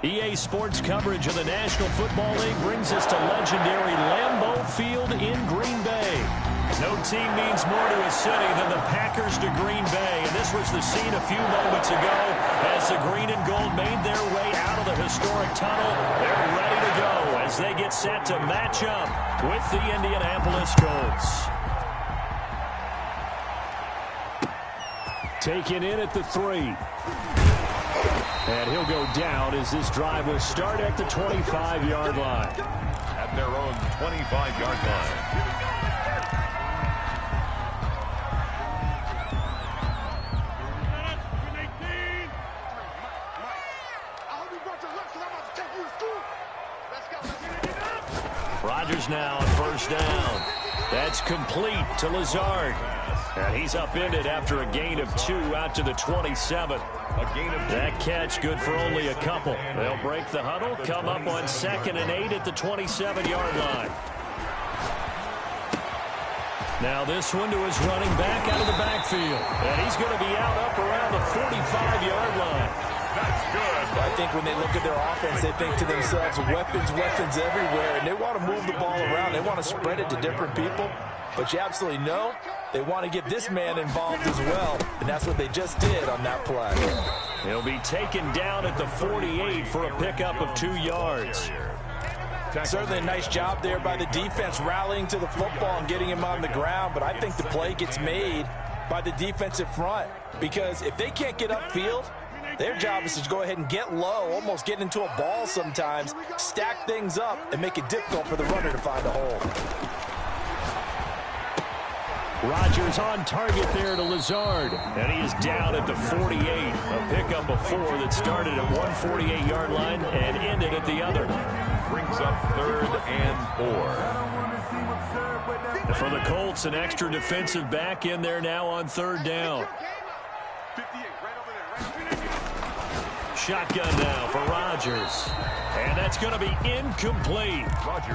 EA Sports coverage of the National Football League brings us to legendary Lambeau Field in Green Bay. No team means more to a city than the Packers to Green Bay, and this was the scene a few moments ago as the green and gold made their way out of the historic tunnel. They're ready to go as they get set to match up with the Indianapolis Colts. Taken in at the 3. And he'll go down as this drive will start at the 25-yard line. At their own 25-yard line. Rodgers now on first down. That's complete to Lazard. And he's upended after a gain of 2 out to the 27. That catch good for only a couple. They'll break the huddle, come up on 2nd and 8 at the 27-yard line. Now this one to his running back out of the backfield. And he's going to be out up around the 45-yard line. That's good. I think when they look at their offense, they think to themselves, weapons everywhere, and they want to move the ball around. They want to spread it to different people. But you absolutely know they want to get this man involved as well, and that's what they just did on that play. He'll be taken down at the 48 for a pickup of 2 yards. Certainly a nice job there by the defense rallying to the football and getting him on the ground, but I think the play gets made by the defensive front because if they can't get upfield, their job is to go ahead and get low, almost get into a ball sometimes, stack things up, and make it difficult for the runner to find a hole. Rodgers on target there to Lazard. And he is down at the 48. A pickup of 4 that started at 148-yard line and ended at the other. Brings up 3rd and 4. For the Colts, an extra defensive back in there now on 3rd down. Shotgun now for Rodgers. And that's going to be incomplete.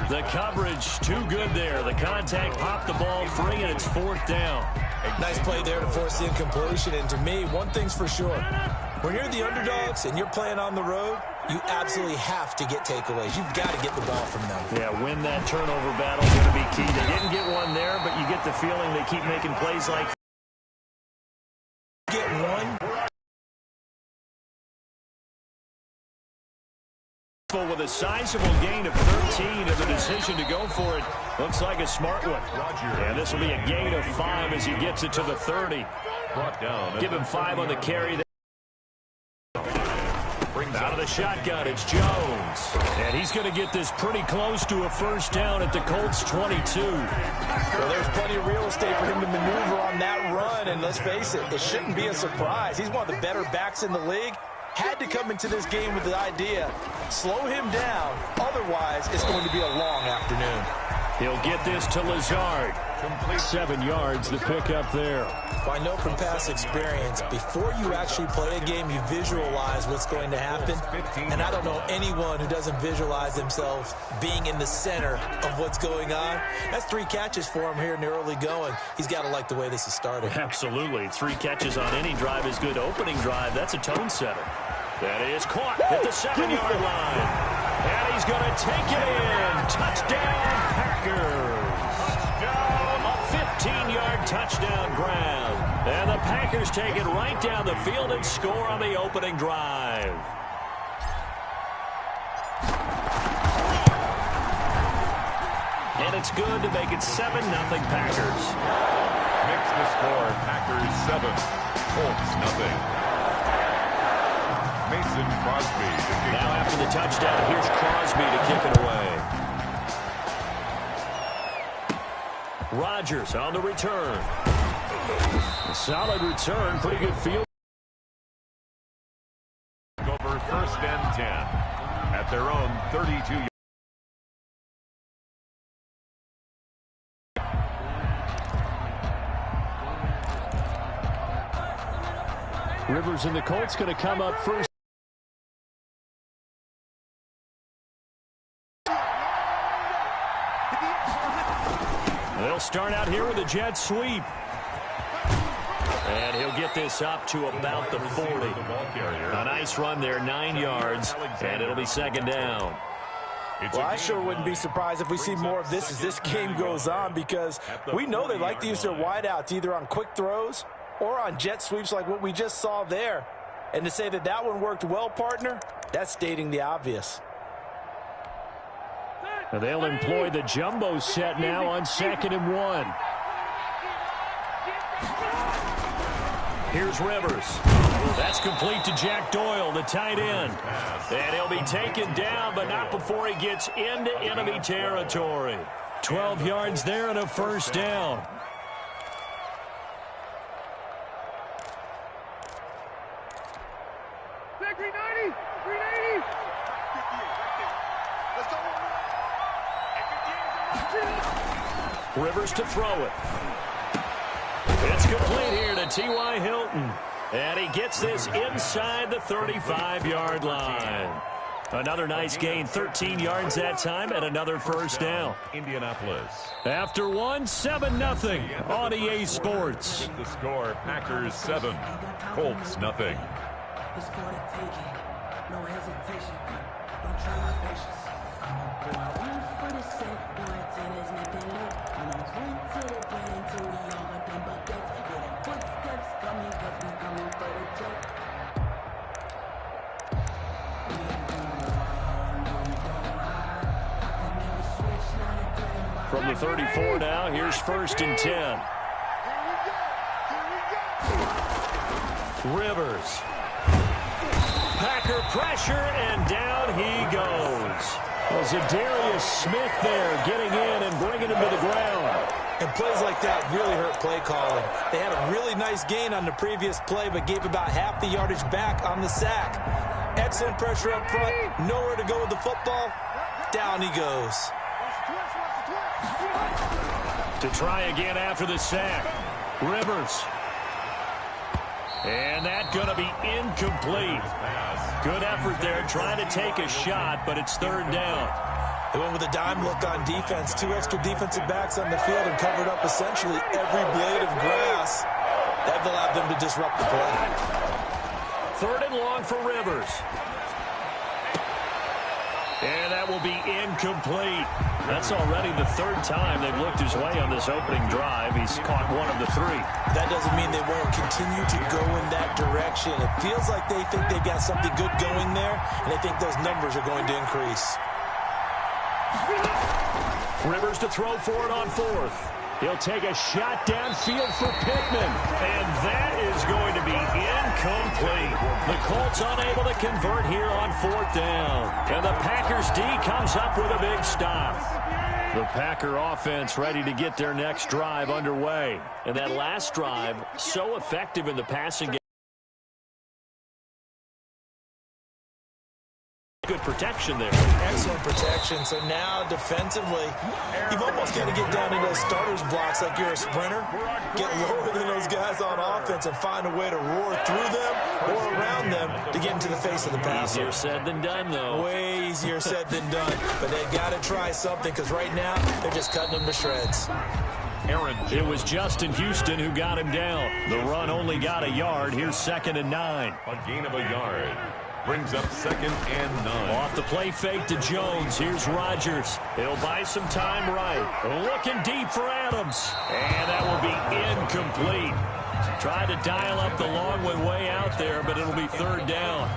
The coverage too good there. The contact popped the ball free, and it's 4th down. Nice play there to force the incompletion. And to me, one thing's for sure. When you're the underdogs and you're playing on the road, you absolutely have to get takeaways. You've got to get the ball from them. Yeah, win that turnover battle is going to be key. They didn't get one there, but you get the feeling they keep making plays like get one. With a sizable gain of 13 and the decision to go for it looks like a smart one. And this will be a gain of 5 as he gets it to the 30. Give him 5 on the carry. Out of the shotgun, it's Jones. And he's going to get this pretty close to a first down at the Colts 22. Well, there's plenty of real estate for him to maneuver on that run. And let's face it, it shouldn't be a surprise. He's one of the better backs in the league. Had to come into this game with the idea, slow him down, otherwise it's going to be a long afternoon. He'll get this to Lazard. 7 yards, the pickup there. Well, I know from past experience, before you actually play a game, you visualize what's going to happen. And I don't know anyone who doesn't visualize themselves being in the center of what's going on. That's 3 catches for him here in the early going. He's got to like the way this is starting. Absolutely. 3 catches on any drive is good. Opening drive, that's a tone setter. That is caught at the 7-yard line. And he's going to take it in. Touchdown, Packers. Touchdown. A 15-yard touchdown grab. And the Packers take it right down the field and score on the opening drive. And it's good to make it 7-0 Packers. Makes the score Packers 7, Colts 0. Mason Crosby. Now after the touchdown, here's Crosby to kick it away. Rodgers on the return. A solid return, pretty good field. Over 1st and 10 at their own 32. Rivers and the Colts going to come up first. They'll start out here with a jet sweep. And he'll get this up to about the 40. A nice run there, 9 yards, and it'll be second down. Well, I sure wouldn't be surprised if we see more of this as this game goes on, because we know they like to use their wideouts either on quick throws or on jet sweeps like what we just saw there. And to say that that one worked well, partner, that's stating the obvious. And they'll employ the jumbo set now on 2nd and 1. Here's Rivers. That's complete to Jack Doyle, the tight end. And he'll be taken down, but not before he gets into enemy territory. 12 yards there and a first down. Rivers to throw it. It's complete here to T.Y. Hilton. And he gets this inside the 35-yard line. Another nice gain, 13 yards that time, and another first down. Indianapolis. After 7-0 on EA Sports. The score, Packers 7, Colts nothing. It's for the taking, no hesitation. Don't try my patience. One for the set, one till there's nothing left. And I'm one to the brain until we all got them buckets. Yeah, them footsteps coming, cause we coming for the jet. From the 34 now, here's 1st and 10. Rivers. Packer pressure, and down he goes. Well, Zadarius Smith there getting in and bringing him to the ground. And plays like that really hurt play calling. They had a really nice gain on the previous play, but gave about half the yardage back on the sack. Excellent pressure up front, nowhere to go with the football. Down he goes. To try again after the sack. Rivers. And that's going to be incomplete. Good effort there, trying to take a shot, but it's 3rd down. They went with a dime look on defense. 2 extra defensive backs on the field and covered up essentially every blade of grass. That allowed them to disrupt the play. 3rd and long for Rivers. And that will be incomplete. That's already the 3rd time they've looked his way on this opening drive. He's caught 1 of the 3. That doesn't mean they won't continue to go in that direction. It feels like they think they've got something good going there, and they think those numbers are going to increase. Rivers to throw for it on 4th. He'll take a shot downfield for Pittman. And that is going to be incomplete. The Colts unable to convert here on 4th down. And the Packers D comes up with a big stop. The Packer offense ready to get their next drive underway. And that last drive, so effective in the passing game. Good protection there. Excellent protection. So now defensively, you've almost got to get down into those starters blocks like you're a sprinter. Get lower than those guys on offense and find a way to roar through them or around them to get into the face of the passer. Easier said than done, though. Way easier said than done. But they've got to try something, because right now they're just cutting them to shreds. It was Justin Houston who got him down. The run only got a yard. Here's 2nd and 9. A gain of a yard. Brings up 2nd and 9. Off the play fake to Jones. Here's Rodgers. He'll buy some time right. Looking deep for Adams. And that will be incomplete. Tried to dial up the long one way out there, but it'll be 3rd down.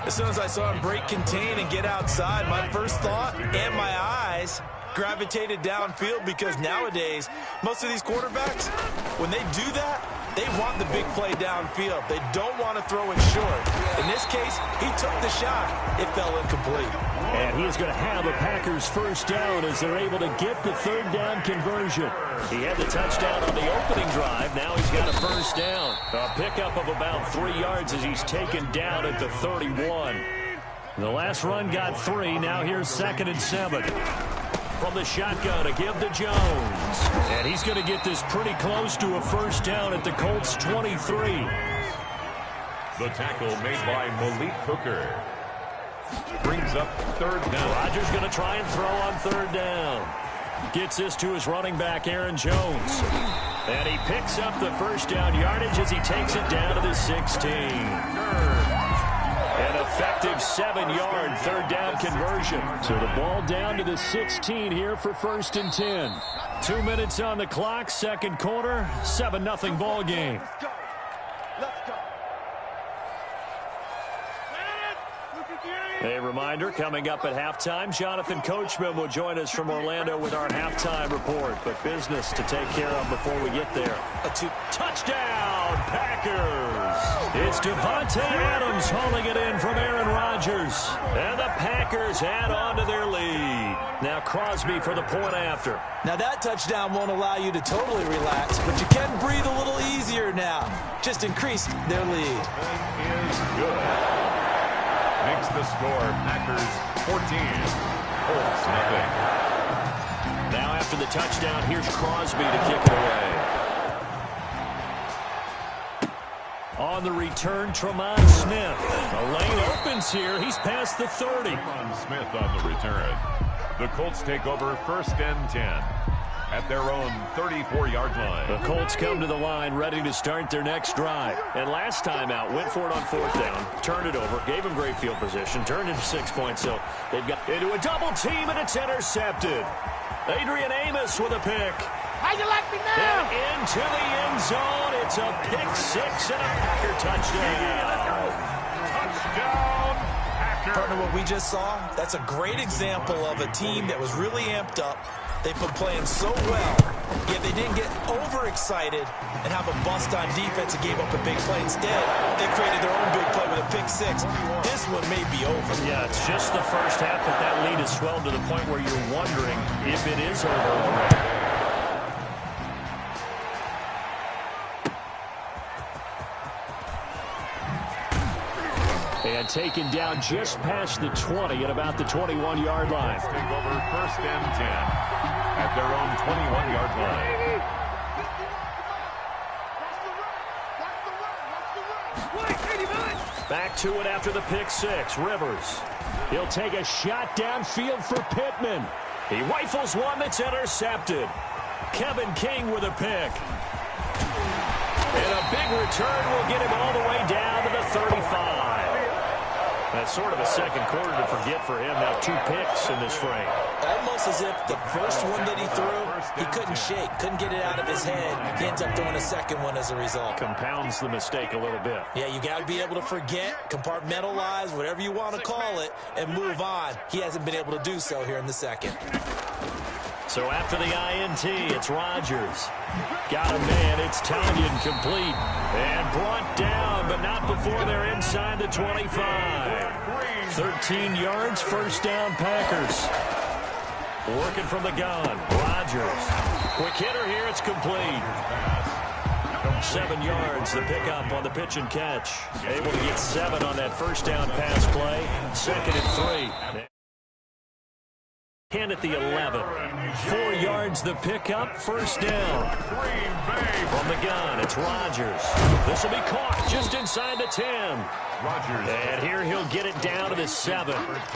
As soon as I saw him break contain and get outside, my first thought and my eyes gravitated downfield, because nowadays, most of these quarterbacks, when they do that, they want the big play downfield. They don't want to throw it short. In this case, he took the shot. It fell incomplete. And he is going to have a Packers first down as they're able to get the 3rd down conversion. He had the touchdown on the opening drive. Now he's got a first down. A pickup of about 3 yards as he's taken down at the 31. The last run got 3. Now here's 2nd and 7. From the shotgun to give to Jones. And he's going to get this pretty close to a first down at the Colts 23. The tackle made by Malik Hooker. Brings up 3rd down. Rodgers going to try and throw on 3rd down. Gets this to his running back, Aaron Jones. And he picks up the first down yardage as he takes it down to the 16. An effective 7-yard third down conversion. So the ball down to the 16 here for 1st and 10. 2 minutes on the clock, second quarter, 7-0 ball game. A reminder, coming up at halftime, Jonathan Coachman will join us from Orlando with our halftime report. But business to take care of before we get there. Touchdown, Packers! It's Davante Adams hauling it in from Aaron Rodgers. And the Packers add on to their lead. Now Crosby for the point after. Now that touchdown won't allow you to totally relax, but you can breathe a little easier now. Just increased their lead. Is good. Makes the score Packers 14, Colts nothing. Now after the touchdown, here's Crosby to kick it away. On the return, Tremont Smith. The lane opens here. He's past the 30. Tremont Smith on the return. The Colts take over 1st and 10 at their own 34-yard line. The Colts come to the line ready to start their next drive. And last time out, went for it on 4th down, turned it over, gave him great field position, turned into 6 points. So they've got into a double team, and it's intercepted. Adrian Amos with a pick. How you like me now? And into the end zone. It's a pick 6 and a Packer touchdown. Touchdown, Packers. Partner, what we just saw, that's a great example of a team that was really amped up. They've been playing so well, yet they didn't get overexcited and have a bust on defense and gave up a big play. Instead, they created their own big play with a pick 6. This one may be over. Yeah, it's just the first half, but that lead has swelled to the point where you're wondering if it is over already. And taken down just past the 20 at about the 21-yard line. Take over 1st and 10 at their own 21-yard line. Back to it after the pick 6. Rivers. He'll take a shot downfield for Pittman. He rifles one that's intercepted. Kevin King with a pick. And a big return will get him all the way down to the 35. That's sort of a second quarter to forget for him. Now 2 picks in this frame. Almost as if the first one that he threw, he couldn't shake, couldn't get it out of his head. He ends up throwing a second one as a result. Compounds the mistake a little bit. Yeah, you got to be able to forget, compartmentalize, whatever you want to call it, and move on. He hasn't been able to do so here in the second. So after the INT, it's Rodgers. Got a man, it's Tanyan complete. And brought down, but not before they're inside the 25. 13 yards, first down Packers. Working from the gun, Rodgers. Quick hitter here, it's complete. 7 yards, the pickup on the pitch and catch. Able to get 7 on that first down pass play. 2nd and 3. And at the 11. 4 yards the pickup, first down. From the gun, it's Rodgers. This will be caught just inside the 10. Rodgers. And here he'll get it down to the 7.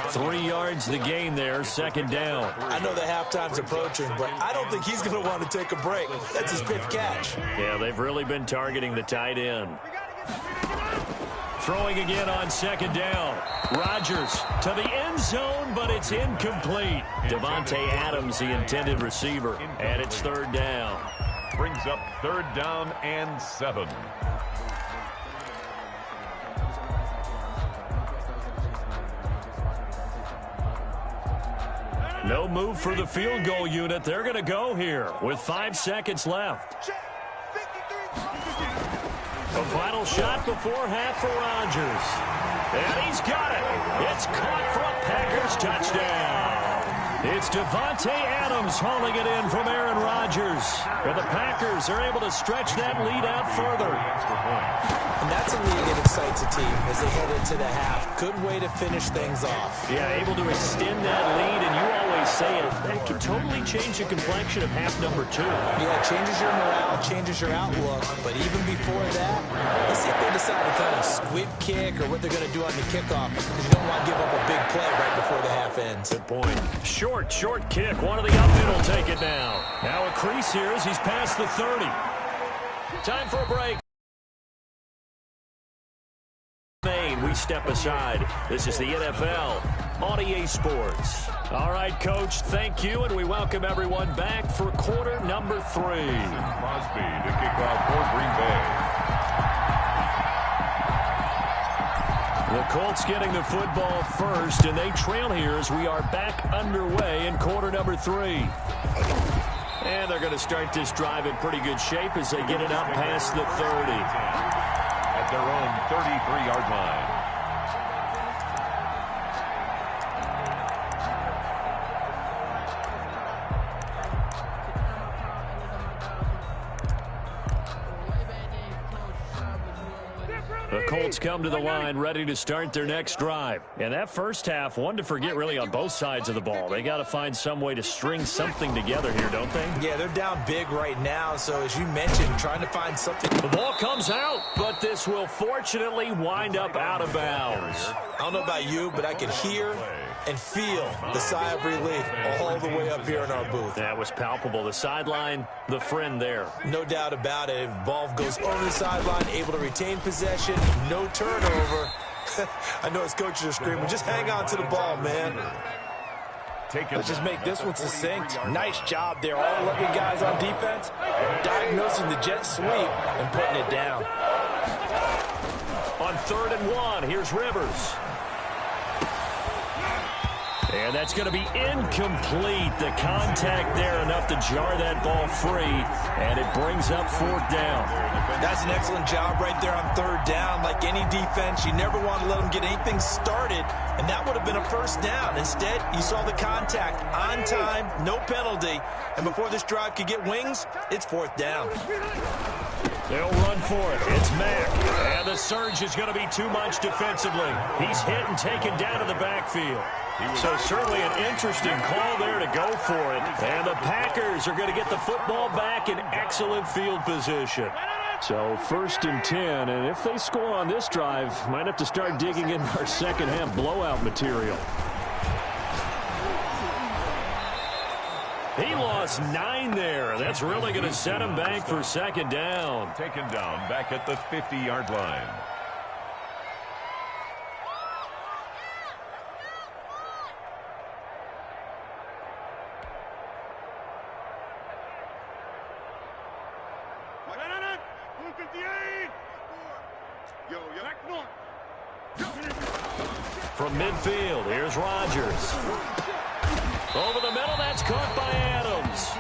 3 yards the gain there, 2nd down. I know the halftime's approaching, but I don't think he's going to want to take a break. That's his 5th catch. Yeah, they've really been targeting the tight end. Throwing again on 2nd down. Rodgers to the end zone, but it's incomplete. Davante Adams, the intended receiver, and it's 3rd down. Brings up 3rd down and 7. No move for the field goal unit. They're going to go here with 5 seconds left. The final shot before half for Rodgers. And he's got it. It's caught for a Packers touchdown. It's Davante Adams hauling it in from Aaron Rodgers. And the Packers are able to stretch that lead out further. And that's a lead that excites a team as they head into the half. Good way to finish things off. Yeah, able to extend that lead, and you always say it, that can totally change the complexion of half number 2. Yeah, it changes your morale, changes your outlook. But even before that, let's see if they decide to kind of squib kick or what they're going to do on the kickoff, because you don't want to give up a big play right before the half ends. Good point. Short kick. One of the upfield will take it now. Now a crease here as he's past the 30. Time for a break. We step aside. This is the NFL on EA Sports. All right, Coach, thank you, and we welcome everyone back for quarter number 3. Crosby to kick off for Green Bay. The Colts getting the football first, and they trail here as we are back underway in quarter number 3. And they're going to start this drive in pretty good shape as they get it up past the 30. At their own 33-yard line. The Colts come to the line ready to start their next drive. And that first half, one to forget really on both sides of the ball. They got to find some way to string something together here, don't they? Yeah, they're down big right now, so as you mentioned, trying to find something. The ball comes out, but this will fortunately wind up out of bounds. I don't know about you, but I can hear and feel the sigh of relief all the way up here in our booth. That was palpable. The sideline, the friend there. No doubt about it. Ball goes over the sideline, able to retain possession, no turnover. I know his coaches are screaming, just hang on to the ball, man. Let's just make this one succinct. Nice job there. All 11 guys on defense, diagnosing the jet sweep and putting it down. On 3rd and 1, here's Rivers. And that's going to be incomplete. The contact there enough to jar that ball free, and it brings up 4th down. That's an excellent job right there on 3rd down. Like any defense, you never want to let them get anything started, and that would have been a 1st down. Instead, you saw the contact on time, no penalty, and before this drive could get wings, it's 4th down. They'll run for it. It's Mack. And the surge is going to be too much defensively. He's hit and taken down to the backfield. So certainly an interesting call there to go for it. And the Packers are going to get the football back in excellent field position. So 1st and 10, and if they score on this drive, might have to start digging in our second half blowout material. He lost 9 there. That's really going to set him back for 2nd down. Taken down back at the 50-yard line. From midfield, here's Rodgers. Over the middle, that's caught by Adams.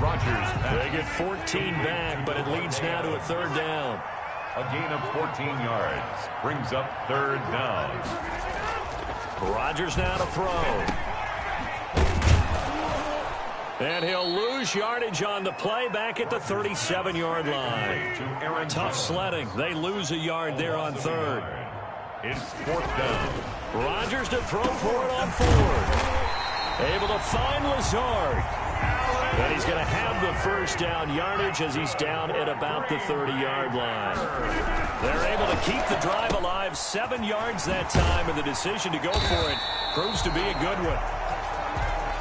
Rodgers. They get 14 back, but it leads now to a 3rd down. A gain of 14 yards. Brings up 3rd down. Rodgers now to throw. And he'll lose yardage on the play back at the 37-yard line. Tough sledding. They lose a yard there on 3rd. It's 4th down. Rodgers to throw for it on 4th. Able to find Lazard. And he's going to have the 1st down yardage as he's down at about the 30-yard line. They're able to keep the drive alive. 7 yards that time, and the decision to go for it proves to be a good one.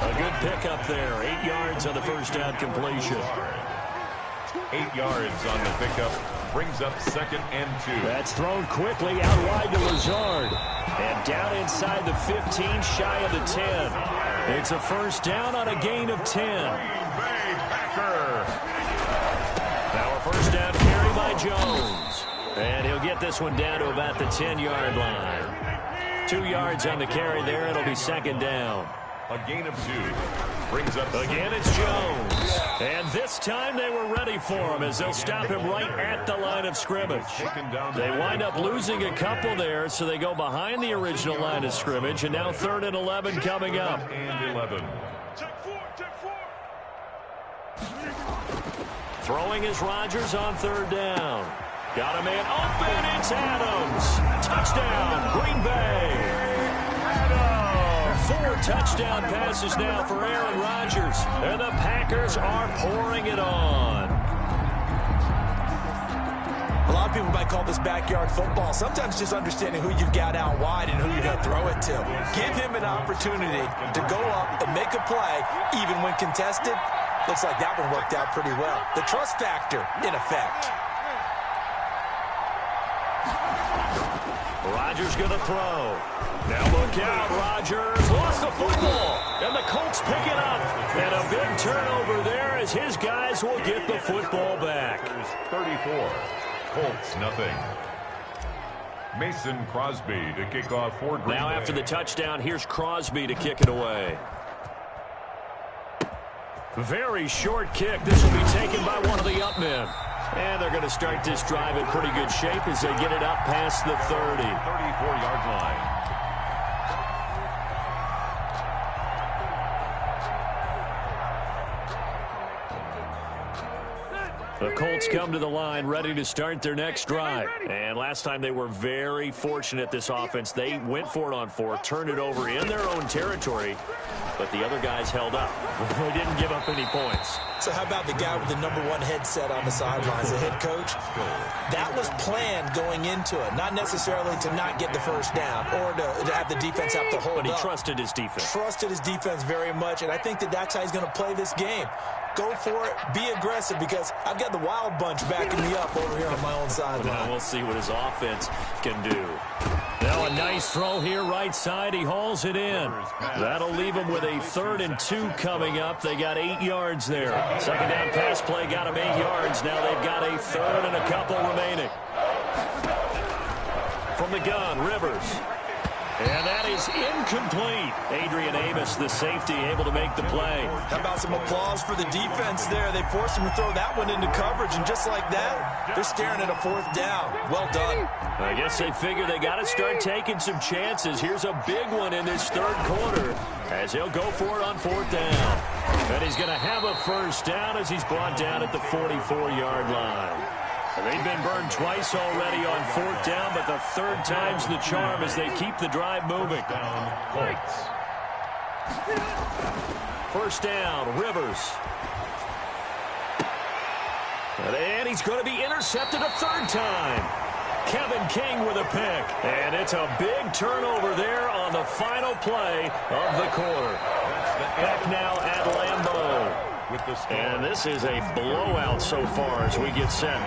A good pickup there. 8 yards on the 1st down completion. 8 yards on the pickup. Brings up 2nd and 2. That's thrown quickly out wide to Lazard. And down inside the 15, shy of the 10. It's a 1st down on a gain of 10. Now a 1st down carry by Jones. And he'll get this one down to about the 10-yard line. 2 yards on the carry there. It'll be 2nd down. A gain of 2. Brings up again, it's Jones. And this time they were ready for him as they'll stop him right at the line of scrimmage. They wind up losing a couple there, so they go behind the original line of scrimmage, and now 3rd and 11 coming up. And 11. Throwing is Rodgers on 3rd down. Got a man open, it's Adams. Touchdown, Green Bay. 4 touchdown passes now for Aaron Rodgers. And the Packers are pouring it on. A lot of people might call this backyard football. Sometimes just understanding who you've got out wide and who you're going to throw it to. Give him an opportunity to go up and make a play, even when contested. Looks like that one worked out pretty well. The trust factor in effect. Rodgers going to throw. Now look out, Rodgers lost the football, and the Colts pick it up. And a big turnover there as his guys will get the football back. 34, Colts nothing. Mason Crosby to kick off for Green Bay. Now after the touchdown, here's Crosby to kick it away. Very short kick. This will be taken by one of the up men. And they're going to start this drive in pretty good shape as they get it up past the 30. 34-yard line. The Colts come to the line ready to start their next drive. And last time they were very fortunate, this offense. They went for it on 4, turned it over in their own territory, but the other guys held up. They didn't give up any points. So how about the guy with the #1 headset on the sidelines, the head coach? That was planned going into it, not necessarily to not get the first down or to have the defense have to hold up. But he trusted his defense. Trusted his defense very much, and I think that that's how he's going to play this game. Go for it, be aggressive, because I've got the wild bunch backing me up over here on my own sideline. Now we'll see what his offense can do. Now a nice throw here, right side. He hauls it in. That'll leave him with a 3rd and 2 coming up. They got 8 yards there. Second down pass play got him 8 yards. Now they've got a 3rd and a couple remaining. From the gun, Rivers. And that is incomplete. Adrian Amos, the safety, able to make the play. How about some applause for the defense there? They forced him to throw that one into coverage, and just like that, they're staring at a 4th down. Well done. I guess they figure they got to start taking some chances. Here's a big one in this 3rd quarter as he'll go for it on 4th down. And he's going to have a first down as he's brought down at the 44-yard line. They've been burned twice already on 4th down, but the 3rd time's the charm as they keep the drive moving. First down, Rivers. And he's going to be intercepted a 3rd time. Kevin King with a pick. And it's a big turnover there on the final play of the quarter. Back now at Lambeau. And this is a blowout so far as we get set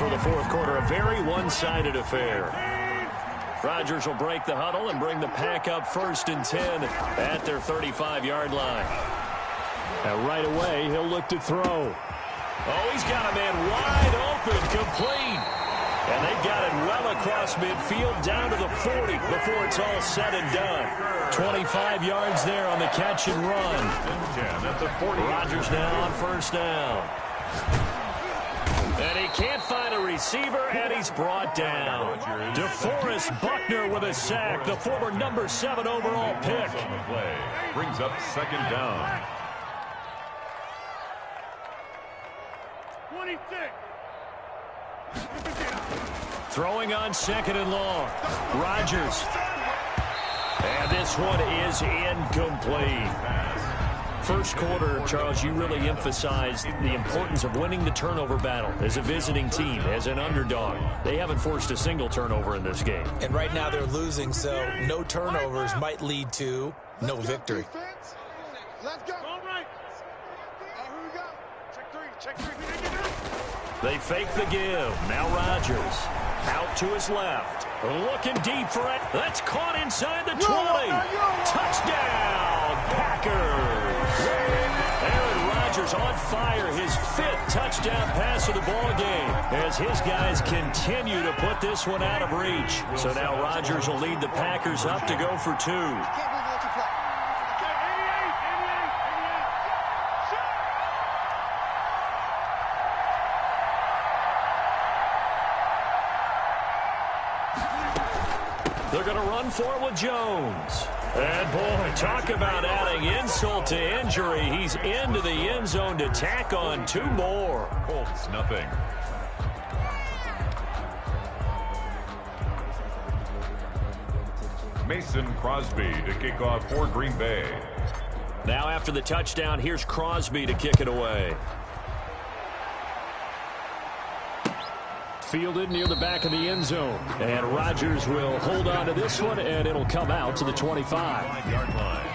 for the 4th quarter. A very one-sided affair. Rodgers will break the huddle and bring the pack up 1st and 10 at their 35-yard line. Now right away, he'll look to throw. Oh, he's got a man wide open, complete. And they've got it well across midfield down to the 40 before it's all said and done. 25 yards there on the catch and run. Rodgers now on 1st down. And he can't find a receiver, and he's brought down. DeForest Buckner with a sack, the former #7 overall pick. Brings up 2nd down. 26. Throwing on 2nd and long. Rodgers. And this one is incomplete. First quarter, Charles, you really emphasized the importance of winning the turnover battle as a visiting team, as an underdog. They haven't forced a single turnover in this game. And right now they're losing, so no turnovers might lead to no victory. Let's go. All right. Here we go. Check 3. Check 3. They fake the give. Now Rodgers out to his left. Looking deep for it. That's caught inside the 20. Touchdown, Packers. Aaron Rodgers on fire. His 5th touchdown pass of the ball game as his guys continue to put this one out of reach. So now Rodgers will lead the Packers up to go for 2. They're going to run for it with Jones. And, boy, talk about adding insult to injury. He's into the end zone to tack on 2 more. Colts nothing. Mason Crosby to kick off for Green Bay. Now after the touchdown, here's Crosby to kick it away. Fielded near the back of the end zone. And Rodgers will hold on to this one, and it'll come out to the 25. 5-yard line.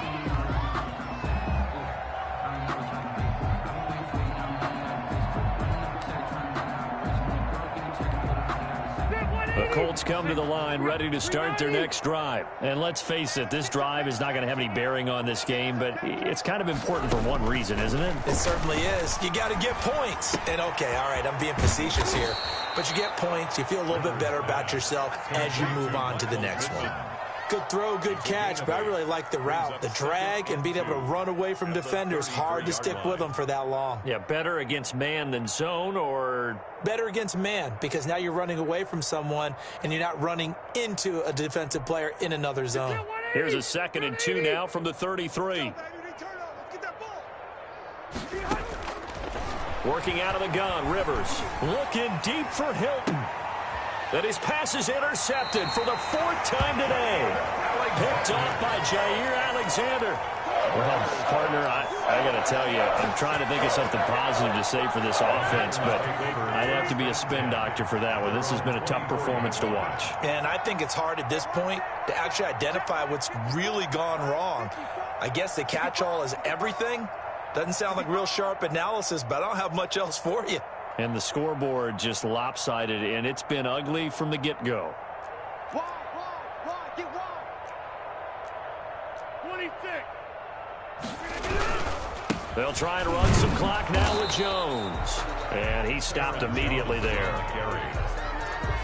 offense come to the line ready to start their next drive. And let's face it, this drive is not going to have any bearing on this game, but it's kind of important for one reason, isn't it? It certainly is. You got to get points. And, okay, all right, I'm being facetious here. But you get points, you feel a little bit better about yourself as you move on to the next one. Good throw, good catch, but I really like the route. The drag and being able to run away from defenders, hard to stick with them for that long. Yeah, better against man than zone, or? Better against man, because now you're running away from someone and you're not running into a defensive player in another zone. Here's a 2nd and 2 now from the 33. Working out of the gun, Rivers. Looking deep for Hilton. And his pass is intercepted for the 4th time today. Picked off by Jair Alexander. Well, partner, I got to tell you, I'm trying to think of something positive to say for this offense, but I'd have to be a spin doctor for that one. This has been a tough performance to watch. And I think it's hard at this point to actually identify what's really gone wrong. I guess the catch-all is everything. Doesn't sound like real sharp analysis, but I don't have much else for you. And the scoreboard just lopsided, and it's been ugly from the get-go. Wide, get wide. 26. They'll try and run some clock now with Jones. And he stopped immediately there.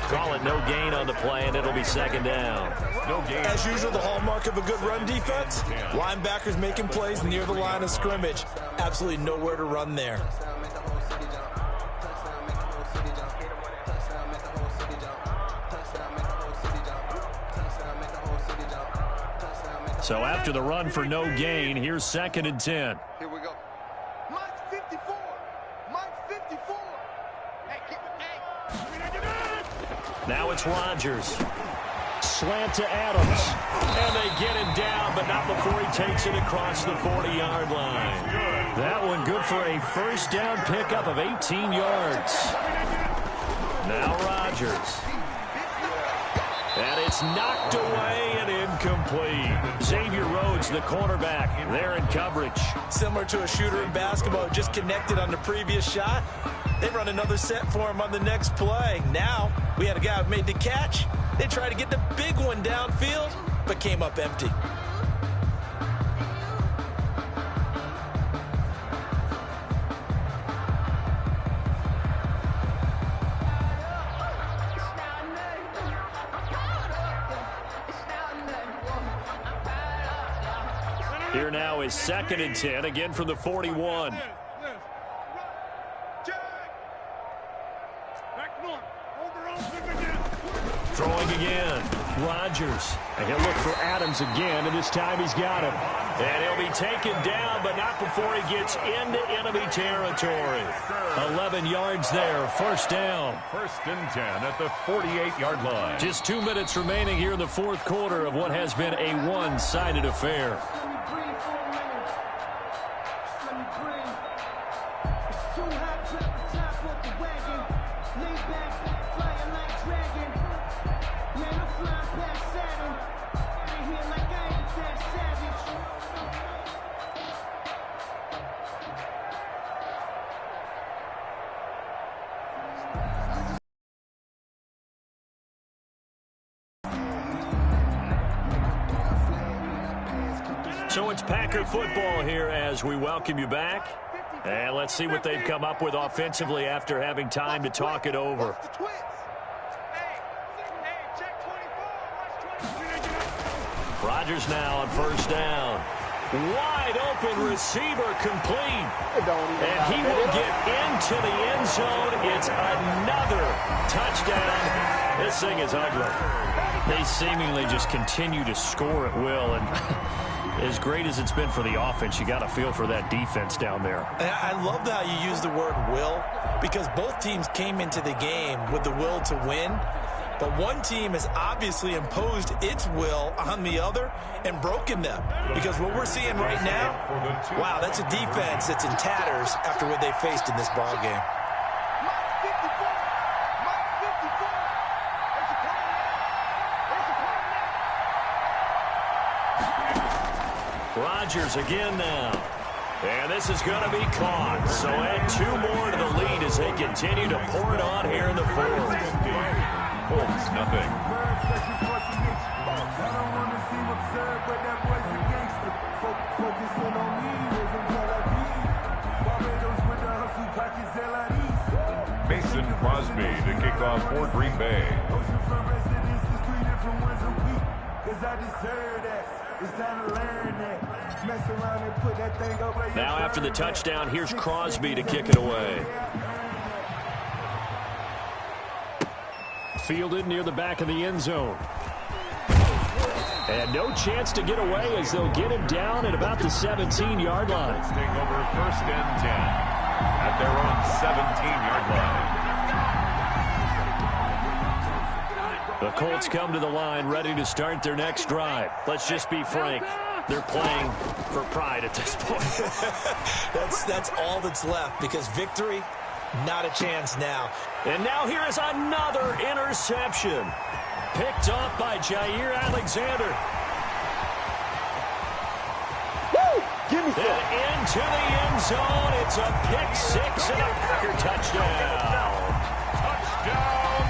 Call it no gain on the play, and it'll be 2nd down. No gain. As usual, the hallmark of a good run defense, linebackers making plays near the line of scrimmage. Absolutely nowhere to run there. So after the run for no gain, here's 2nd and 10. Here we go. Mike 54. Mike 54. Now it's Rodgers. Slant to Adams. And they get him down, but not before he takes it across the 40-yard line. That one good for a 1st down pickup of 18 yards. Now Rodgers. And it's knocked away and incomplete. Xavier Rhodes, the cornerback, there in coverage. Similar to a shooter in basketball, just connected on the previous shot. They run another set for him on the next play. Now, we had a guy who made the catch. They tried to get the big one downfield, but came up empty. Here now is 2nd and 10, again from the 41. Throwing again. Rodgers. And he'll look for Adams again, and this time he's got him. And he'll be taken down, but not before he gets into enemy territory. 11 yards there, 1st down. 1st and 10 at the 48-yard line. Just 2 minutes remaining here in the 4th quarter of what has been a one-sided affair. So it's Packer football here as we welcome you back. And let's see what they've come up with offensively after having time to talk it over. Rodgers now on 1st down. Wide open receiver complete. And he will get into the end zone. It's another touchdown. This thing is ugly. They seemingly just continue to score at will. And as great as it's been for the offense, you got to feel for that defense down there. I love how you use the word will, because both teams came into the game with the will to win. But one team has obviously imposed its will on the other and broken them. Because what we're seeing right now, wow, that's a defense that's in tatters after what they faced in this ball game. Rodgers again now. And this is going to be caught. So add 2 more to the lead as they continue to pour it on here in the 4th. Colts nothing. Mason Crosby to kick off for Green Bay. Now after the touchdown, here's Crosby to kick it away. Fielded near the back of the end zone. And no chance to get away as they'll get him down at about the 17-yard line. Let's take over 1st and 10 at their own 17-yard line. The Colts come to the line ready to start their next drive. Let's just be frank. They're playing for pride at this point. That's all that's left, because victory, not a chance now. And now here is another interception. Picked off by Jair Alexander. Give me then into the end zone. It's a pick six and a Packer touchdown. Touchdown,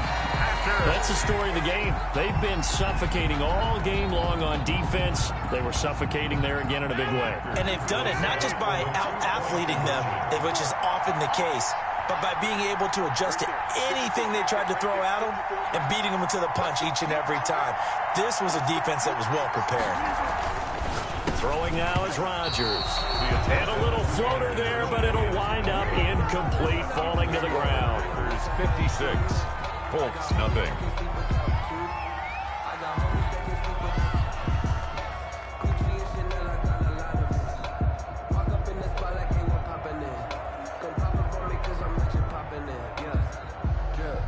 Packers. That's the story of the game. They've been suffocating all game long on defense. They were suffocating there again in a big way. And they've done it not just by out-athleting them, which is often the case, but by being able to adjust to anything they tried to throw at them and beating them into the punch each and every time. This was a defense that was well prepared. Throwing now is Rodgers. And a little floater there, but it'll wind up incomplete, falling to the ground. There's 56. Colts nothing.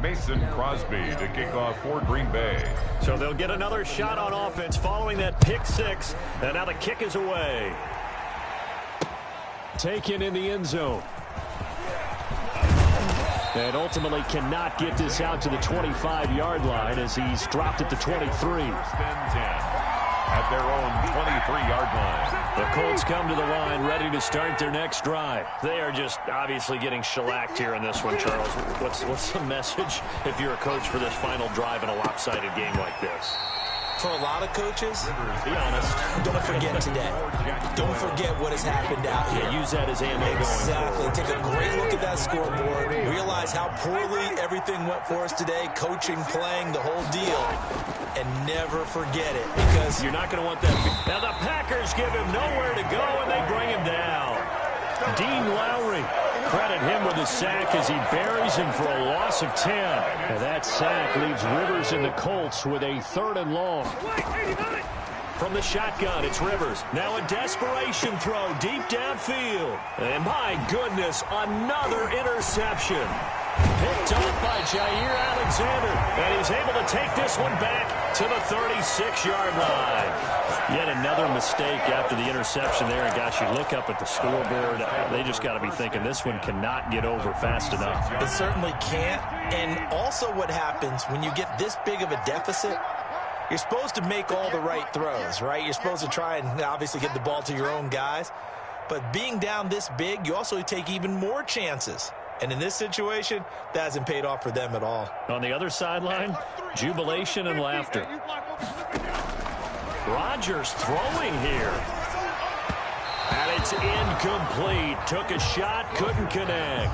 Mason Crosby to kick off for Green Bay. So they'll get another shot on offense following that pick six. And now the kick is away. Taken in the end zone. And ultimately cannot get this out to the 25-yard line as he's dropped at the 23. 1st and 10 at their own 23-yard line. The Colts come to the line ready to start their next drive. They are just obviously getting shellacked here in this one, Charles. What's the message if you're a coach for this final drive in a lopsided game like this? For a lot of coaches, be honest, don't forget today. Don't forget what has happened out here. Yeah, use that as ammo going Exactly. forward. Take a great look at that scoreboard. Realize how poorly everything went for us today. Coaching, playing, the whole deal. And never forget it, because you're not going to want that. Now the Packers give him nowhere to go, and they bring him down. Dean Lowry, credit him with a sack as he buries him for a loss of 10. And that sack leaves Rivers and the Colts with a 3rd and long. From the shotgun, it's Rivers. Now a desperation throw deep downfield. And my goodness, another interception. Picked off by Jair Alexander. And he's able to take this one back to the 36-yard line. Yet another mistake after the interception there. And gosh, you look up at the scoreboard, they just got to be thinking this one cannot get over fast enough. It certainly can't. And also what happens when you get this big of a deficit, you're supposed to make all the right throws, right? You're supposed to try and obviously get the ball to your own guys. But being down this big, you also take even more chances. And in this situation, that hasn't paid off for them at all. On the other sideline, jubilation and laughter. Rodgers throwing here. And it's incomplete. Took a shot, couldn't connect.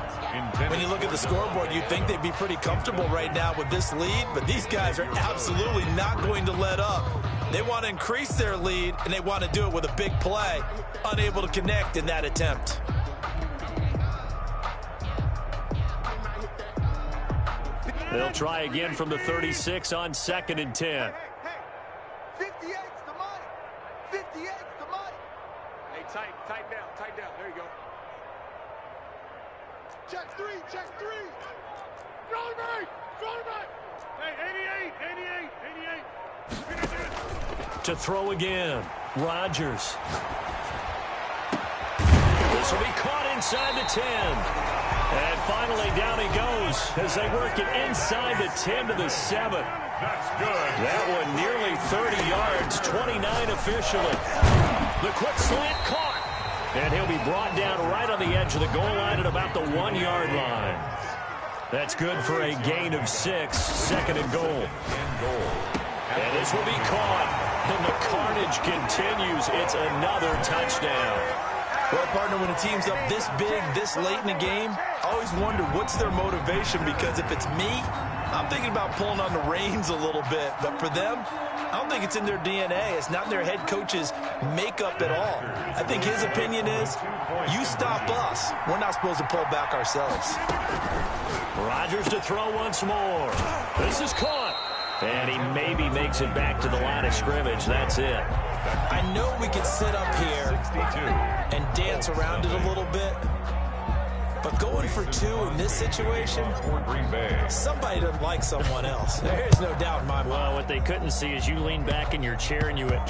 When you look at the scoreboard, you'd think they'd be pretty comfortable right now with this lead, but these guys are absolutely not going to let up. They want to increase their lead, and they want to do it with a big play. Unable to connect in that attempt. They'll try again from the 36 on 2nd and 10. 58's the money. 58's the money. Hey, tighten down. There you go. Check three. Throw it back. Hey, 88. To throw again, Rodgers. This will be caught inside the 10. And finally, down he goes as they work it inside the 10 to the 7. That's good. That one nearly 30 yards, 29 officially. The quick slant caught. And he'll be brought down right on the edge of the goal line at about the 1-yard line. That's good for a gain of 6, 2nd and goal. And this will be caught. And the carnage continues. It's another touchdown. Well, partner, when a team's up this big, this late in the game, I always wonder what's their motivation, because if it's me, I'm thinking about pulling on the reins a little bit. But for them, I don't think it's in their DNA. It's not in their head coach's makeup at all. I think his opinion is, you stop us, we're not supposed to pull back ourselves. Rodgers to throw once more. This is caught. And he maybe makes it back to the line of scrimmage. That's it. I know we could sit up here and dance around it a little bit, but going for 2 in this situation, somebody doesn't like someone else. There's no doubt in my mind. Well, what they couldn't see is you leaned back in your chair and you went,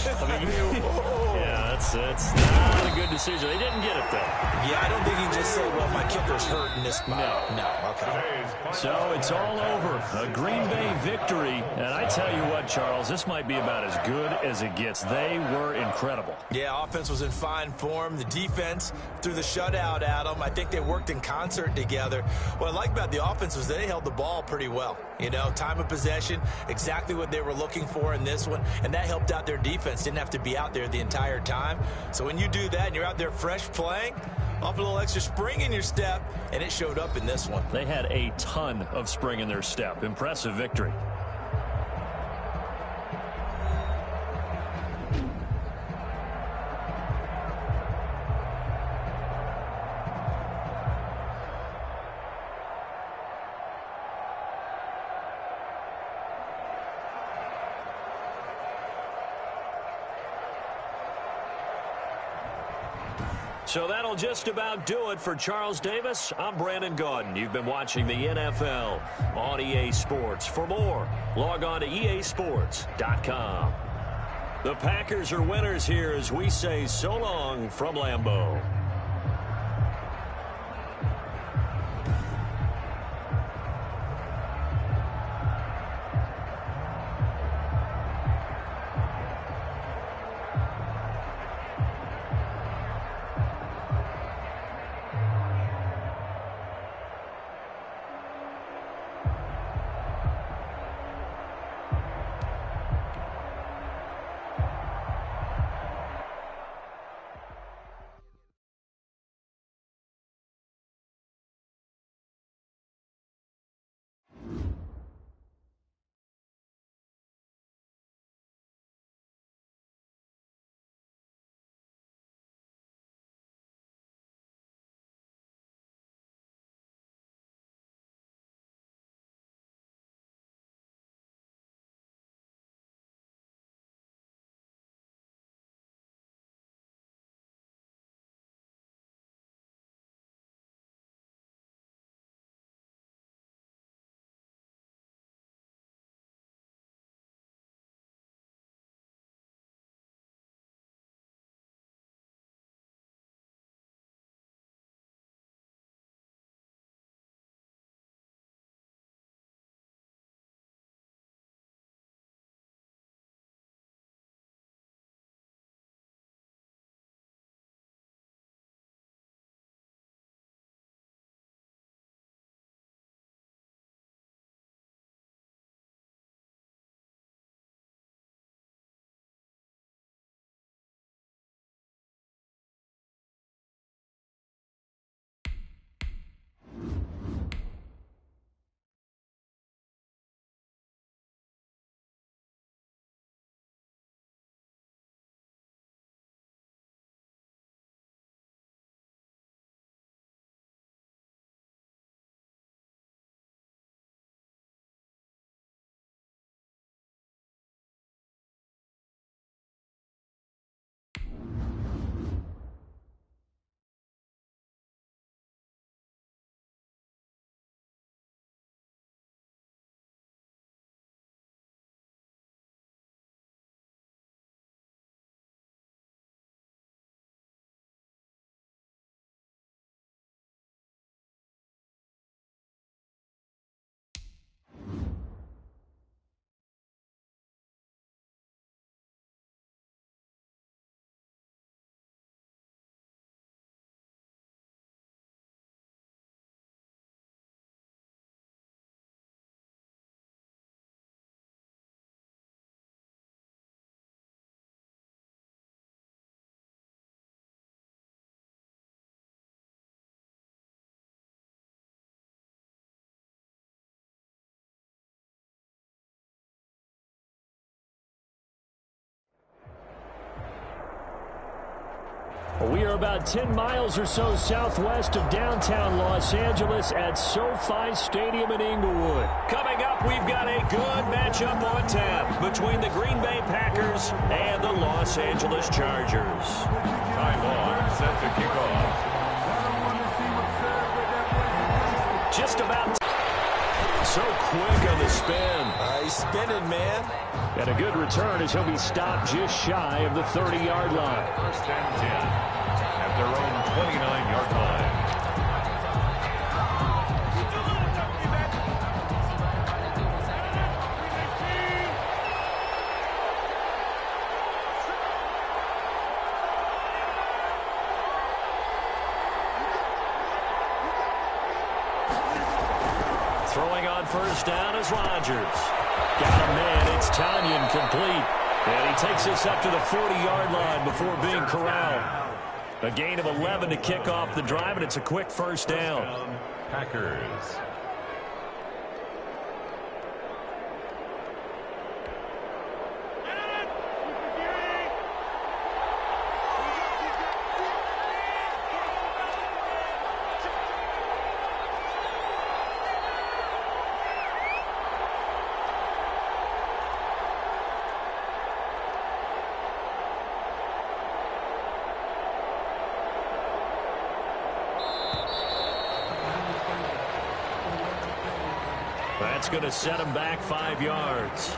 yeah, that's not a good decision. They didn't get it, though. Yeah, I don't think you can just say, well, my kicker's hurt in this spot. No, okay. So it's all over. A Green Bay victory. And I tell you what, Charles, this might be about as good as it gets. They were incredible. Yeah, offense was in fine form. The defense threw the shutout at them. I think they worked in concert together. What I like about the offense was they held the ball pretty well. You know, time of possession, exactly what they were looking for in this one, and that helped out their defense. Didn't have to be out there the entire time. So when you do that and you're out there fresh playing, off a little extra spring in your step, and it showed up in this one. They had a ton of spring in their step. Impressive victory. So that'll just about do it for Charles Davis. I'm Brandon Gaudin. You've been watching the NFL on EA Sports. For more, log on to easports.com. The Packers are winners here as we say so long from Lambeau. We are about 10 miles or so southwest of downtown Los Angeles at SoFi Stadium in Inglewood. Coming up, we've got a good matchup on tap between the Green Bay Packers and the Los Angeles Chargers. Time on, set to kick off. Just about so quick on the spin. He's spinning, man. And a good return as he'll be stopped just shy of the 30-yard line. First and 10 at their own 29-yard line. Throwing on first down is Rodgers. Got a man. It's Tanyan complete. And he takes us up to the 40-yard line before being corralled. A gain of 11 to kick off the drive, and it's a quick first down. Packers. That's going to set him back 5 yards.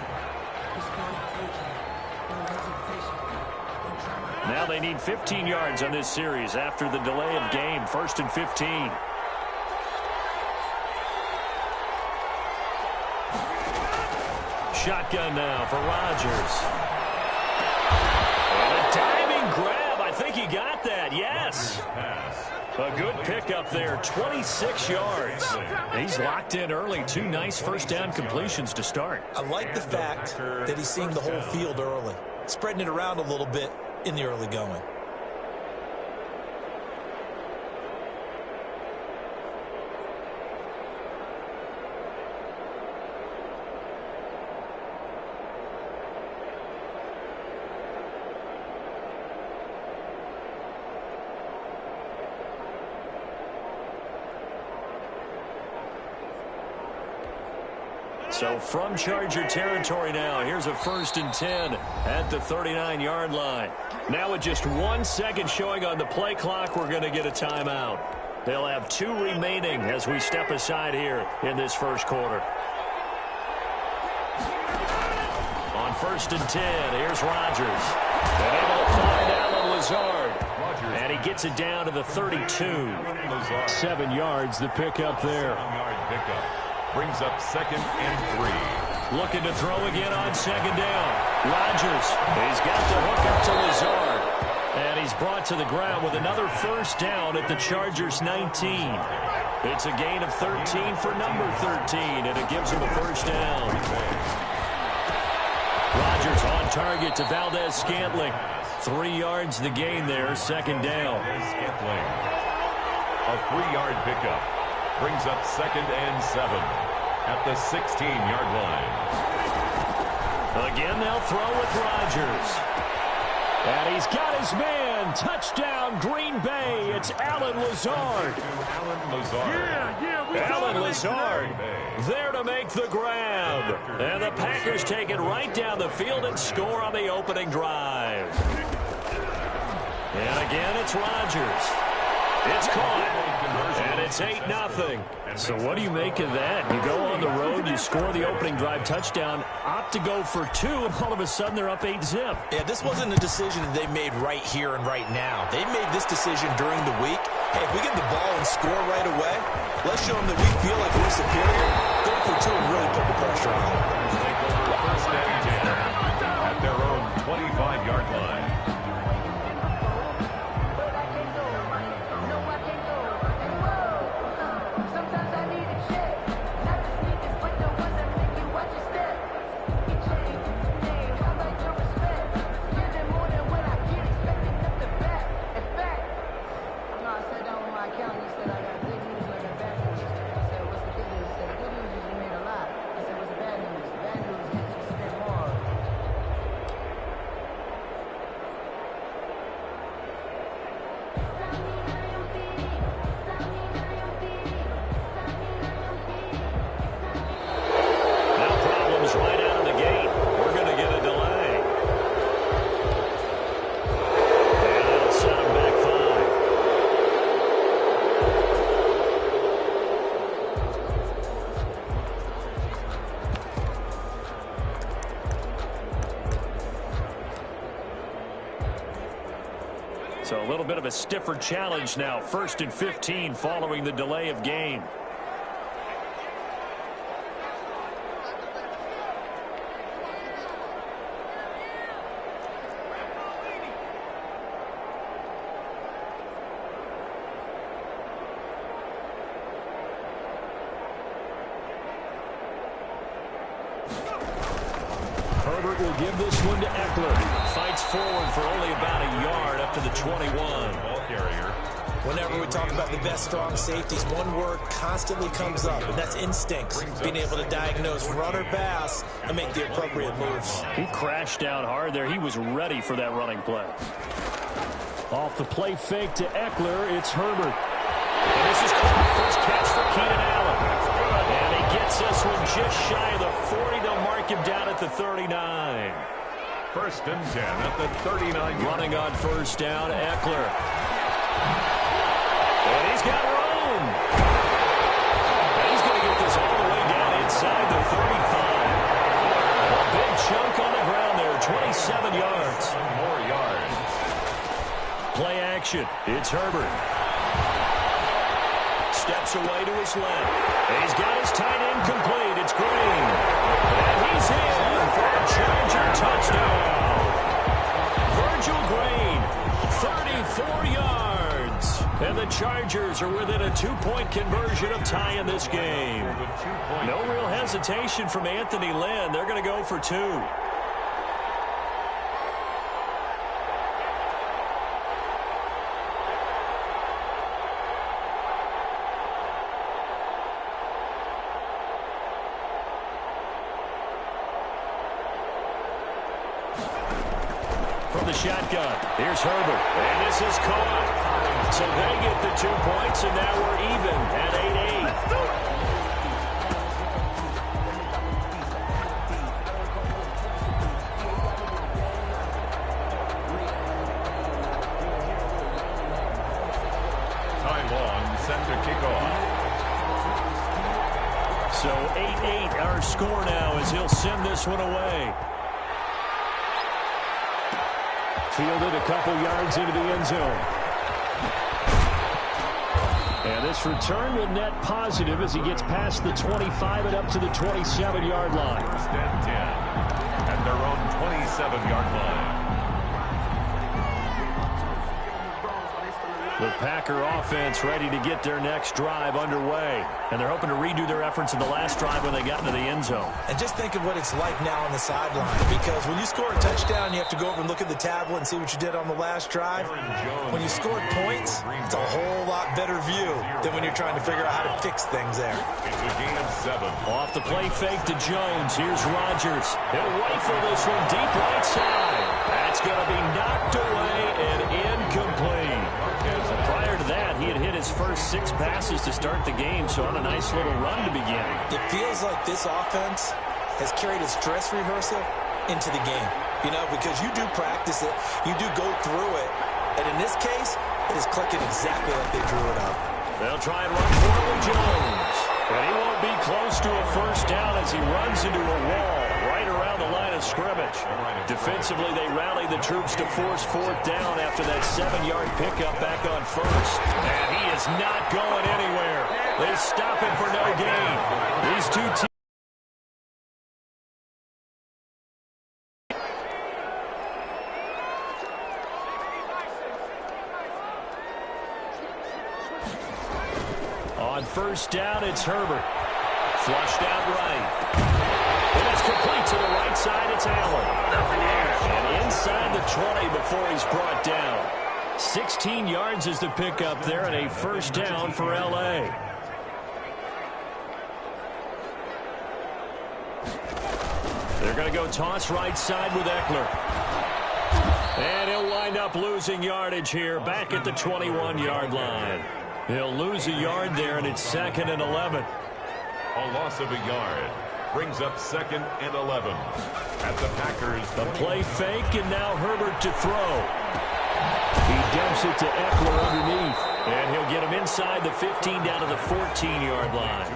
Now they need 15 yards on this series after the delay of game. 1st and 15. Shotgun now for Rodgers. And a diving grab. I think he got that. Yes. A good pickup there, 26 yards. He's locked in early. 2 nice first down completions to start. I like the fact that he's seeing the whole field early, spreading it around a little bit in the early going. So from Charger territory now, here's a 1st and 10 at the 39-yard line. Now with just 1 second showing on the play clock, we're going to get a timeout. They'll have 2 remaining as we step aside here in this first quarter. On 1st and 10, here's Rodgers. And able to find Alan Lazard. And he gets it down to the 32. 7 yards, the pickup there. 7-yard pickup. Brings up 2nd and 3. Looking to throw again on 2nd down. Rodgers, he's got the hook up to Lazard. And he's brought to the ground with another first down at the Chargers 19. It's a gain of 13 for number 13, and it gives him a first down. Rodgers on target to Valdez-Scantling. 3 yards the gain there, 2nd down. Scantling. A 3-yard pickup. Brings up 2nd and 7 at the 16-yard line. Again, they'll throw with Rodgers. And he's got his man. Touchdown, Green Bay. It's Alan Lazard. Alan Lazard. Alan Lazard there to make the grab. And the Packers take it right down the field and score on the opening drive. And again, it's Rodgers. It's caught. And it's 8-0. So what do you make of that? You go on the road, you score the opening drive touchdown, opt to go for 2, and all of a sudden they're up 8-zip. Yeah, this wasn't a decision that they made right here and right now. They made this decision during the week. Hey, if we get the ball and score right away, let's show them that we feel like we're superior. Go for 2 and really put the pressure on them. First and 10 at their own 25-yard line. So a little bit of a stiffer challenge now. 1st and 15 following the delay of game. Herbert will give this one to Eckler. Fights forward for only about a yard up to the 21. Ball carrier. Whenever we talk about the best strong safeties, one word constantly comes up, and that's instincts. Being able to diagnose run or pass and make the appropriate moves. He crashed down hard there. He was ready for that running play. Off the play fake to Eckler, it's Herbert. And this is caught. First catch for Keenan Allen. And he gets this one just shy of the 40. They'll mark him down at the 39. 1st and 10 at the 39. Running on first down, Eckler. And he's got room. And he's going to get this all the way down inside the 35. A big chunk on the ground there, 27 yards. More yards. Play action. It's Herbert. Steps away to his left. He's got his tight end complete. It's Green. And he's in for a Charger touchdown. Virgil Green, 34 yards. And the Chargers are within a 2-point conversion of tying this game. No real hesitation from Anthony Lynn. They're going to go for 2. From the shotgun, here's Herbert, and this is caught. So they get the 2 points, and now we're even at 8-8. Ty Long set to kick off. So 8-8 our score now as he'll send this one away. Fielded a couple yards into the end zone. And this return will net positive as he gets past the 25 and up to the 27-yard line. 1st and 10 at their own 27-yard line. The Packer offense ready to get their next drive underway. And they're hoping to redo their efforts in the last drive when they got into the end zone. And just think of what it's like now on the sideline. Because when you score a touchdown, you have to go over and look at the tablet and see what you did on the last drive. When you scored points, it's a whole lot better view than when you're trying to figure out how to fix things there. It's a gain of 7. Off the play fake to Jones. Here's Rodgers. He'll rifle this one deep right side. That's going to be knocked away and incomplete. Prior to that, he had hit his first 6 passes to start the game, so on a nice little run to begin. It feels like this offense has carried its dress rehearsal into the game. You know, because you do practice it, you do go through it, and in this case, it is clicking exactly like they drew it up. They'll try and run for it with Jones. But he won't be close to a first down as he runs into a wall right around the line of scrimmage. Defensively, they rally the troops to force 4th down after that 7-yard pickup back on first. And he is not going anywhere. They stop him for no gain. These two teams. On first down, it's Herbert. Flushed out right. And it's complete to the right side. It's Allen. And inside the 20 before he's brought down. 16 yards is the pickup there and a first down for L.A. They're going to go toss right side with Eckler. And he'll wind up losing yardage here back at the 21-yard line. He'll lose a yard there, and it's 2nd and 11. A loss of a yard brings up 2nd and 11 at the Packers. A play fake, and now Herbert to throw. He dumps it to Eckler underneath, And he'll get him inside the 15 down to the 14-yard line.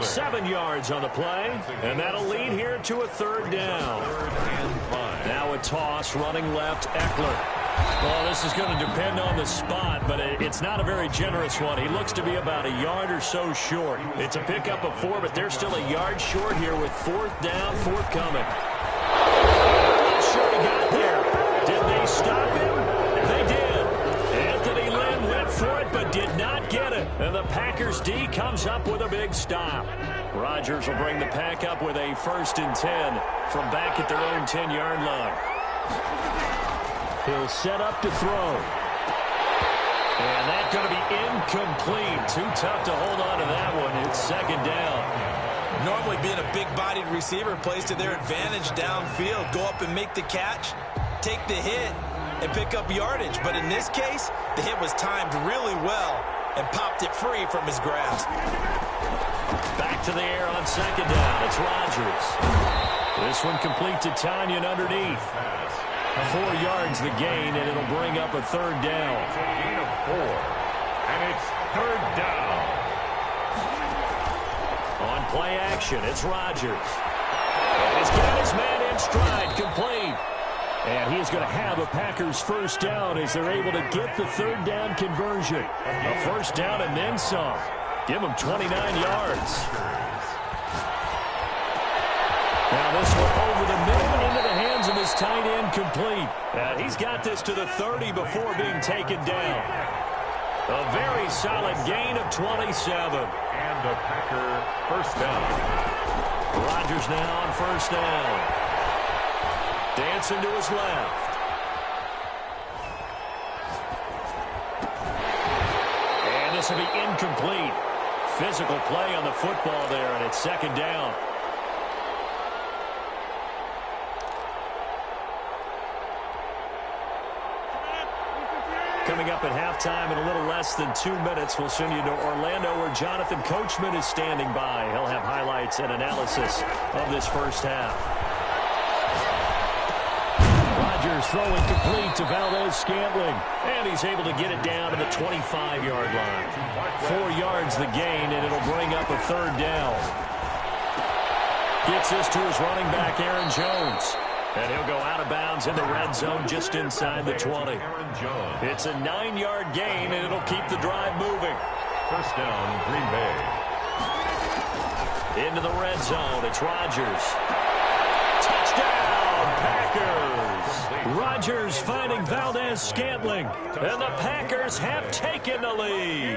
7 yards on the play, and that'll lead here to a 3rd down. Now a toss running left, Eckler. Well, this is going to depend on the spot, but it's not a very generous one. He looks to be about a yard or so short. It's a pickup of 4, but they're still a yard short here with 4th down, forthcoming. Not sure he got there. Did they stop him? They did. Anthony Lynn went for it, but did not get it. And the Packers D comes up with a big stop. Rodgers will bring the Pack up with a 1st and 10 from back at their own 10-yard line. He'll set up to throw. And that's going to be incomplete. Too tough to hold on to that one. It's 2nd down. Normally being a big-bodied receiver plays to their advantage downfield. Go up and make the catch, take the hit, and pick up yardage. But in this case, the hit was timed really well and popped it free from his grasp. Back to the air on 2nd down. It's Rodgers. This one complete to Tanyan underneath. 4 yards the gain, and it'll bring up a 3rd down. It's a gain of 4, and it's 3rd down. On play action, it's Rodgers. And he's got his man in stride, complete. And he is going to have a Packers 1st down as they're able to get the 3rd down conversion. A 1st down and then some. Give him 29 yards. Now this one over the middle into the hands of his tight end, complete. And he's got this to the 30 before being taken down. A very solid gain of 27. And a Packer 1st down. Rodgers now on 1st down. Dancing to his left. And this will be incomplete. Physical play on the football there, and it's 2nd down. Coming up at halftime in a little less than 2 minutes, we'll send you to Orlando where Jonathan Coachman is standing by. He'll have highlights and analysis of this 1st half. Rodgers throwing complete to Valdez-Scantling, and he's able to get it down to the 25-yard line. 4 yards the gain, and it'll bring up a 3rd down. Gets this to his running back, Aaron Jones. And he'll go out of bounds in the red zone just inside the 20. It's a 9-yard gain, and it'll keep the drive moving. 1st down, Green Bay. Into the red zone, it's Rodgers. Touchdown, Packers! Rodgers finding Valdez-Scantling, and the Packers have taken the lead.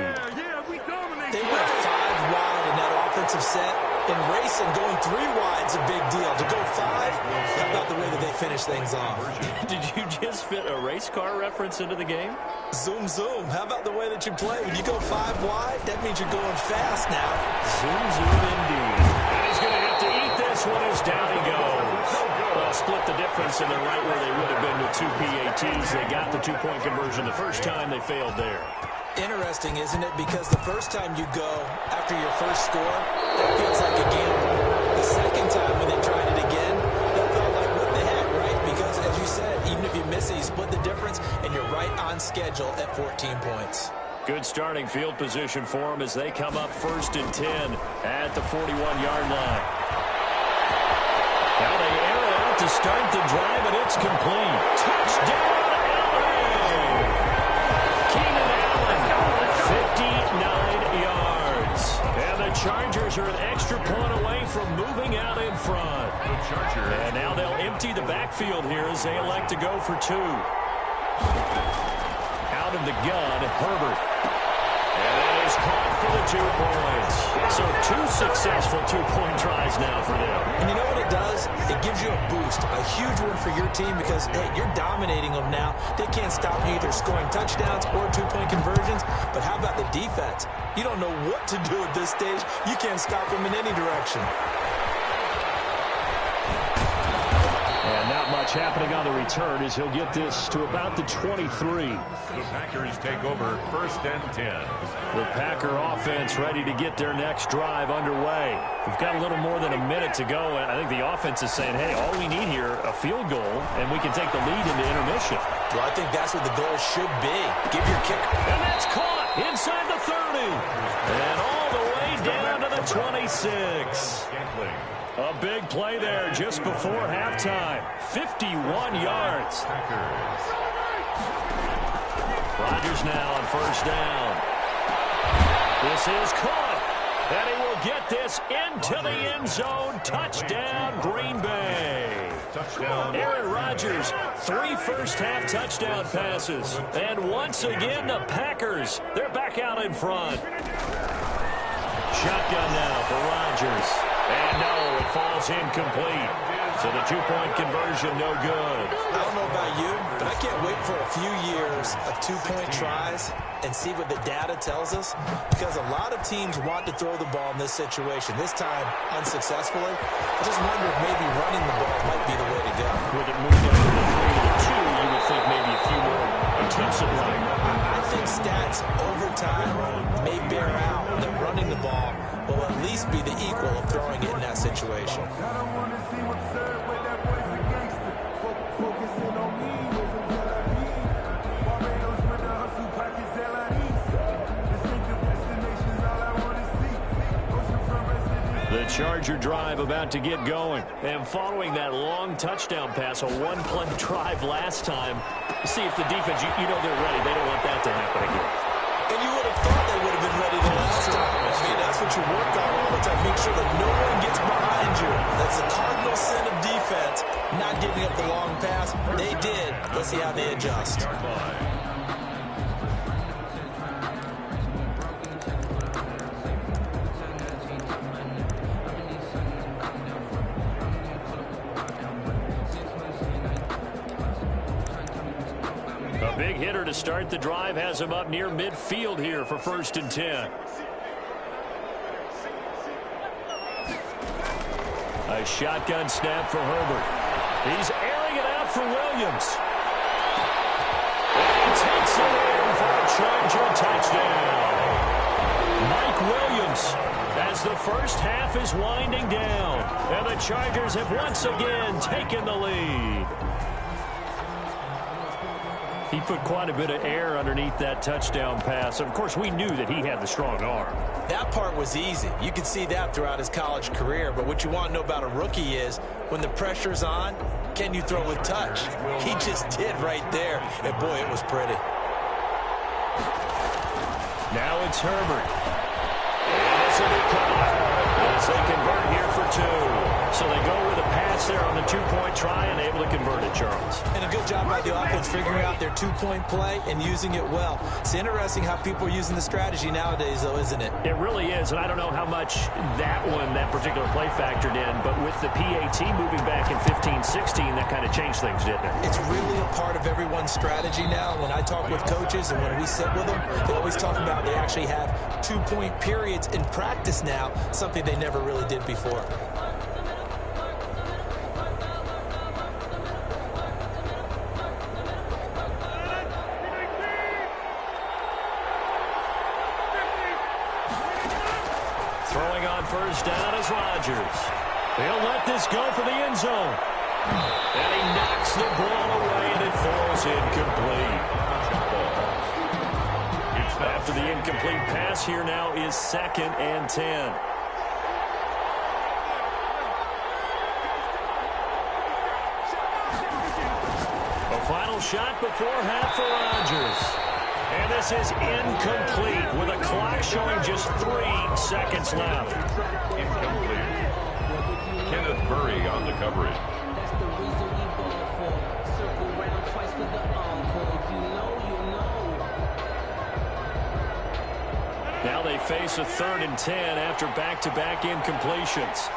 They went 5 wide in that offensive set. In racing, going 3 wide's a big deal. To go 5, how about the way that they finish things off? Did you just fit a race car reference into the game? Zoom, zoom. How about the way that you play? When you go 5 wide, that means you're going fast now. Zoom, zoom indeed. And he's going to have to eat this one as down he goes. Well, split the difference, and they're right where they would have been with 2 PATs. They got the 2-point conversion the first time. They failed there. Interesting, isn't it? Because the first time you go after your first score, that feels like a gamble. The second time when they tried it again, that felt like what the heck, right? Because as you said, even if you miss it, you split the difference, and you're right on schedule at 14 points. Good starting field position for them as they come up 1st and 10 at the 41-yard line. Now they air it out to start the drive, and it's complete. Touchdown, LA! Keenan Allen, 59 yards. And the Chargers are an extra point away from moving out in front. The Chargers. And now they'll empty the backfield here as they elect to go for 2. Out of the gun, Herbert. And that is caught for the 2 points. So 2 successful 2-point tries now for them. And you know what it does? It gives you a boost, a huge one for your team because, hey, you're dominating them now. They can't stop you either scoring touchdowns or 2-point conversions. But how about the defense? You don't know what to do at this stage. You can't stop them in any direction. And not much happening on the return as he'll get this to about the 23. The Packers take over 1st and 10. The Packer offense ready to get their next drive underway. We've got a little more than a minute to go, and I think the offense is saying, hey, all we need here, a field goal, and we can take the lead into intermission. possession. Well, I think that's what the goal should be. Give your kicker. And that's caught inside the 30. And all the way down to the 26. A big play there just before halftime. 51 yards. Rodgers now on first down. This is caught. And he will get this into the end zone. Touchdown, Green Bay. Touchdown. Aaron Rodgers, 3 first-half touchdown passes. And once again, the Packers, they're back out in front. Shotgun now for Rodgers. And no, it falls incomplete. So the two-point conversion, no good. I don't know about you, but I can't wait for a few years of two-point tries and see what the data tells us, because a lot of teams want to throw the ball in this situation, this time unsuccessfully. I just wonder if maybe running the ball might be the way to go. With it moved down to the 3 to 2, you would think maybe a few more attempts at running. I think stats over time may bear out that running the ball will at least be the equal of throwing it in that situation. The Charger drive about to get going. And following that long touchdown pass, a one-play drive last time, see if the defense, you know they're ready. They don't want that to happen again. And you would have thought they would have been ready the last time. I mean, that's what you work on all the time. Make sure that no one gets behind you. That's the cardinal sin of defense, not giving up the long pass. They did. Let's see how they adjust. A big hitter to start the drive has him up near midfield here for 1st and 10. A shotgun snap for Herbert. He's airing it out for Williams. And he takes it in for a Charger touchdown. Mike Williams, as the first half is winding down. And the Chargers have once again taken the lead. He put quite a bit of air underneath that touchdown pass. Of course, we knew that he had the strong arm. That part was easy. You could see that throughout his college career. But what you want to know about a rookie is when the pressure's on, can you throw with touch? He just did right there. And, boy, it was pretty. Now it's Herbert. And this will be caught as they convert here for 2. So they go with a pass there on the two-point try and able to convert it, Charles. And a good job by the offense figuring out their two-point play and using it well. It's interesting how people are using the strategy nowadays, though, isn't it? It really is, and I don't know how much that particular play factored in, but with the PAT moving back in 15-16, that kind of changed things, didn't it? It's really a part of everyone's strategy now. When I talk with coaches and when we sit with them, they always talk about they actually have two-point periods in practice now, something they never really did before. Throwing on first down is Rodgers. He'll let this go for the end zone. And he knocks the ball away, and it falls incomplete. After the incomplete pass, here now is 2nd and 10. A final shot before half for Rodgers. And this is incomplete with a clock showing just 3 seconds left. Incomplete. Kenneth Murray on the coverage. That's the reason we ball for. Circle round twice for the encore. If you know, you know. Now they face a 3rd and 10 after back-to-back incompletions.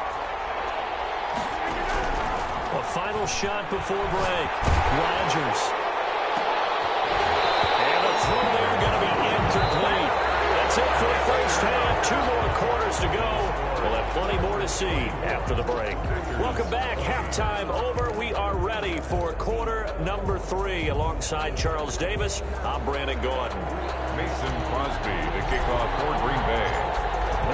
A final shot before break. Rodgers. And the throw there going to be incomplete. That's it for the first half. 2 more quarters to go. We'll have plenty more to see after the break. Welcome back. Halftime over. We are ready for quarter number 3. Alongside Charles Davis, I'm Brandon Gordon. Mason Crosby to kick off for Green Bay.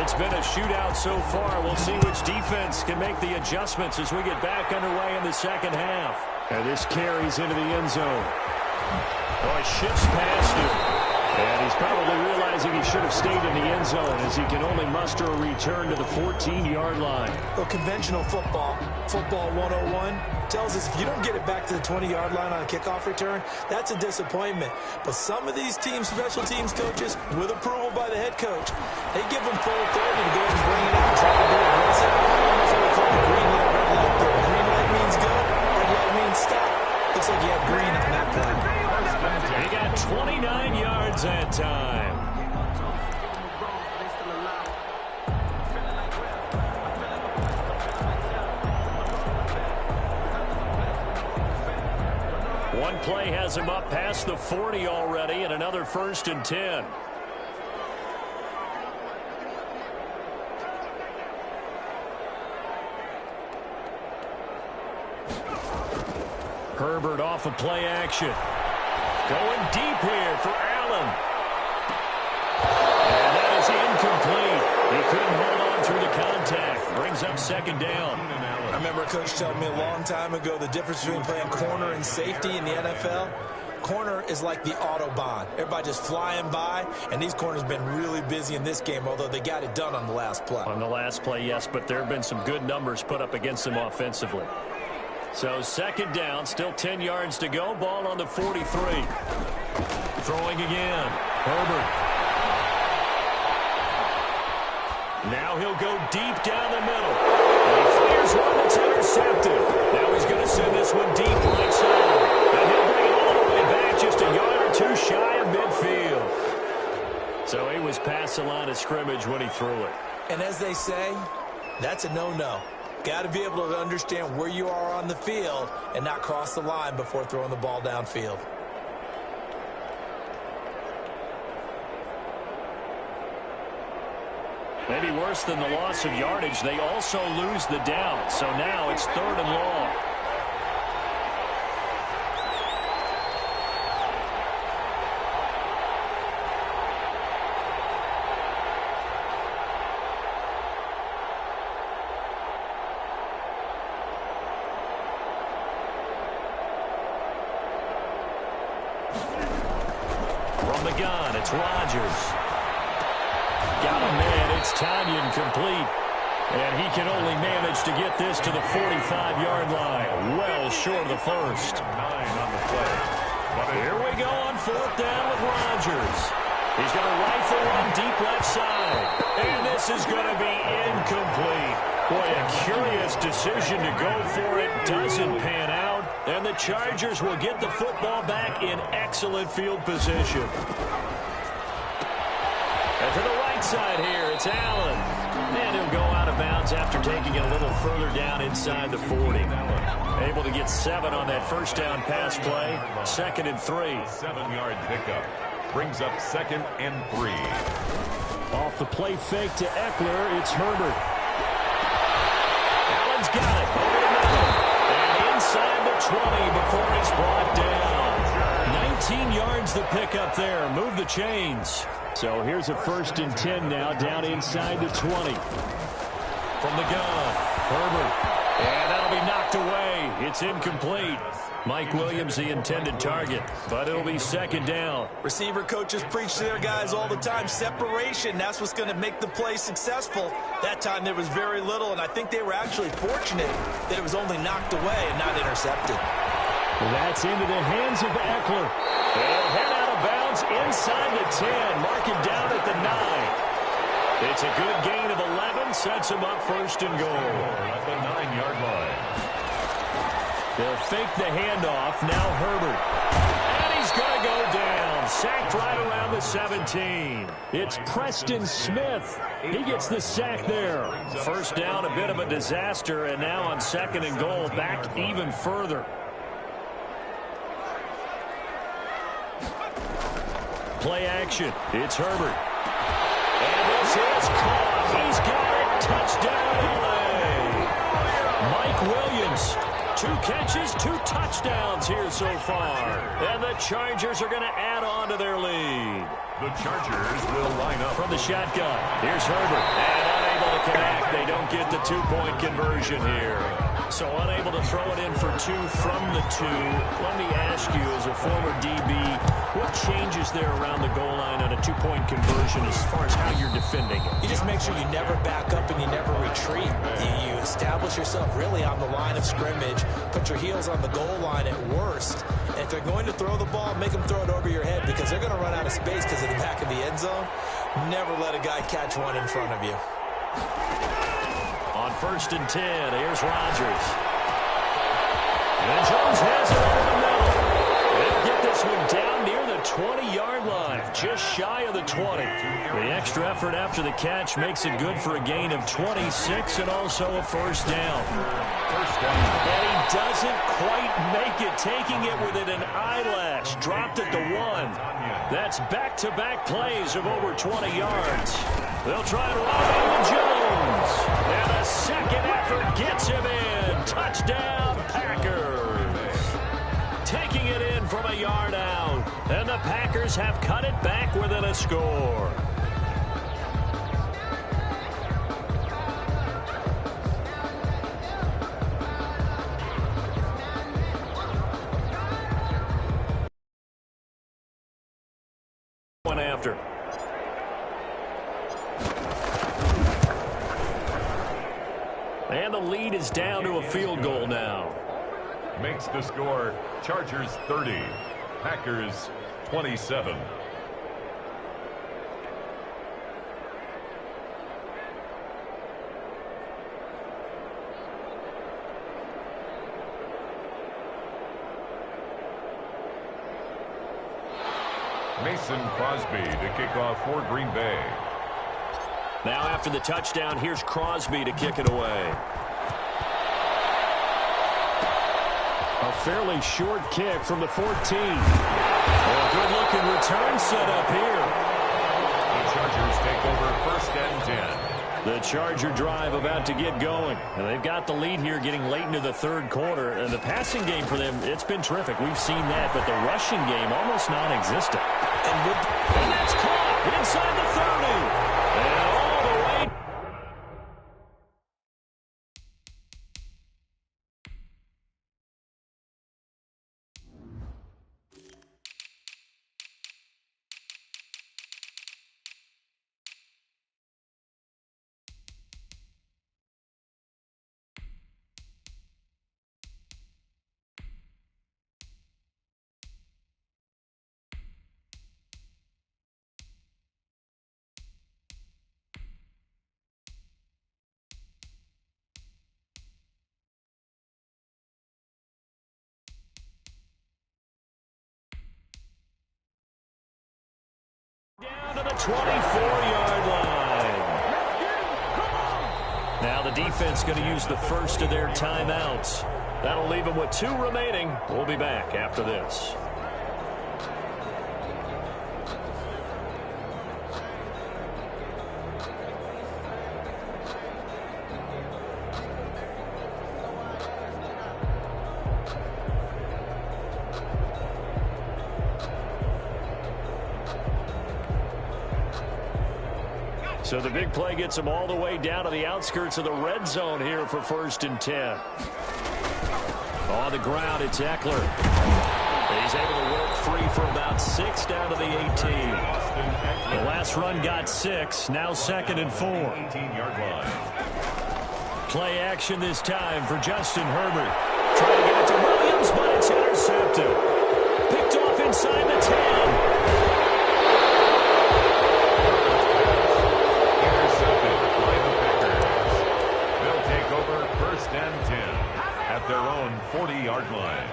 It's been a shootout so far. We'll see which defense can make the adjustments as we get back underway in the second half. And this carries into the end zone. Oh, he shifts past him. And he's probably realizing he should have stayed in the end zone as he can only muster a return to the 14-yard line. Well, conventional football 101, tells us if you don't get it back to the 20-yard line on a kickoff return, that's a disappointment. But some of these teams, special teams coaches, with approval by the head coach, they give them full authority to go ahead and bring it out and try to be aggressive. That's what we call the green light, red light there. Green light means go, red light means stop. Looks like you had green on that play. He got 29 yards that time. One play has him up past the 40 already, and another 1st and 10. Herbert off of play action. Going deep here for Allen. And that is incomplete. He couldn't hold on through the contact. Brings up 2nd down. I remember a coach telling me a long time ago the difference between playing corner and safety in the NFL. Corner is like the Autobahn. Everybody just flying by, and these corners have been really busy in this game, although they got it done on the last play. On the last play, yes, but there have been some good numbers put up against them offensively. So 2nd down, still 10 yards to go. Ball on the 43. Throwing again. Herbert. Now he'll go deep down the middle. And he fires one that's intercepted. Now he's going to send this one deep right side. And he'll bring it all the way back just a yard or two shy of midfield. So he was past the line of scrimmage when he threw it. And as they say, that's a no-no. Got to be able to understand where you are on the field and not cross the line before throwing the ball downfield. Maybe worse than the loss of yardage, they also lose the down. So now it's 3rd and long. From the gun, it's Rodgers. Got him in. It's Tanyan complete. And he can only manage to get this to the 45-yard line. Well short of the first. 9 on the play. Here we go on 4th down with Rodgers. He's going to rifle one deep left side. And this is going to be incomplete. Boy, a curious decision to go for it. Doesn't pan out. And the Chargers will get the football back in excellent field position. And to the right side here, it's Allen. And he'll go out of bounds after taking it a little further down inside the 40. Able to get 7 on that 1st down pass play. 2nd and 3. 7-yard pickup. Brings up 2nd and 3. Off the play fake to Eckler, it's Herbert. Allen's got it over the middle. And inside the 20 before he's brought down. 19 yards the pickup there. Move the chains. So here's a 1st and 10 now, down inside the 20. From the gun, Herbert. And that'll be knocked away. It's incomplete. Mike Williams, the intended target, but it'll be 2nd down. Receiver coaches preach to their guys all the time. Separation, that's what's going to make the play successful. That time there was very little, and I think they were actually fortunate that it was only knocked away and not intercepted. That's into the hands of Eckler. They'll head out of bounds inside the 10. Mark it down at the 9. It's a good gain of 11. Sets him up 1st and goal. At the 9-yard line. They'll fake the handoff. Now Herbert. And he's going to go down. Sacked right around the 17. It's Preston Smith. He gets the sack there. 1st down, a bit of a disaster. And now on 2nd and goal, back even further. Play action. It's Herbert. And this is caught. He's got it. Touchdown, LA. Mike Williams. 2 catches, 2 touchdowns here so far. And the Chargers are going to add on to their lead. The Chargers will line up from the shotgun. Here's Herbert. And unable to connect. They don't get the 2-point conversion here. So unable to throw it in for 2 from the 2. Let me ask you, as a former DB, what changes there around the goal line on a 2-point conversion as far as how you're defending it? You just make sure you never back up and you never retreat. You establish yourself really on the line of scrimmage, put your heels on the goal line at worst. And if they're going to throw the ball, make them throw it over your head because they're going to run out of space because of the back of the end zone. Never let a guy catch one in front of you. On 1st and 10, here's Rodgers. And Jones has it over the middle. They'll get this one down near the 20-yard line, just shy of the 20. The extra effort after the catch makes it good for a gain of 26 and also a first down. And he doesn't quite make it, taking it within an eyelash. Dropped at the 1. That's back-to-back plays of over 20 yards. They'll try and run with Jones. And a second effort gets him in. Touchdown, Packers. Taking it in from a yard out. And the Packers have cut it back within a score. One after. And the lead is down to a field goal now. Makes the score Chargers 30, Packers 27. Mason Crosby to kick off for Green Bay. Now after the touchdown, here's Crosby to kick it away. A fairly short kick from the 14. A good-looking return set up here. The Chargers take over 1st and 10. The Charger drive about to get going. And they've got the lead here getting late into the 3rd quarter. And the passing game for them, it's been terrific. We've seen that, but the rushing game almost non-existent. And that's caught inside the 30. And all the way. Down to the 24-yard line. Now the defense going to use the first of their timeouts. That'll leave them with 2 remaining. We'll be back after this. So the big play gets him all the way down to the outskirts of the red zone here for 1st and 10. On the ground, it's Eckler. He's able to work free for about 6 down to the 18. The last run got 6, now 2nd and 4. 18-yard line. Play action this time for Justin Herbert. Trying to get it to Williams, but it's intercepted. Picked off inside the 10. Over 1st and 10 at their own 40-yard line.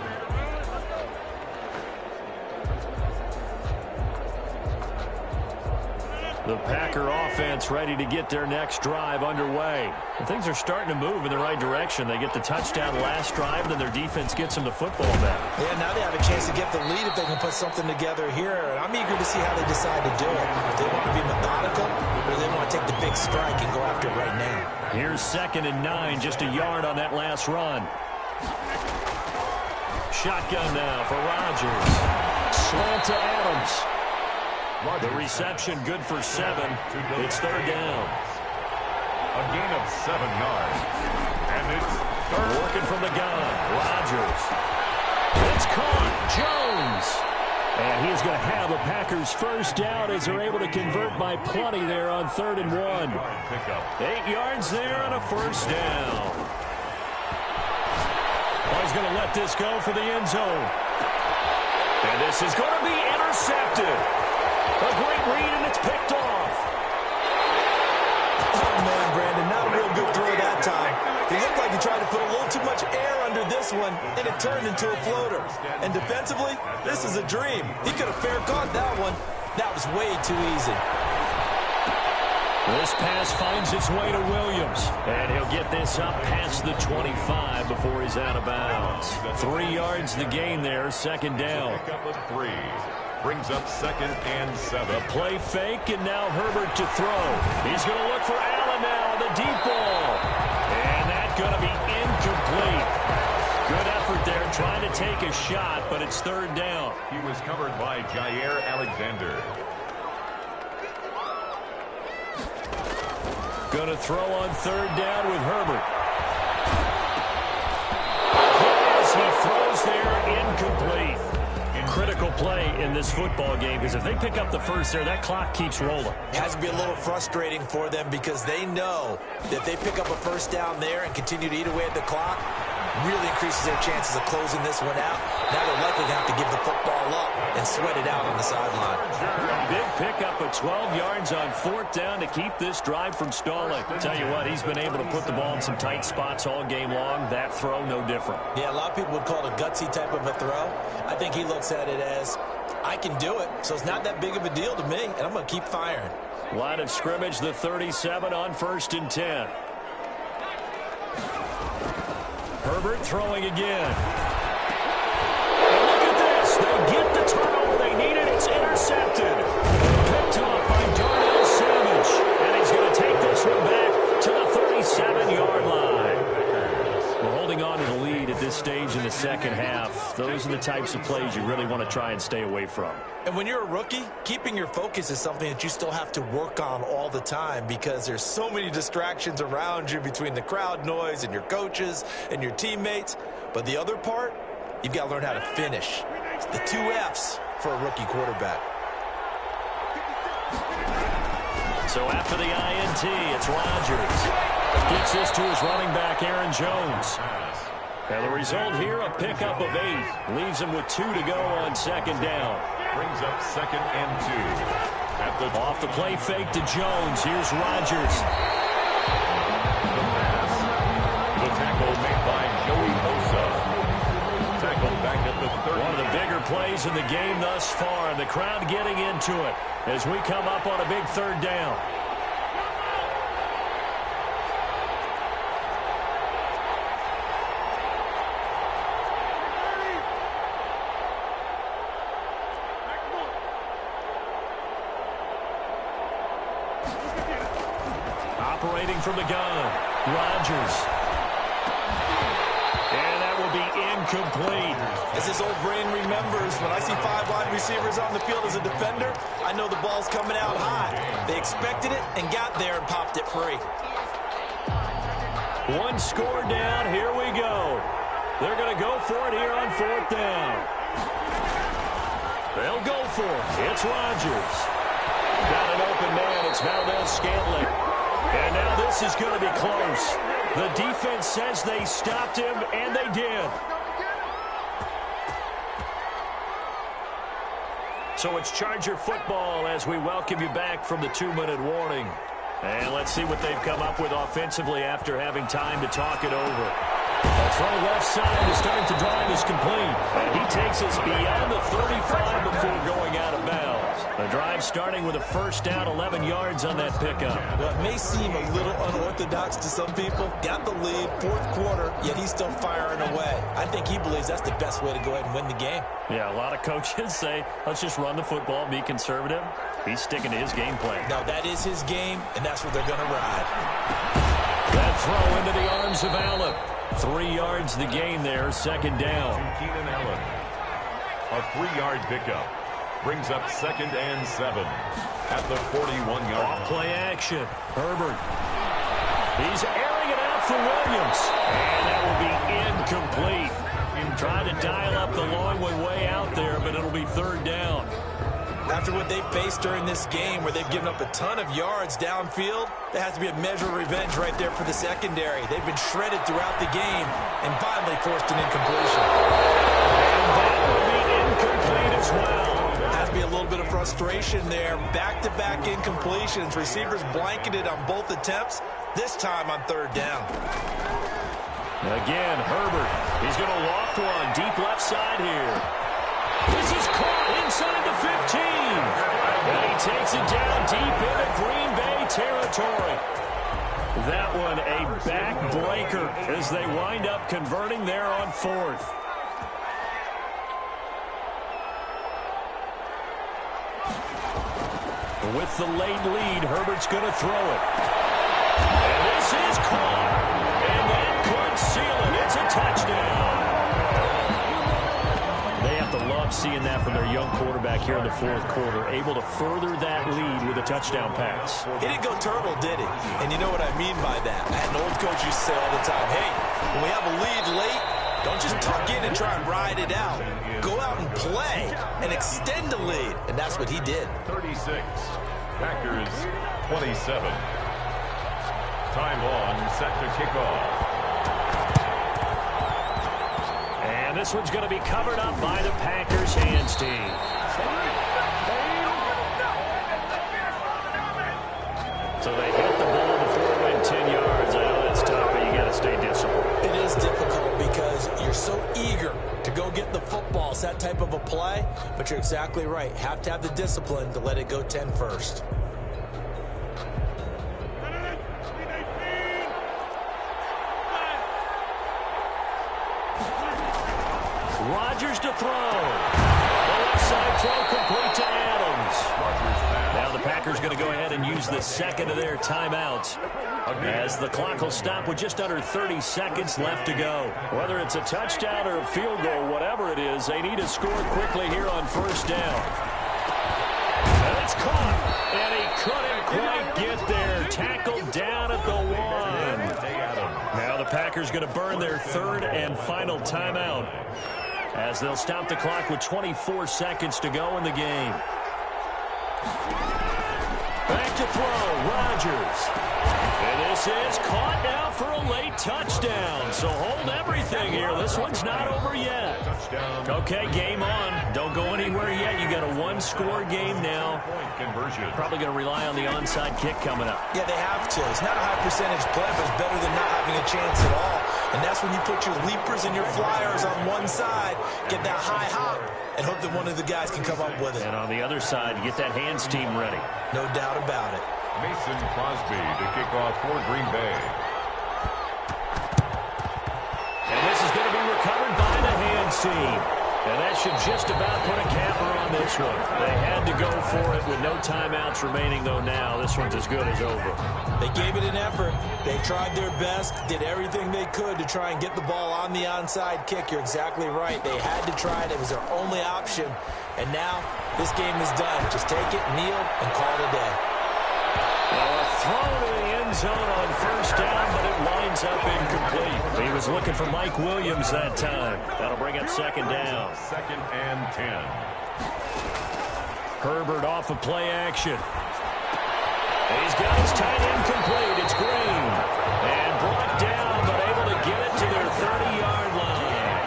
The Packer offense ready to get their next drive underway. And things are starting to move in the right direction. They get the touchdown last drive, then their defense gets them the football back. Yeah, now they have a chance to get the lead if they can put something together here. And I'm eager to see how they decide to do it. If they want to be methodical or they want to take the big strike and go after it right now. Here's 2nd and 9, just a yard on that last run. Shotgun now for Rodgers. Slant to Adams. The reception good for 7. It's 3rd down. A gain of 7 yards. And it's Working from the gun. Rodgers. It's caught. Jones. And he's going to have a Packers first down as they're able to convert by plenty there on 3rd and 1. 8 yards there and a first down. Well, he's going to let this go for the end zone. And this is going to be intercepted. A great read, and it's picked off. Oh, man, Brandon, not a real good throw that time. He looked like he tried to put a little too much air under this one, and it turned into a floater. And defensively, this is a dream. He could have fair caught that one. That was way too easy. This pass finds its way to Williams. And he'll get this up past the 25 before he's out of bounds. 3 yards the gain there, 2nd down. Pickup of 3. Brings up 2nd and 7. A play fake, and now Herbert to throw. He's going to look for Allen now, the deep ball. And that's going to be incomplete. Good effort there, trying to take a shot, but it's 3rd down. He was covered by Jair Alexander. Going to throw on 3rd down with Herbert. As he throws there, incomplete. Critical play in this football game, because if they pick up the first there, that clock keeps rolling. Has to be a little frustrating for them because they know that they pick up a first down there and continue to eat away at the clock, really increases their chances of closing this one out. Now they're likely going to have to give the football up and sweat it out on the sideline. Big pickup of 12 yards on 4th down to keep this drive from stalling. Tell you what, he's been able to put the ball in some tight spots all game long. That throw, no different. Yeah, a lot of people would call it a gutsy type of a throw. I think he looks at it as, I can do it, so it's not that big of a deal to me, and I'm going to keep firing. Line of scrimmage, the 37 on 1st and 10. Herbert throwing again. And look at this. They get the turnover they needed. It's intercepted. Picked off by Darnell Savage. And he's going to take this one back to the 37-yard line. We're holding on to the lead at this stage in the 2nd half. Those are the types of plays you really want to try and stay away from. And when you're a rookie, keeping your focus is something that you still have to work on all the time because there's so many distractions around you between the crowd noise and your coaches and your teammates. But the other part, you've got to learn how to finish. It's the 2 F's for a rookie quarterback. So after the INT, it's Rodgers. Gets this to his running back, Aaron Jones. And the result here, a pickup of 8. Leaves him with 2 to go on 2nd down. Brings up 2nd and 2. Off the play fake to Jones. Here's Rodgers. The tackle made by Joey Bosa. Tackle back at the 30. One of the bigger plays in the game thus far, and the crowd getting into it as we come up on a big 3rd down. Operating from the gun, Rodgers. And that will be incomplete. As his old brain remembers, when I see 5 wide receivers on the field as a defender, I know the ball's coming out high. They expected it and got there and popped it free. 1 score down, here we go. They're going to go for it here on 4th down. They'll go for it. It's Rodgers. Got an open man, it's Valdez-Scantling. And now this is going to be close. The defense says they stopped him, and they did. So it's Charger football as we welcome you back from the 2-minute warning. And let's see what they've come up with offensively after having time to talk it over. The throw left side to start the drive is complete. And he takes us beyond the 35 before going out of bounds. The drive starting with a first down, 11 yards on that pickup. Well, it may seem a little unorthodox to some people. Got the lead, 4th quarter, yet he's still firing away. I think he believes that's the best way to go ahead and win the game. Yeah, a lot of coaches say, let's just run the football, be conservative. He's sticking to his game plan. No, that is his game, and that's what they're going to ride. That throw into the arms of Allen. 3 yards the gain there, 2nd down. Keenan Allen. A 3-yard pickup. Brings up 2nd and 7 at the 41-yard line. Play action. Herbert. He's airing it out for Williams. And that will be incomplete. Trying to dial up the long way out there, but it'll be third down. After what they've faced during this game, where they've given up a ton of yards downfield, there has to be a measure of revenge right there for the secondary. They've been shredded throughout the game and finally forced an incompletion. And that will be incomplete as well. Has to be a little bit of frustration there. Back-to-back incompletions. Receivers blanketed on both attempts, this time on third down. Again, Herbert. He's going to loft one deep left side here. This is caught inside the 15. And he takes it down deep into Green Bay territory. That one a backbreaker as they wind up converting there on fourth. With the late lead, Herbert's going to throw it. And this is caught. And that could seal it. It's a touchdown. They have to love seeing that from their young quarterback here in the fourth quarter, able to further that lead with a touchdown pass. He didn't go turtle, did he? And you know what I mean by that. I had an old coach used to say all the time, hey, when we have a lead late, don't just tuck in and try and ride it out. Go out and play and extend the lead. And that's what he did. 36. Packers 27. Time on, set to kick off. And this one's going to be covered up by the Packers hands team. So they hit the ball before it went 10 yards. I know that's tough, but you got to stay disciplined. It is difficult because you're so eager to go get the football. It's that type of a play, but you're exactly right. Have to have the discipline to let it go 10 first. Rodgers to throw. The left side throw complete to Adams. Now the Packers going to go ahead and use the second of their timeouts as the clock will stop with just under 30 seconds left to go. Whether it's a touchdown or a field goal, whatever it is, they need to score quickly here on first down. And it's caught. And he couldn't quite get there. Tackled down at the 1. Now the Packers going to burn their third and final timeout, as they'll stop the clock with 24 seconds to go in the game. Back to throw, Rodgers. And this is caught now for a late touchdown. So hold everything here. This one's not over yet. Okay, game on. Don't go anywhere yet. You got a one-score game now. Probably going to rely on the onside kick coming up. Yeah, they have to. It's not a high percentage play, but it's better than not having a chance at all. And that's when you put your leapers and your flyers on one side, get that high hop, and hope that one of the guys can come up with it. And on the other side, you get that hands team ready. No doubt about it. Mason Crosby to kick off for Green Bay. And this is going to be recovered by the hands team. And that should just about put a capper on this one. They had to go for it with no timeouts remaining, though now this one's as good as over. They gave it an effort. They tried their best, did everything they could to try and get the ball on the onside kick. You're exactly right. They had to try it. It was their only option. And now this game is done. Just take it, kneel, and call it a day. A throw to the end zone on first down, but it winds up incomplete. He was looking for Mike Williams that time. That'll bring up second down. Second and 10. Herbert off of play action. He's got his tight end complete. It's Green. And brought down, but able to get it to their 30-yard line.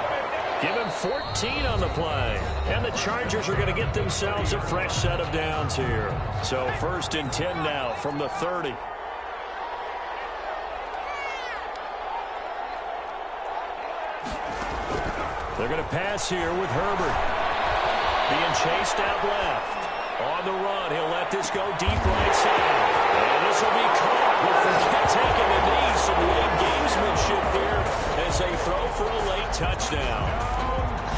Give him 14 on the play. And the Chargers are going to get themselves a fresh set of downs here. So first and 10 now from the 30. They're going to pass here with Herbert. Being chased out left. On the run, he'll let this go deep right side. And this will be caught with taking the knee. Some late gamesmanship here as they throw for a late touchdown.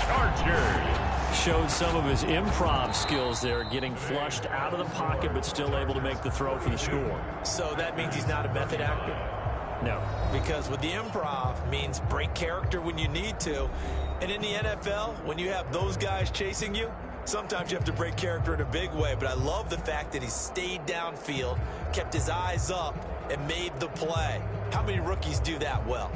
Chargers. Showed some of his improv skills there, getting flushed out of the pocket but still able to make the throw for the score. So that means he's not a method actor? No. Because with the improv means break character when you need to. And in the NFL, when you have those guys chasing you, sometimes you have to break character in a big way. But I love the fact that he stayed downfield, kept his eyes up, and made the play. How many rookies do that well?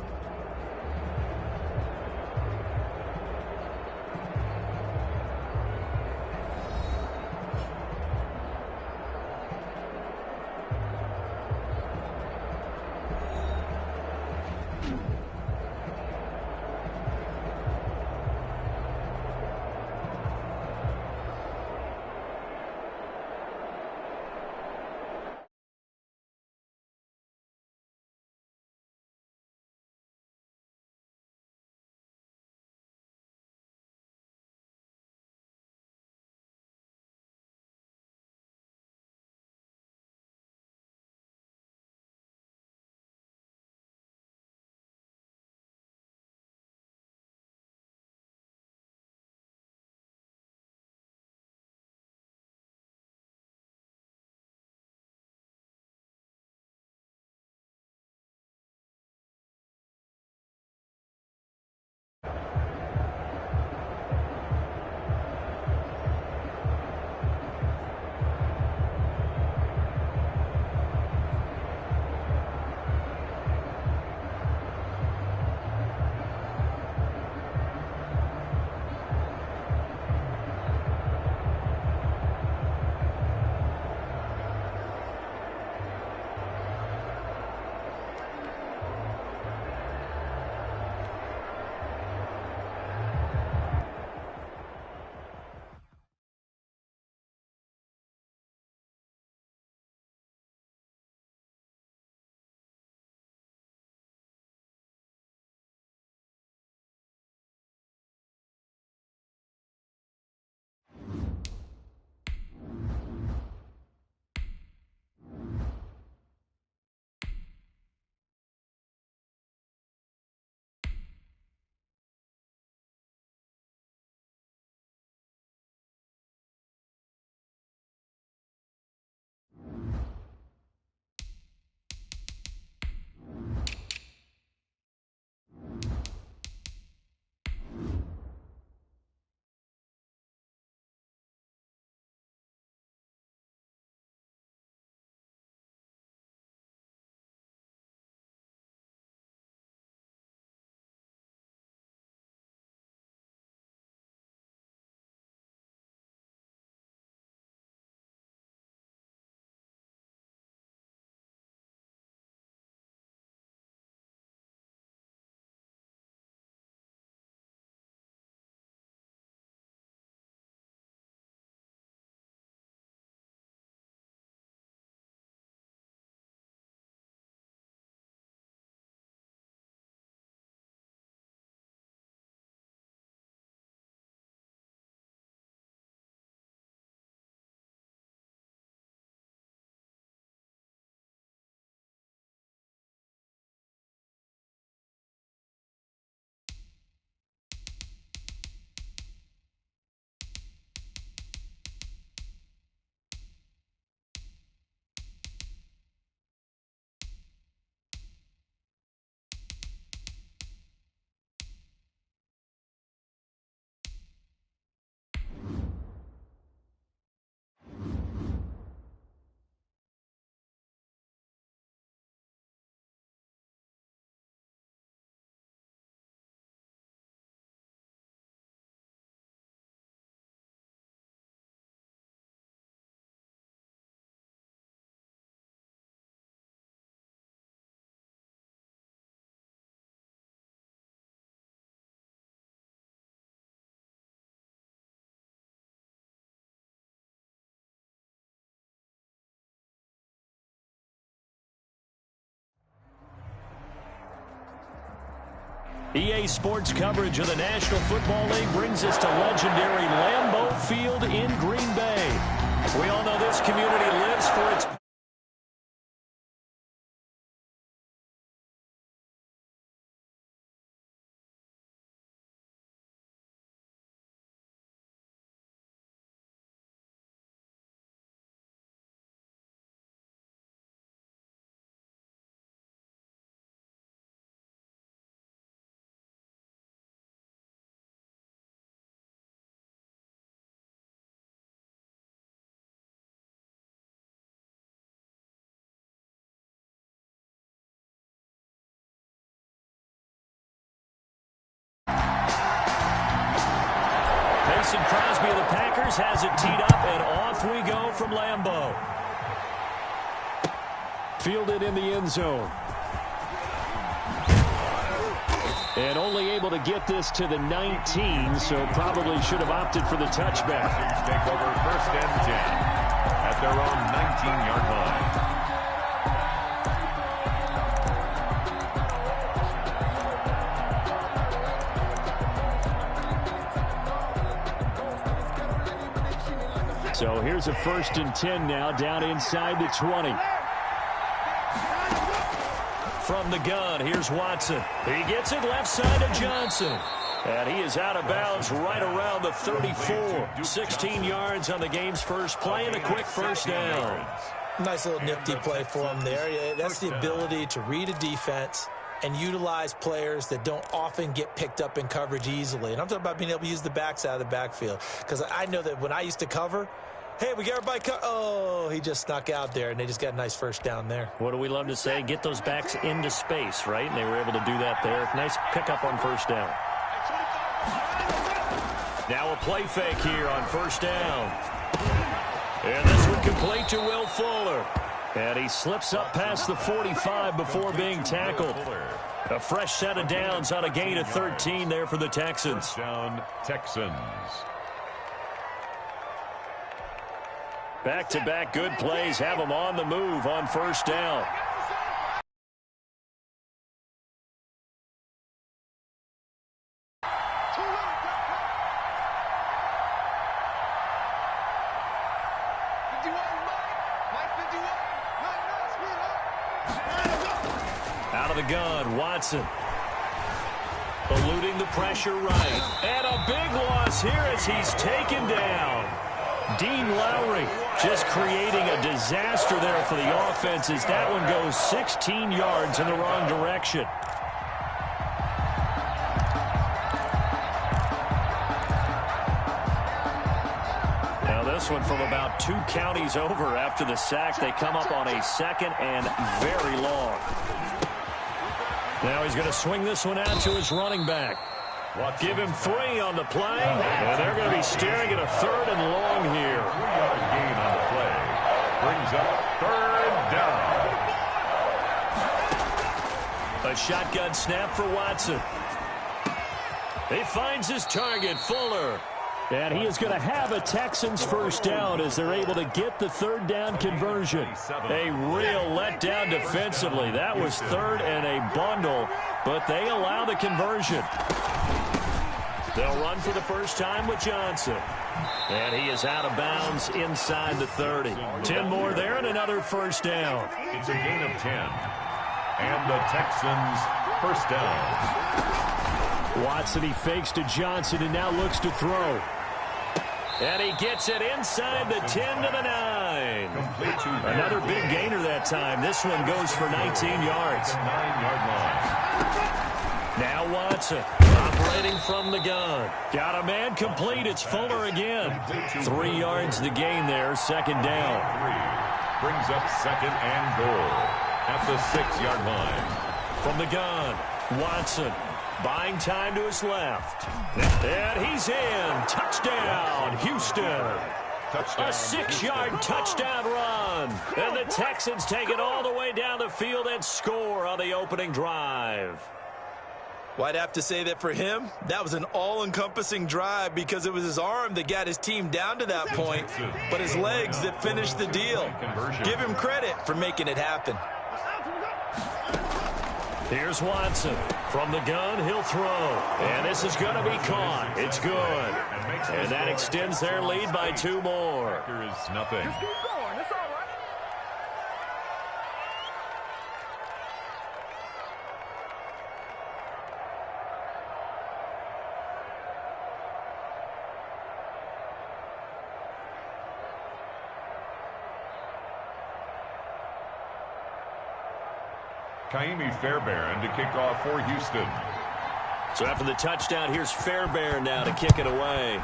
EA Sports coverage of the National Football League brings us to legendary Lambeau Field in Green Bay. We all know this community lives for its Sanders has it teed up, and off we go from Lambeau. Fielded in the end zone. And only able to get this to the 19, so probably should have opted for the touchback. Take over 1st and 10 at their own 19-yard line. So here's a 1st and 10 now, down inside the 20. From the gun, here's Watson. He gets it left side of Johnson. And he is out of bounds right around the 34. 16 yards on the game's first play and a quick 1st down. Nice little nifty play for him there. Yeah, that's the ability to read a defense and utilize players that don't often get picked up in coverage easily. And I'm talking about being able to use the backs out of the backfield. Because I know that when I used to cover, hey, we got everybody oh, he just snuck out there, and they just got a nice 1st down there. What do we love to say? Get those backs into space, right? And they were able to do that there. Nice pickup on 1st down. Now a play fake here on 1st down. And this one complete to Will Fuller. And he slips up past the 45 before being tackled. A fresh set of downs on a gain of 13 there for the Texans. Down Texans. Back-to-back good plays have them on the move on 1st down. Out of the gun, Watson. Eluding the pressure right. And a big loss here as he's taken down. Dean Lowry just creating a disaster there for the offense as that one goes 16 yards in the wrong direction. Now this one from about 2 counties over after the sack. They come up on a 2nd and very long. Now he's going to swing this one out to his running back. Give him 3 on the play, and they're going to be staring at a 3rd and long here. 3-yard gain on the play. Brings up 3rd down. A shotgun snap for Watson. He finds his target, Fuller. And he is going to have a Texans 1st down as they're able to get the 3rd down conversion. A real letdown defensively. That was 3rd and a bundle, but they allow the conversion. They'll run for the first time with Johnson. And he is out of bounds inside the 30. 10 more there and another 1st down. It's a gain of 10. And the Texans 1st down. Watson, he fakes to Johnson and now looks to throw. And he gets it inside the 10 to the 9. Another big gainer that time. This one goes for 19 yards. 9-yard line. Now Watson operating from the gun. Got a man complete. It's Fuller again. 3 yards the gain there. 2nd down. Brings up 2nd and goal at the 6-yard line. From the gun, Watson buying time to his left. And he's in. Touchdown, Houston. A 6-yard touchdown run. And the Texans take it all the way down the field and score on the opening drive. Well, I'd have to say that for him, that was an all-encompassing drive because it was his arm that got his team down to that point, but his legs that finished the deal. Give him credit for making it happen. Here's Watson. From the gun, he'll throw. And this is going to be caught. It's good. And that extends their lead by 2 more. There is nothing. Just keep going. It's all right. Kaimi Fairbairn to kick off for Houston. So after the touchdown, here's Fairbairn now to kick it away.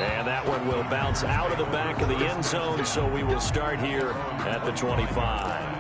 And that one will bounce out of the back of the end zone, so we will start here at the 25.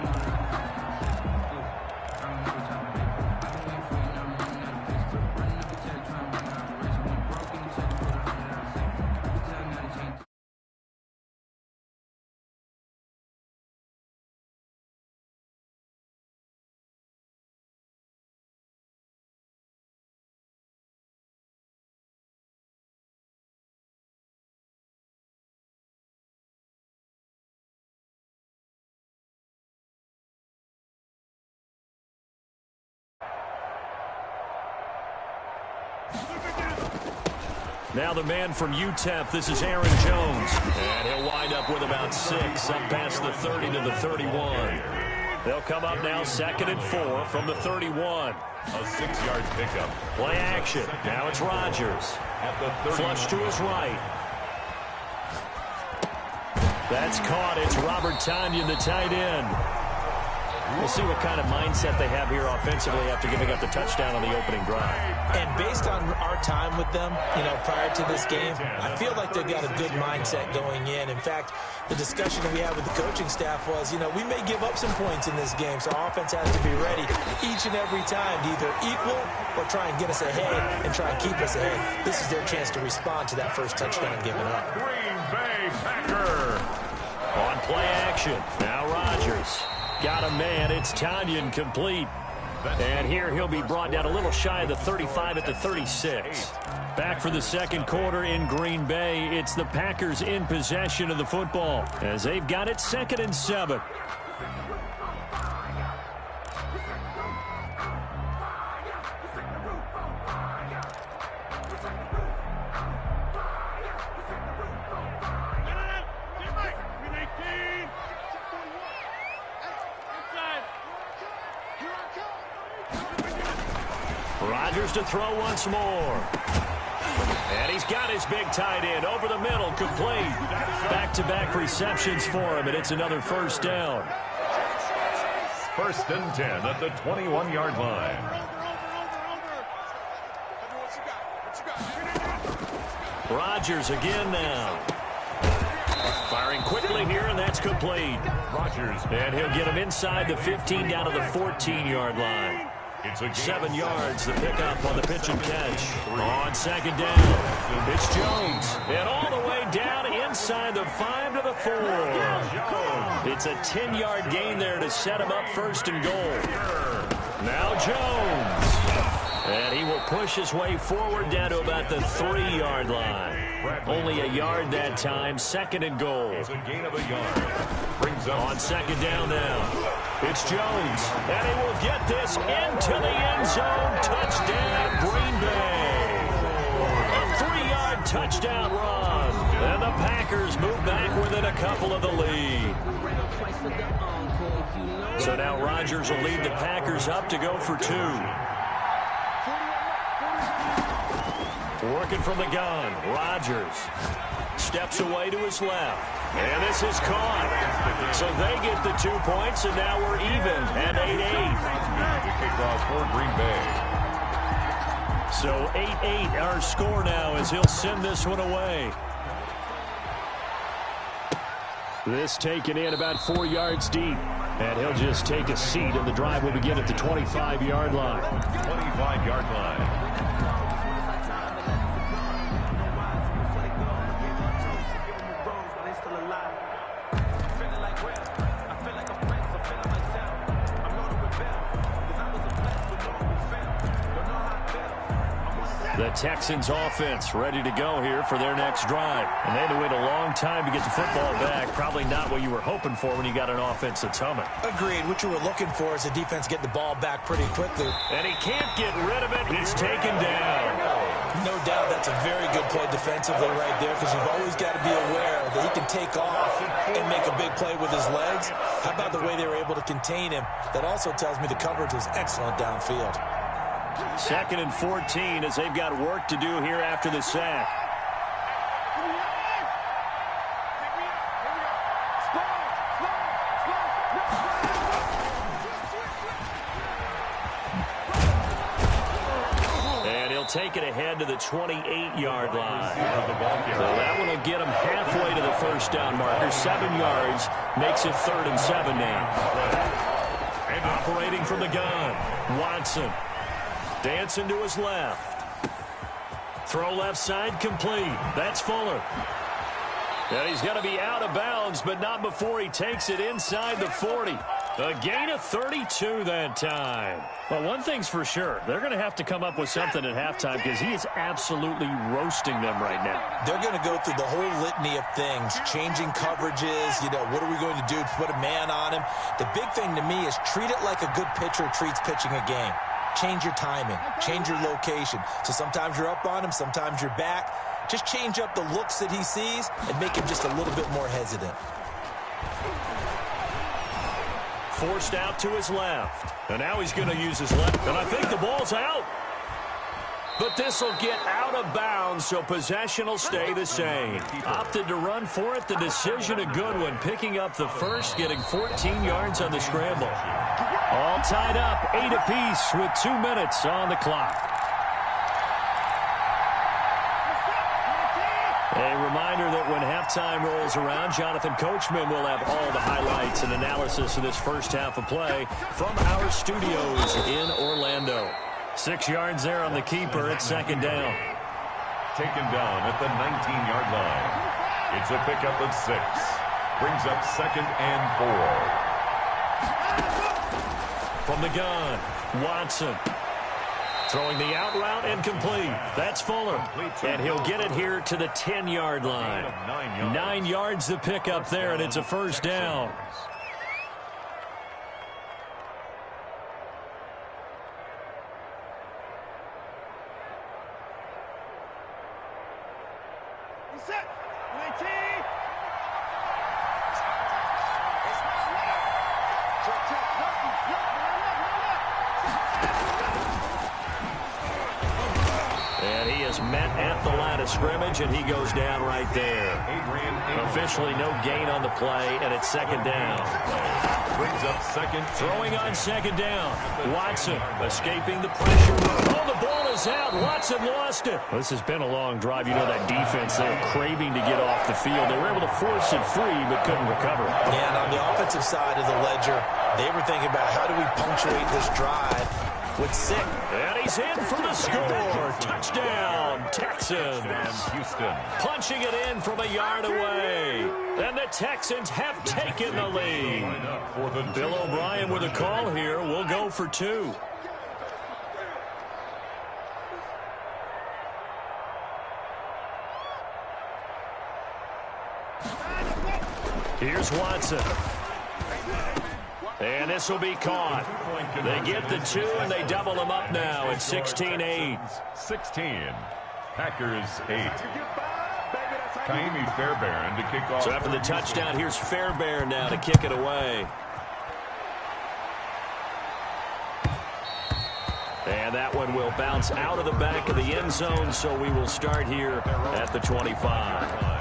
Now the man from UTEP, this is Aaron Jones. And he'll wind up with about 6, up past the 30 to the 31. They'll come up now 2nd and 4 from the 31. A 6-yard pickup. Play action. Now it's Rodgers. At the 30. Flush to his right. That's caught. It's Robert Tonyan, the tight end. We'll see what kind of mindset they have here offensively after giving up the touchdown on the opening drive. And based on our time with them, prior to this game, I feel like they've got a good mindset going in. In fact, the discussion that we had with the coaching staff was, we may give up some points in this game, so our offense has to be ready each and every time to either equal or try and get us ahead and try and keep us ahead. This is their chance to respond to that first touchdown given up. Green Bay Packer. On play action, now Rodgers. Got a man. It's Tonyan complete. And here he'll be brought down a little shy of the 35 at the 36. Back for the second quarter in Green Bay. It's the Packers in possession of the football as they've got it 2nd and 7. Rodgers to throw once more. And he's got his big tight end over the middle, complete. Back-to-back receptions for him, and it's another first down. 1st and 10 at the 21-yard line. Rodgers again now. Firing quickly here, and that's complete. Rodgers. And he'll get him inside the 15 down to the 14-yard line. It's a 7 yards, the pickup on the pitch and catch. On 2nd down, it's Jones. And all the way down inside the 5 to the 4. It's a 10-yard gain there to set him up 1st and goal. Now Jones. And he will push his way forward down to about the 3-yard line. Only a yard that time, 2nd and goal. It's a gain of a yard. Brings up on 2nd down now. It's Jones, and he will get this into the end zone. Touchdown, Green Bay. A 3-yard touchdown run. And the Packers move back within a couple of the lead. So now Rodgers will lead the Packers up to go for 2. Working from the gun, Rodgers steps away to his left. And this is caught. So they get the 2 points, and now we're even at 8-8. Kickoff for Green Bay. So 8-8 our score now as he'll send this one away. This taken in about 4 yards deep. And he'll just take a seat, and the drive will begin at the 25-yard line. 25-yard line. The Texans offense ready to go here for their next drive. And they had to wait a long time to get the football back. Probably not what you were hoping for when you got an offense that's humming. Agreed. What you were looking for is the defense getting the ball back pretty quickly. And he can't get rid of it. He's taken down. No doubt that's a very good play defensively right there, because you've always got to be aware that he can take off and make a big play with his legs. How about the way they were able to contain him? That also tells me the coverage was excellent downfield. 2nd and 14 as they've got work to do here after the sack. And he'll take it ahead to the 28-yard line. So that one will get him halfway to the first down marker. 7 yards makes it 3rd and 7 now. And operating from the gun, Watson. Dancing to his left. Throw left side complete. That's Fuller. And he's going to be out of bounds, but not before he takes it inside the 40. A gain of 32 that time. Well, one thing's for sure. They're going to have to come up with something at halftime because he is absolutely roasting them right now. They're going to go through the whole litany of things, changing coverages, what are we going to do to put a man on him? The big thing to me is treat it like a good pitcher treats pitching a game. Change your timing, change your location. So sometimes you're up on him, sometimes you're back. Just change up the looks that he sees and make him just a little bit more hesitant. Forced out to his left. And now he's going to use his left. And I think the ball's out. But this will get out of bounds, so possession will stay the same. Opted to run for it. The decision a good one. Picking up the first, getting 14 yards on the scramble. All tied up, 8 apiece with 2 minutes on the clock. A reminder that when halftime rolls around, Jonathan Coachman will have all the highlights and analysis of this first half of play from our studios in Orlando. 6 yards there on the keeper at second down. Taken down at the 19-yard line. It's a pickup of 6. Brings up 2nd and 4. From the gun, Watson. Throwing the out route incomplete. That's Fuller. And he'll get it here to the 10-yard line. 9 yards to pick up there, and it's a first down. Met at the line of scrimmage, and he goes down right there. Officially no gain on the play, and it's second down. Brings up second. Throwing on second down. Watson escaping the pressure. Oh, the ball is out. Watson lost it. This has been a long drive. You know that defense, they're craving to get off the field. They were able to force it free, but couldn't recover. Yeah, and on the offensive side of the ledger, they were thinking about how do we punctuate this drive with 6. And he's in for the score. Touchdown, Texans. Houston. Punching it in from a yard away. And the Texans have taken the lead. Bill O'Brien with a call here. We'll go for 2. Here's Watson. And this will be caught. They get the 2, and they double them up now at 16-8. 16. Packers 8. Kaimi Fairbairn to kick off. So after the touchdown, here's Fairbairn now to kick it away. And that one will bounce out of the back of the end zone, so we will start here at the 25.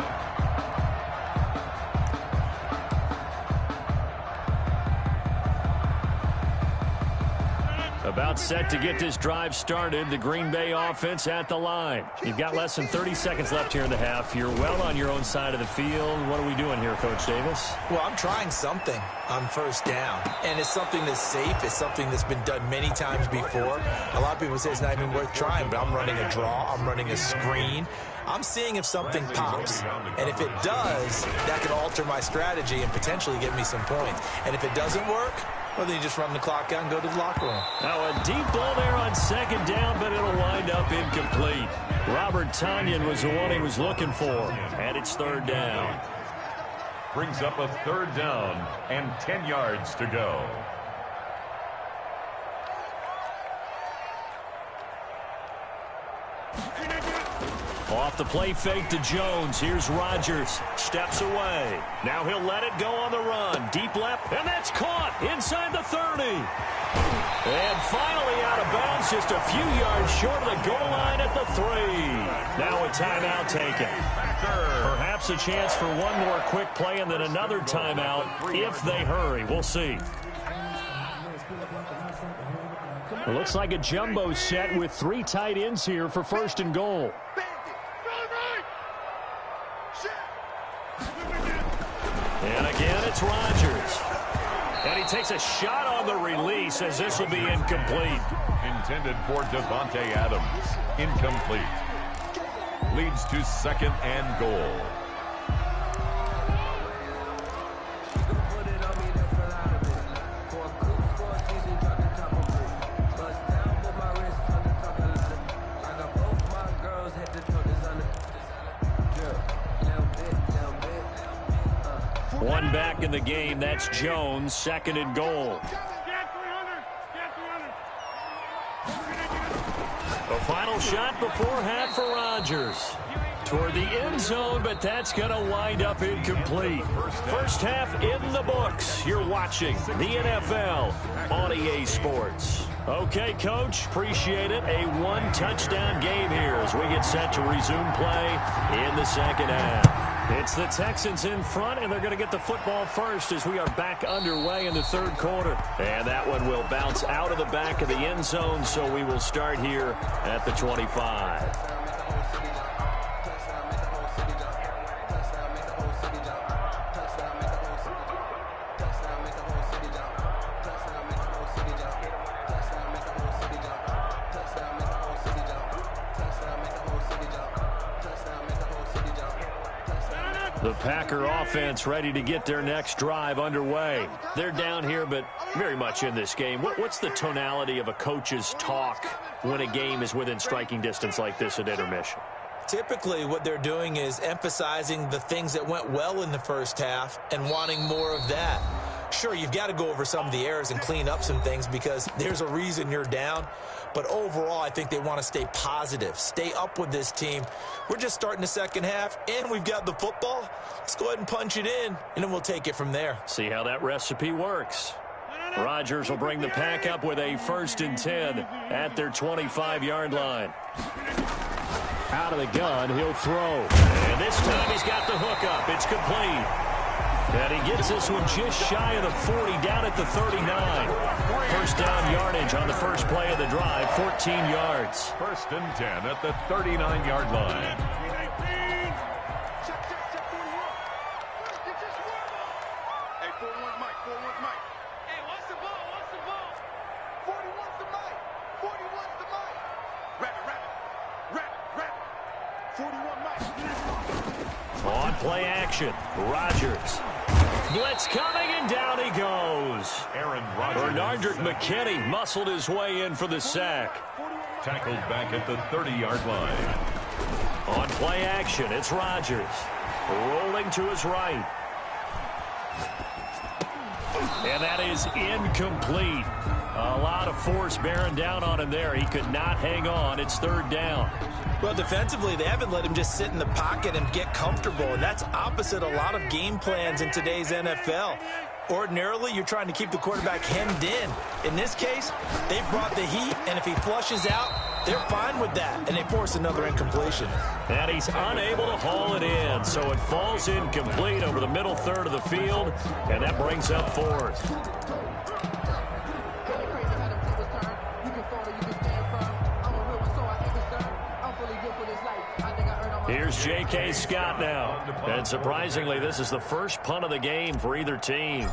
About set to get this drive started. The Green Bay offense at the line. You've got less than 30 seconds left here in the half. You're well on your own side of the field. What are we doing here, Coach Davis? Well, I'm trying something on first down. And it's something that's safe. It's something that's been done many times before. A lot of people say it's not even worth trying, but I'm running a draw. I'm running a screen. I'm seeing if something pops. And if it does, that could alter my strategy and potentially get me some points. And if it doesn't work, well, then you just run the clock out and go to the locker room. Now a deep ball there on second down, but it'll wind up incomplete. Robert Tonyan was the one he was looking for, and it's third down. Brings up a third down and 10 yards to go. Off the play fake to Jones. Here's Rodgers. Steps away. Now he'll let it go on the run. Deep left, and that's caught inside the 30. And finally out of bounds, just a few yards short of the goal line at the 3. Now a timeout taken. Perhaps a chance for one more quick play and then another timeout if they hurry. We'll see. It looks like a jumbo set with 3 tight ends here for first and goal. And again, it's Rodgers. And he takes a shot on the release as this will be incomplete. Intended for Devontae Adams. Incomplete. Leads to second and goal. One back in the game. That's Jones. Second and goal. A final shot before half for Rodgers. toward the end zone, but that's going to wind up incomplete. First half in the books. You're watching the NFL on EA Sports. Okay, Coach, appreciate it. A one-touchdown game here as we get set to resume play in the second half. It's the Texans in front, and they're going to get the football first as we are back underway in the third quarter. And that one will bounce out of the back of the end zone, so we will start here at the 25. The Packer offense ready to get their next drive underway. They're down here, but very much in this game. What's the tonality of a coach's talk when a game is within striking distance like this at intermission? Typically, what they're doing is emphasizing the things that went well in the first half and wanting more of that. Sure, you've got to go over some of the errors and clean up some things because there's a reason you're down. But overall, I think they want to stay positive, stay up with this team. We're just starting the second half, and we've got the football. Let's go ahead and punch it in, and then we'll take it from there. See how that recipe works. Rodgers will bring the pack up with a 1st and 10 at their 25-yard line. Out of the gun, he'll throw. And this time he's got the hook up. It's complete. And he gets this one just shy of the 40, down at the 39. First down yardage on the first play of the drive, 14 yards. 1st and 10 at the 39-yard line. Hey, 41's Mike. 41's Mike. Hey, what's the ball? What's the ball? 41's the Mike. 41's the Mike. Rabbit. 41 Mike. On play action, Rodgers. Blitz coming, and down he goes. Aaron Rodgers. Bernardrick McKinney muscled his way in for the sack. Tackled back at the 30-yard line. On play action, it's Rodgers. Rolling to his right. And that is incomplete. A lot of force bearing down on him there. He could not hang on. It's 3rd down. Well, defensively, they haven't let him just sit in the pocket and get comfortable, and that's opposite a lot of game plans in today's NFL. Ordinarily, you're trying to keep the quarterback hemmed in. In this case, they brought the heat, and if he flushes out, they're fine with that, and they force another incompletion. And he's unable to haul it in, so it falls incomplete over the middle third of the field, and that brings up 4th. Here's J.K. Scott now. And surprisingly, this is the first punt of the game for either team.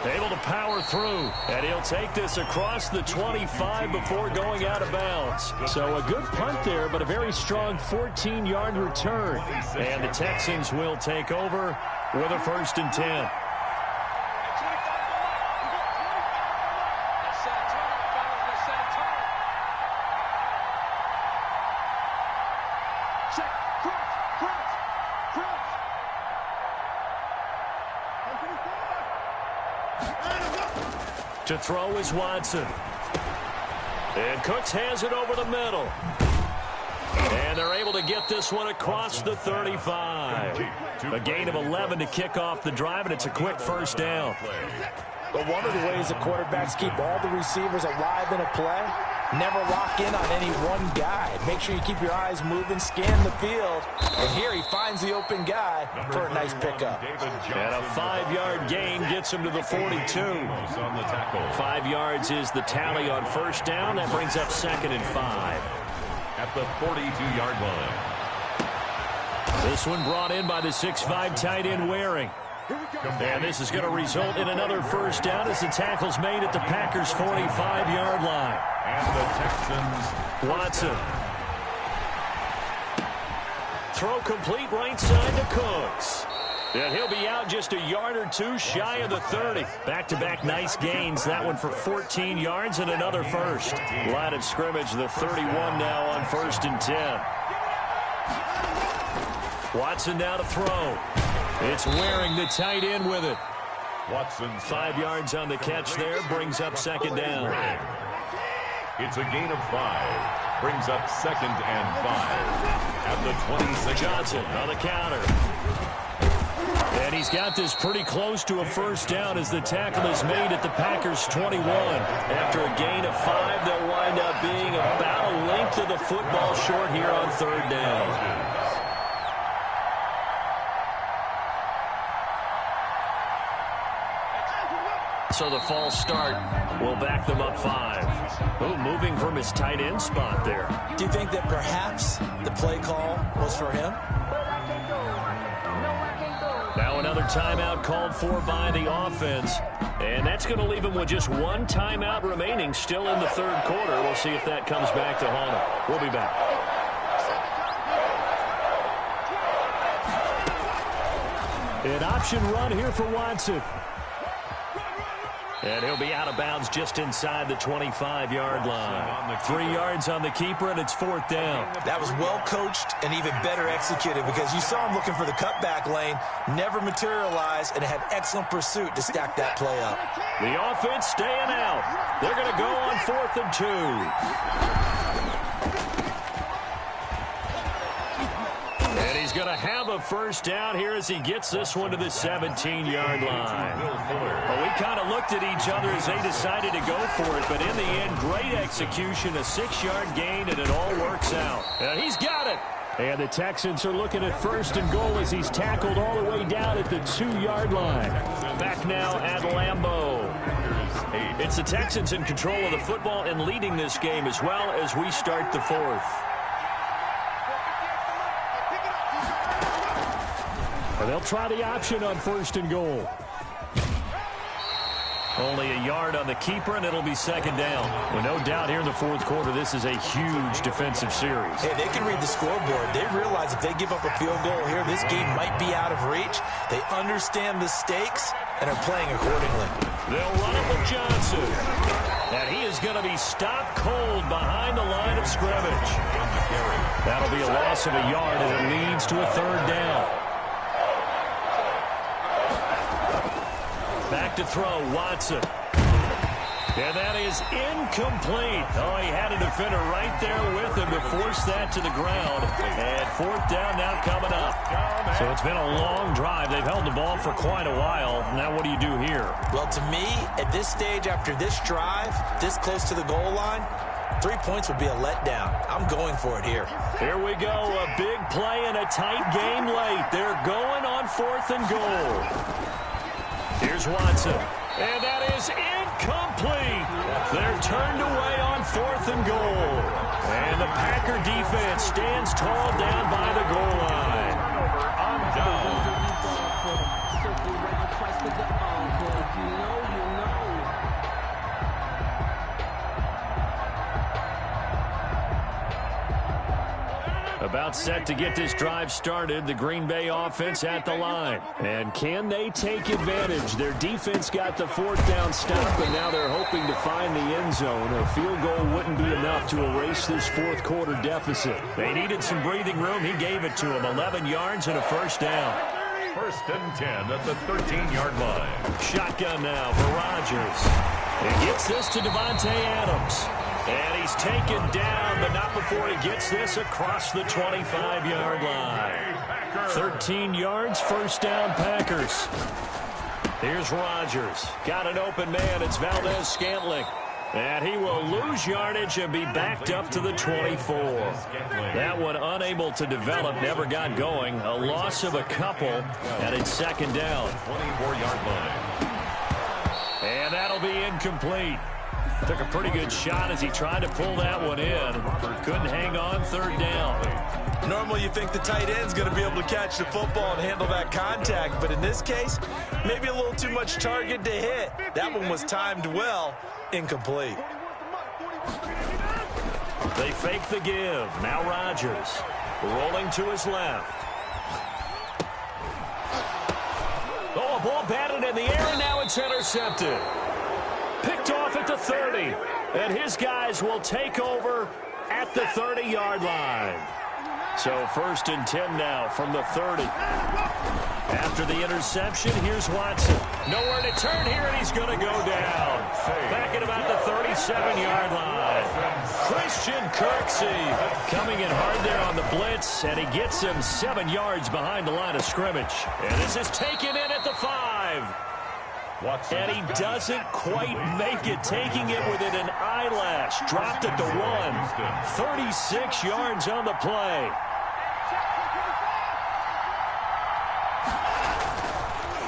Able to power through, and he'll take this across the 25 before going out of bounds. So a good punt there, but a very strong 14-yard return. And the Texans will take over with a 1st and 10. To throw is Watson. And Cooks has it over the middle. And they're able to get this one across the 35. A gain of 11 to kick off the drive, and it's a quick 1st down. But one of the ways the quarterbacks keep all the receivers alive in a play, never lock in on any one guy. Make sure you keep your eyes moving, scan the field. And here he finds the open guy for a nice pickup. And a 5-yard gain gets him to the 42. 5 yards is the tally on 1st down. That brings up 2nd and 5. At the 42-yard line. This one brought in by the 6'5" tight end Waring. And this is going to result in another 1st down as the tackle's made at the Packers' 45-yard line. And the Texans. Watson. Throw complete right side to Cooks. And he'll be out just a yard or two shy of the 30. Back-to-back nice gains. That one for 14 yards and another 1st. Line of scrimmage, the 31 now on 1st and 10. Watson now to throw. It's Waring, the tight end, with it. Watson's 5 yards on the catch there, brings up second down. It's a gain of 5. Brings up 2nd and 5 at the 26. Johnson on the counter. And he's got this pretty close to a first down as the tackle is made at the Packers' 21. After a gain of 5, they'll wind up being about a length of the football short here on 3rd down. So the false start will back them up 5. Ooh, moving from his tight end spot there. Do you think that perhaps the play call was for him? Now another timeout called for by the offense. And that's going to leave him with just 1 timeout remaining still in the 3rd quarter. We'll see if that comes back to haunt him. We'll be back. An option run here for Watson. And he'll be out of bounds just inside the 25-yard line. 3 yards on the keeper, and it's 4th down. That was well coached and even better executed because you saw him looking for the cutback lane, never materialized, and had excellent pursuit to stack that play up. The offense staying out. They're going to go on 4th and 2. And he's going to have a first down here as he gets this one to the 17-yard line. Well, we kind of looked at each other as they decided to go for it, but in the end, great execution, a 6-yard gain, and it all works out. And he's got it. And the Texans are looking at 1st and goal as he's tackled all the way down at the 2-yard line. Back now at Lambeau. It's the Texans in control of the football and leading this game as well as we start the 4th. And they'll try the option on 1st and goal. Only a yard on the keeper, and it'll be 2nd down. Well, no doubt here in the 4th quarter, this is a huge defensive series. Hey, they can read the scoreboard. They realize if they give up a field goal here, this game might be out of reach. They understand the stakes and are playing accordingly. They'll run it with Johnson. And he is going to be stopped cold behind the line of scrimmage. That'll be a loss of a yard, and it leads to a 3rd down. Back to throw, Watson. And that is incomplete. Oh, he had a defender right there with him to force that to the ground. And 4th down now coming up. So it's been a long drive. They've held the ball for quite a while. Now what do you do here? Well, to me, at this stage after this drive, this close to the goal line, 3 points would be a letdown. I'm going for it here. Here we go. A big play and a tight game late. They're going on 4th and goal. Here's Watson. And that is incomplete. They're turned away on 4th and goal. And the Packer defense stands tall down by the goal line. On down. About set to get this drive started. The Green Bay offense at the line. And can they take advantage? Their defense got the 4th down stop, and now they're hoping to find the end zone. A field goal wouldn't be enough to erase this 4th quarter deficit. They needed some breathing room. He gave it to them. 11 yards and a first down. 1st and 10 at the 13-yard line. Shotgun now for Rodgers. He gets this to Devontae Adams. And he's taken down, but not before he gets this across the 25-yard line. 13 yards, 1st down, Packers. Here's Rodgers. Got an open man. It's Valdez-Scantling. And he will lose yardage and be backed up to the 24. That one unable to develop, never got going. A loss of a couple, and it's 2nd down. 24-yard line. And that'll be incomplete. Took a pretty good shot as he tried to pull that one in. Couldn't hang on, 3rd down. Normally you think the tight end's going to be able to catch the football and handle that contact, but in this case, maybe a little too much target to hit. That one was timed well, incomplete. They fake the give. Now Rodgers rolling to his left. Oh, a ball batted in the air, and now it's intercepted. Picked off at the 30, and his guys will take over at the 30-yard line. So 1st and 10 now from the 30. After the interception, here's Watson. Nowhere to turn here, and he's going to go down. Back at about the 37-yard line. Christian Kirksey coming in hard there on the blitz, and he gets him 7 yards behind the line of scrimmage. And this is taken in at the 5. And he doesn't quite make it, taking it within an eyelash. Dropped at the 1. 36 yards on the play.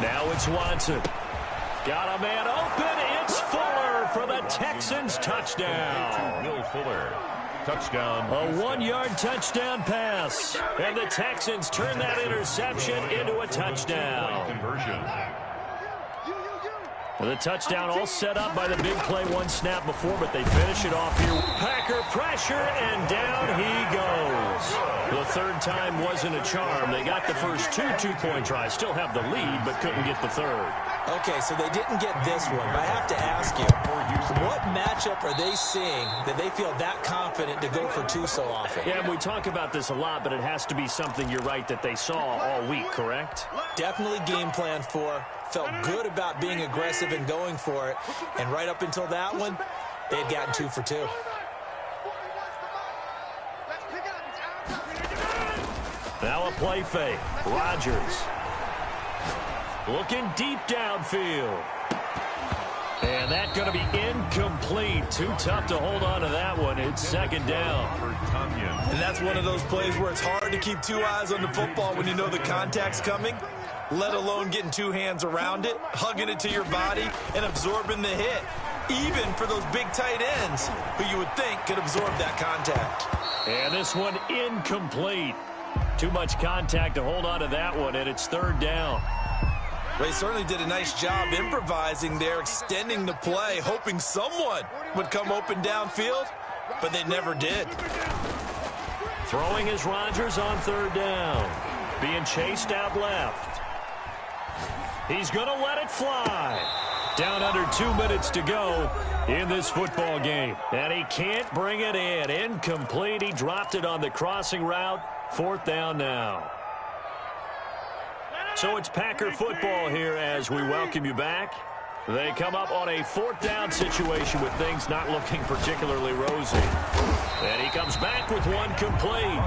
Now it's Watson. Got a man open. It's Fuller for the Texans touchdown. Will Fuller. Touchdown. A 1-yard touchdown pass. And the Texans turn that interception into a touchdown. Conversion. The touchdown all set up by the big play, 1 snap before, but they finish it off here. Packer pressure, and down he goes. The third time wasn't a charm. They got the first 2 two-point tries, still have the lead, but couldn't get the third. Okay, so they didn't get this one, but I have to ask you, what matchup are they seeing that they feel that confident to go for 2 so often? Yeah, we talk about this a lot, but it has to be something, you're right, that they saw all week, correct? Definitely game plan for. Felt good about being aggressive and going for it. And right up until that one, they had gotten 2 for 2. Now a play fake. Rodgers. Looking deep downfield. And that's going to be incomplete. Too tough to hold on to that one. It's second down. And that's one of those plays where it's hard to keep 2 eyes on the football when you know the contact's coming, let alone getting 2 hands around it, hugging it to your body, and absorbing the hit. Even for those big tight ends who you would think could absorb that contact. And this one incomplete. Too much contact to hold on to that one, and it's third down. They certainly did a nice job improvising there, extending the play, hoping someone would come open downfield, but they never did. Throwing is Rodgers on third down. Being chased out left. He's going to let it fly. Down under 2 minutes to go in this football game. And he can't bring it in. Incomplete. He dropped it on the crossing route. Fourth down now. So it's Packer football here as we welcome you back. They come up on a 4th down situation with things not looking particularly rosy. And he comes back with one complete.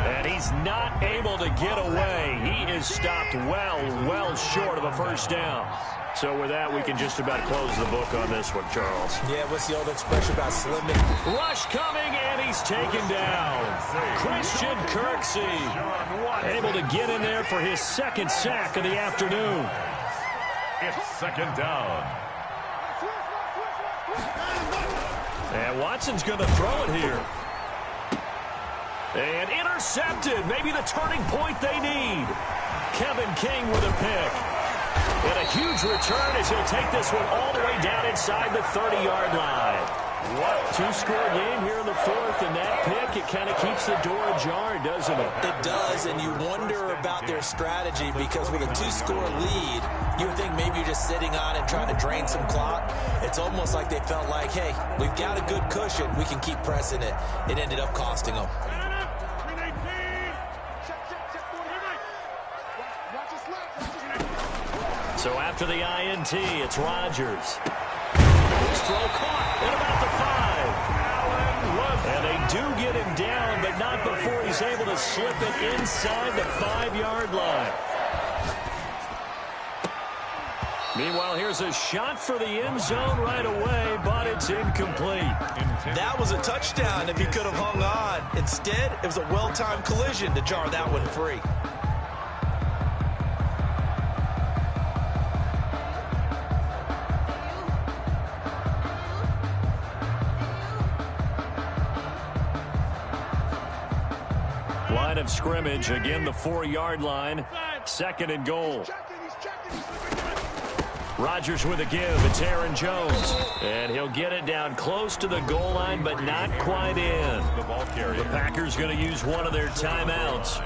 And he's not able to get away. He is stopped well short of a first down. So with that, we can just about close the book on this one, Charles. Yeah, what's the old expression about slimming? Rush coming, and he's taken down. Christian Kirksey able to get in there for his 2nd sack of the afternoon. It's second down. And Watson's going to throw it here. And intercepted. Maybe the turning point they need. Kevin King with a pick. And a huge return as he'll take this one all the way down inside the 30-yard line. What? 2-score game here in the 4th, and that pick, it kind of keeps the door ajar, doesn't it? It does, and you wonder about their strategy because with a 2-score lead, you would think maybe you're just sitting on it trying to drain some clock. It's almost like they felt like, hey, we've got a good cushion. We can keep pressing it. It ended up costing them. So after the INT, it's Rodgers. His throw caught at about the 5. And they do get him down, but not before he's able to slip it inside the 5-yard line. Meanwhile, here's a shot for the end zone right away, but it's incomplete. That was a touchdown if he could have hung on. Instead, it was a well-timed collision to jar that one free. Line of scrimmage, again the 4-yard line, 2nd and goal. Rodgers with a give, it's Aaron Jones. And he'll get it down close to the goal line, but not quite in. The Packers going to use one of their timeouts,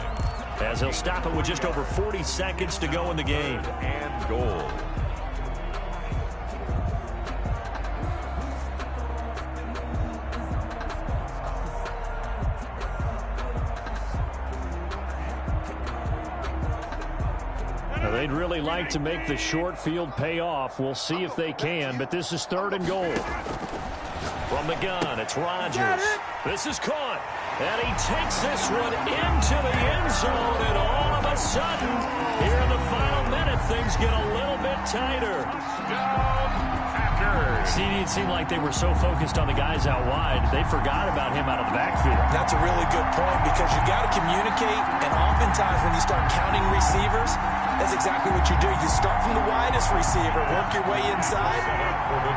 as he'll stop it with just over 40 seconds to go in the game. And goal. like to make the short field pay off. We'll see if they can, but this is 3rd and goal. From the gun, it's Rodgers. This is caught, and he takes this one into the end zone, and all of a sudden, here in the final minute, things get a little bit tighter. See, it seemed like they were so focused on the guys out wide, they forgot about him out of the backfield. That's a really good point because you got to communicate, and oftentimes when you start counting receivers, that's exactly what you do. You start from the widest receiver, work your way inside.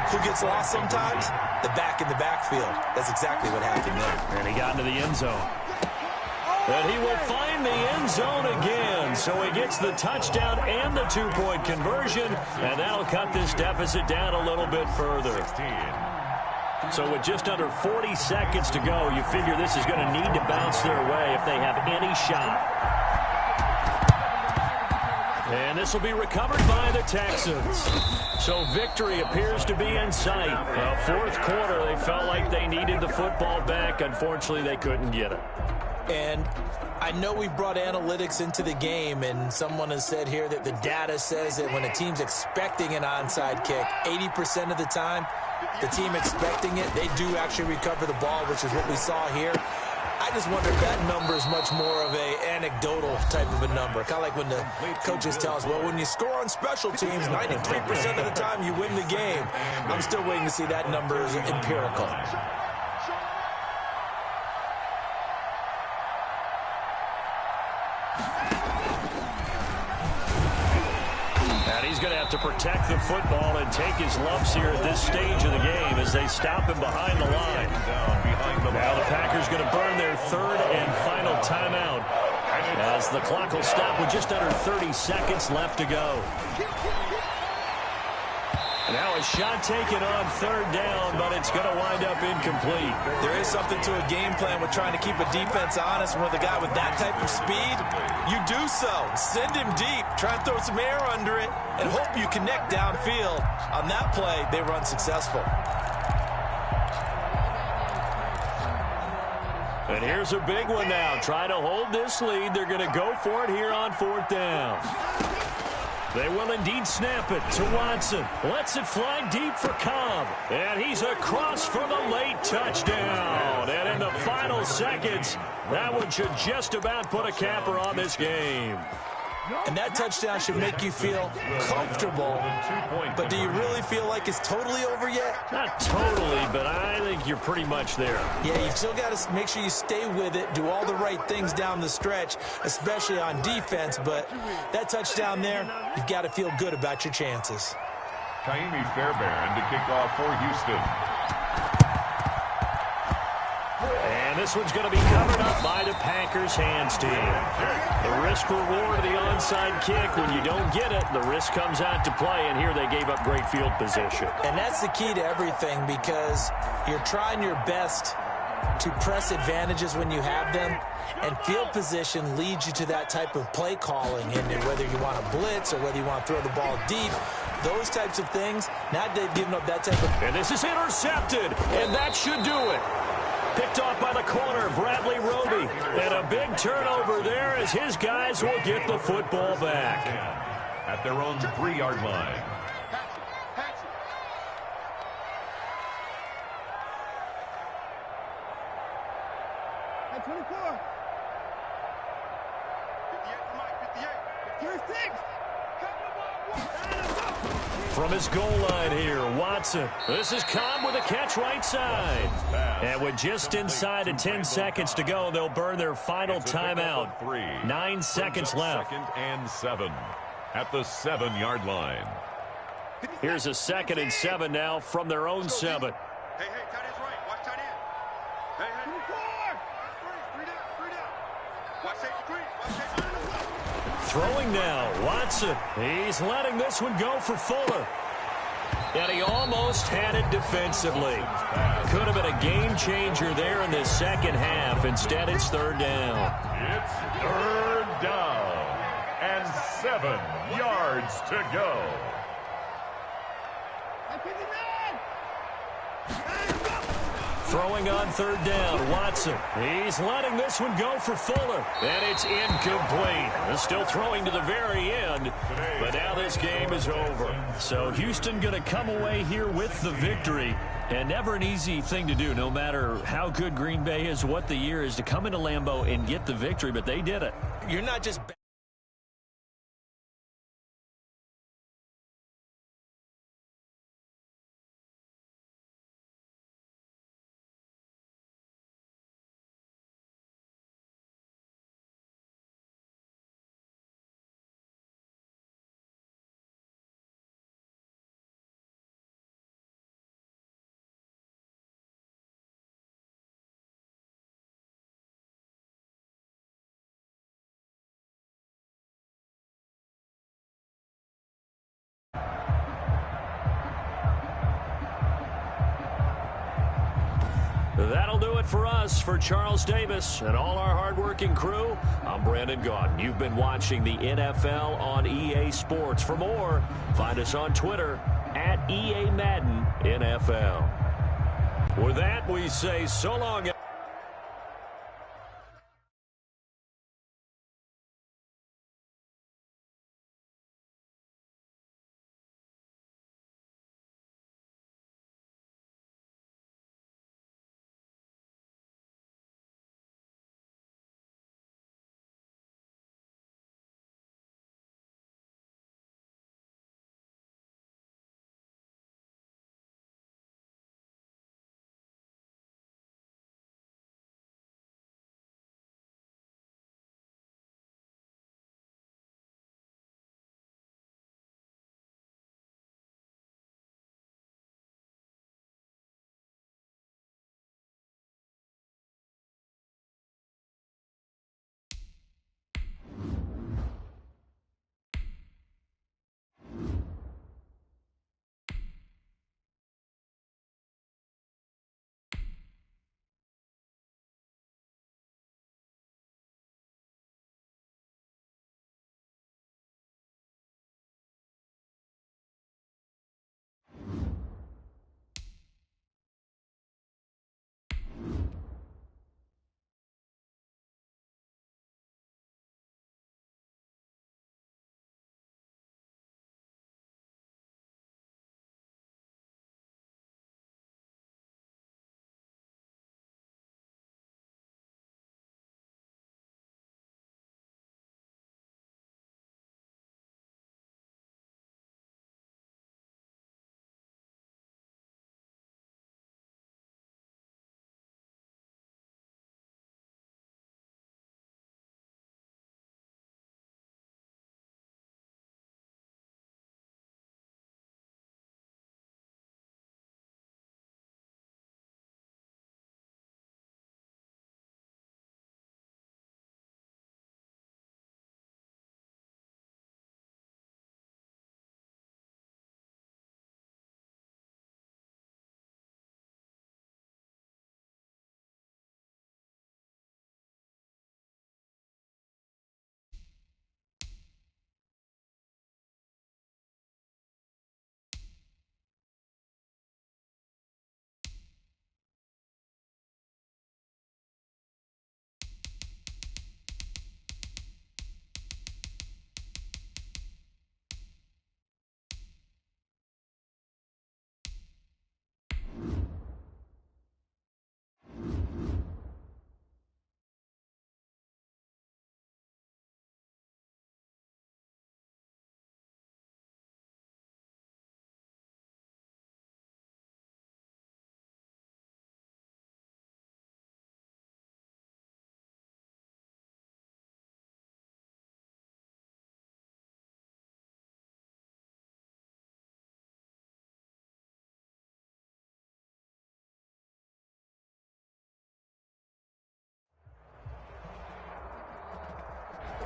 Who gets lost sometimes? The back in the backfield. That's exactly what happened there. And he got into the end zone. And he will find the end zone again. So he gets the touchdown and the 2-point conversion. And that'll cut this deficit down a little bit further. So with just under 40 seconds to go, you figure this is going to need to bounce their way if they have any shot. And this will be recovered by the Texans. So victory appears to be in sight. Fourth quarter, they felt like they needed the football back. Unfortunately, they couldn't get it. And I know we've brought analytics into the game, and someone has said here that the data says that when a team's expecting an onside kick, 80% of the time, the team expecting it, they do actually recover the ball, which is what we saw here. I just wonder if that number is much more of a anecdotal type of a number. Kind of like when the coaches tell us, well, when you score on special teams, 93% of the time you win the game. I'm still waiting to see that number is empirical. He's going to have to protect the football and take his lumps here at this stage of the game as they stop him behind the line. Now the Packers going to burn their 3rd and final timeout as the clock will stop with just under 30 seconds left to go. Now a shot taken on 3rd down, but it's going to wind up incomplete. There is something to a game plan with trying to keep a defense honest. And with a guy with that type of speed, you do so. Send him deep. Try and throw some air under it and hope you connect downfield. On that play, they were unsuccessful. And here's a big one now. Try to hold this lead. They're going to go for it here on 4th down. They will indeed snap it to Watson. Lets it fly deep for Cobb. And he's across for the late touchdown. And in the final seconds, that one should just about put a capper on this game. And that touchdown should make you feel comfortable. But do you really feel like it's totally over yet? Not totally, but I think you're pretty much there. Yeah, you've still got to make sure you stay with it, do all the right things down the stretch, especially on defense. But that touchdown there, you've got to feel good about your chances. Kaimi Fairbairn to kick off for Houston. And this one's going to be covered up by the Packers hands team. The risk reward of the onside kick. When you don't get it, the risk comes out to play, and here they gave up great field position. And that's the key to everything because you're trying your best to press advantages when you have them, and field position leads you to that type of play calling. And whether you want to blitz or whether you want to throw the ball deep, those types of things, now they've given up that type of... And this is intercepted, and that should do it. Picked off by the corner, Bradley Roby. And a big turnover there as his guys will get the football back. At their own 3-yard line. At 24. 58, Mike, 58. 36. From his goal line here, Watson. This is Cobb with a catch right side. And with just inside of 10 seconds to go, they'll burn their final timeout. 9 seconds left. 2nd and 7 at the 7-yard line. Here's a 2nd and 7 now from their own 7. Hey, tight end's right. Watch tight end. Hey. 3 down. Watch safety green. Watch safety green. Throwing now, Watson. He's letting this one go for Fuller. And he almost had it defensively. Could have been a game changer there in this second half. Instead, it's 3rd down. It's 3rd down and 7 yards to go. Throwing on third down, Watson. He's letting this one go for Fuller. And it's incomplete. Still throwing to the very end. But now this game is over. So Houston going to come away here with the victory. And never an easy thing to do, no matter how good Green Bay is, what the year is, to come into Lambeau and get the victory. But they did it. You're not just... That'll do it for us. For Charles Davis and all our hardworking crew, I'm Brandon Gaudin. You've been watching the NFL on EA Sports. For more, find us on Twitter at EA Madden NFL. With that, we say so long.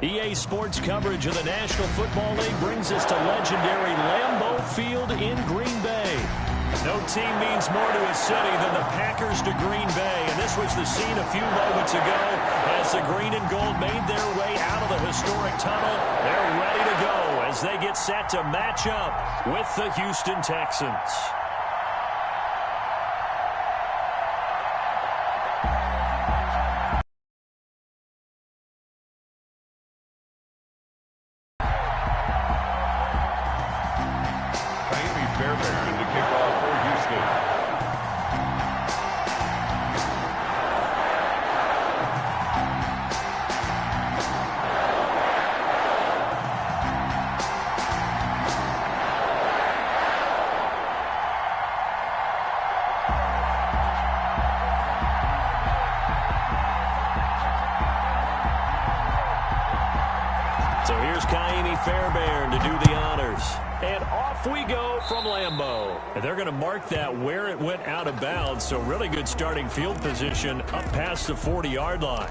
EA Sports coverage of the National Football League brings us to legendary Lambeau Field in Green Bay. No team means more to a city than the Packers to Green Bay, and this was the scene a few moments ago as the green and gold made their way out of the historic tunnel. They're ready to go as they get set to match up with the Houston Texans. Fairbairn to kick off for Houston. Fairbairn to do the honors. And off we go from Lambeau. And they're going to mark that where it went out of bounds. So really good starting field position up past the 40-yard line.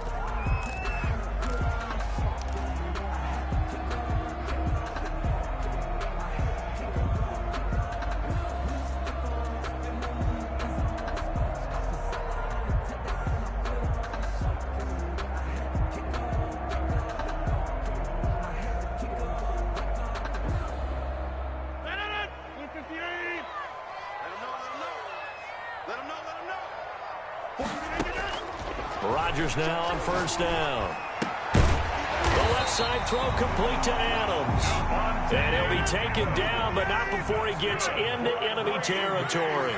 Rodgers now on first down. The left side throw complete to Adams. And he'll be taken down, but not before he gets into enemy territory.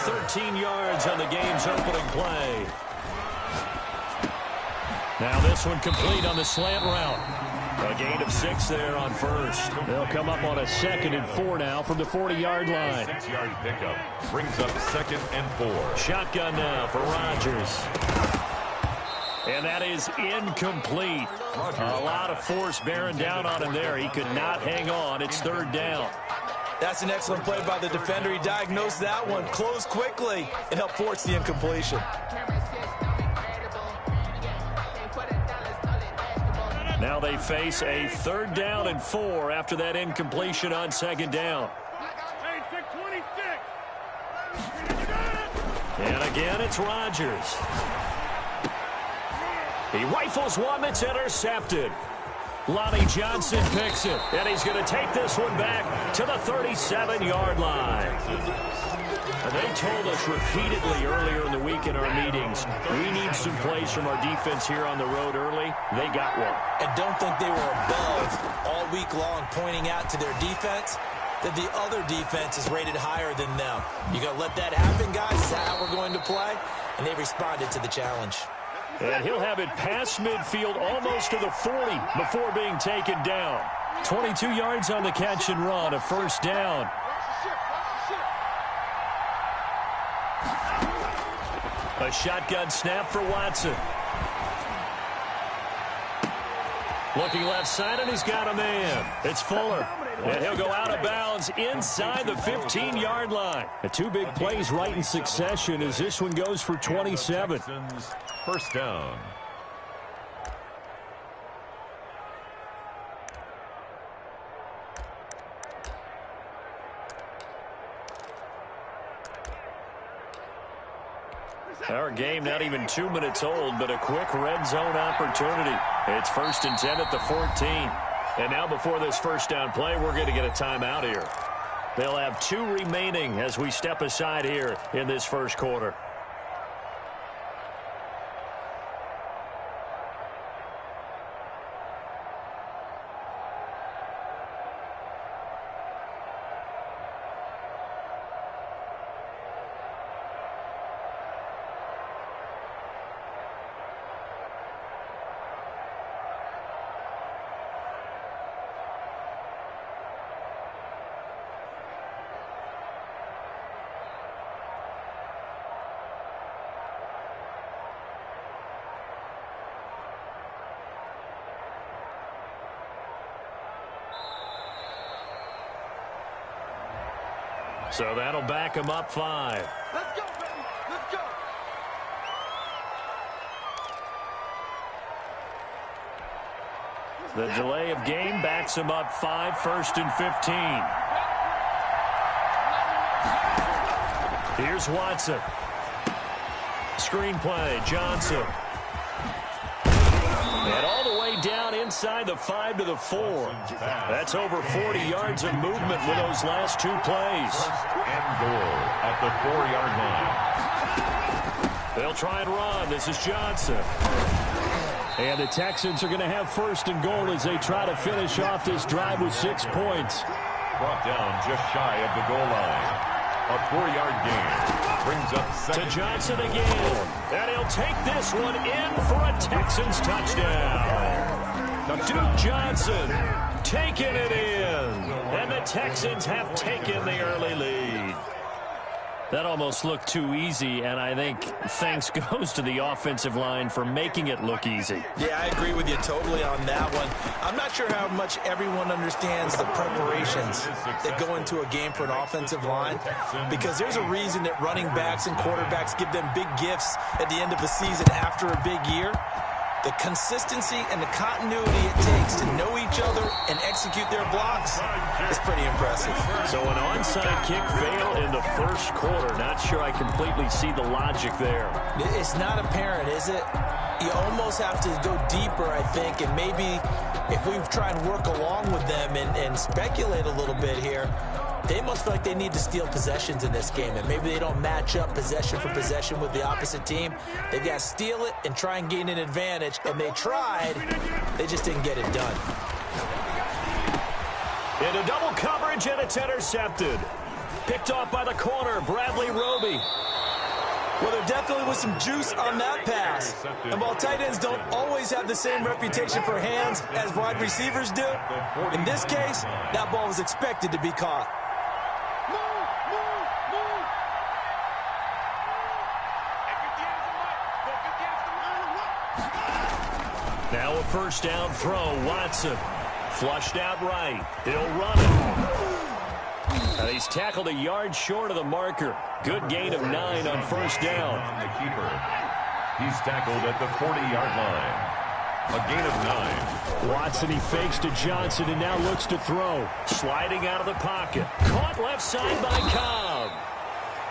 13 yards on the game's opening play. Now this one complete on the slant route. A gain of 6 there on first. They'll come up on a 2nd and 4 now from the 40-yard line. 6-yard pickup brings up 2nd and 4. Shotgun now for Rodgers. And that is incomplete. A lot of force bearing down on him there. He could not hang on. It's 3rd down. That's an excellent play by the defender. He diagnosed that one, closed quickly, and helped force the incompletion. Now they face a 3rd down and 4 after that incompletion on 2nd down. And again, it's Rodgers. He rifles one that's intercepted. Lonnie Johnson picks it, and he's going to take this one back to the 37-yard line. They told us repeatedly earlier in the week in our meetings, we need some plays from our defense here on the road early. They got one. And don't think they were above all week long pointing out to their defense that the other defense is rated higher than them. You got to let that happen, guys. Is that how we're going to play? And they responded to the challenge. And he'll have it past midfield almost to the 40 before being taken down. 22 yards on the catch and run, a 1st down. A shotgun snap for Watson. Looking left side, and he's got a man. It's Fuller. And he'll go out of bounds inside the 15-yard line. The 2 big plays right in succession as this one goes for 27. 1st down. Our game not even 2 minutes old, but a quick red zone opportunity. It's 1st and 10 at the 14. And now before this 1st down play, we're going to get a timeout here. They'll have 2 remaining as we step aside here in this 1st quarter. So that'll back him up 5. Let's go, baby. Let's go. The delay of game backs him up 5, 1st and 15. Here's Watson. Screen play, Johnson. And all the way down inside the 5 to the 4. That's over 40 yards of movement with those last 2 plays. 1st and goal at the 4-yard line. They'll try and run. This is Johnson. And the Texans are going to have 1st and goal as they try to finish off this drive with 6 points. Brought down just shy of the goal line. A 4-yard gain brings up second. To Johnson again. And he'll take this one in for a Texans touchdown. Duke Johnson taking it in. And the Texans have taken the early lead. That almost looked too easy, and I think thanks goes to the offensive line for making it look easy. Yeah, I agree with you totally on that one. I'm not sure how much everyone understands the preparations that go into a game for an offensive line, because there's a reason that running backs and quarterbacks give them big gifts at the end of the season after a big year. The consistency and the continuity it takes to know each other and execute their blocks is pretty impressive. So an onside kick fail in the first quarter. Not sure I completely see the logic there. It's not apparent, is it? You almost have to go deeper, I think, and maybe if we try and work along with them and speculate a little bit here, they must feel like they need to steal possessions in this game, and maybe they don't match up possession for possession with the opposite team. They've got to steal it and try and gain an advantage, and they tried. They just didn't get it done. Into double coverage, and it's intercepted. Picked off by the corner, Bradley Roby. Well, there definitely was some juice on that pass. And while tight ends don't always have the same reputation for hands as wide receivers do, in this case, that ball was expected to be caught. Now a first down throw, Watson. Flushed out right. He'll run it. And he's tackled a yard short of the marker. Good gain of 9 on first down. The keeper. He's tackled at the 40-yard line. A gain of 9. Watson, he fakes to Johnson and now looks to throw. Sliding out of the pocket. Caught left side by Cobb.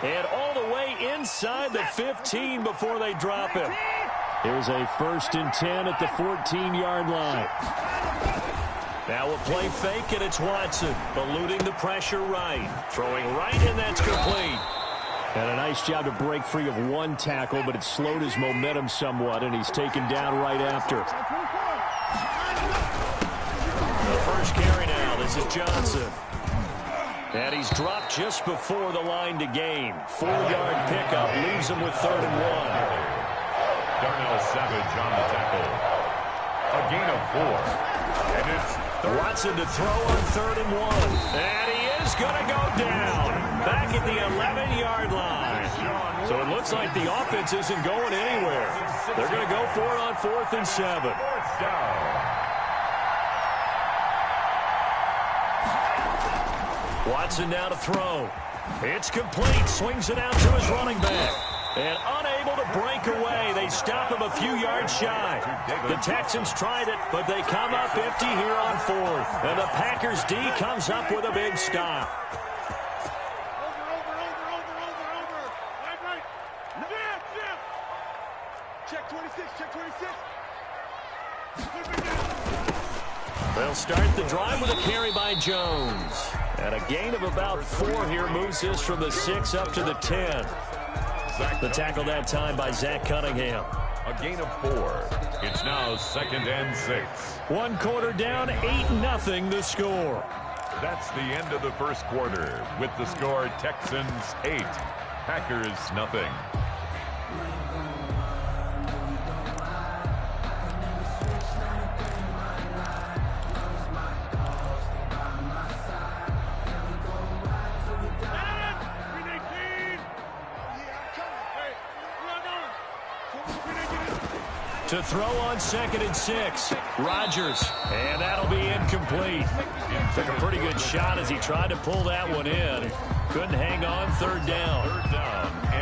And all the way inside the 15 before they drop him. Here's a 1st and 10 at the 14-yard line. Now a play fake, and it's Watson eluding the pressure right. Throwing right, and that's complete. And a nice job to break free of one tackle, but it slowed his momentum somewhat, and he's taken down right after. The first carry now. This is Johnson. And he's dropped just before the line to gain. 4-yard pickup leaves him with 3rd and 1. Darnell Savage on the tackle. A gain of 4. And it's Watson to throw on 3rd and 1. And he is going to go down. Back at the 11-yard line. So it looks like the offense isn't going anywhere. They're going to go for it on 4th and 7. Watson now to throw. It's complete. Swings it out to his running back. And unable to break away. They stop him a few yards shy. The Texans tried it, but they come up empty here on 4th. And the Packers D comes up with a big stop. Check 26, check 26. They'll start the drive with a carry by Jones. And a gain of about 4 here moves this from the 6 up to the 10. The tackle that time by Zach Cunningham. A gain of 4. It's now 2nd and 6. 1 quarter down, 8-0 the score. That's the end of the first quarter with the score Texans 8, Packers nothing. To throw on 2nd and 6. Rodgers. And that'll be incomplete. Took a pretty good shot as he tried to pull that one in. Couldn't hang on. 3rd down.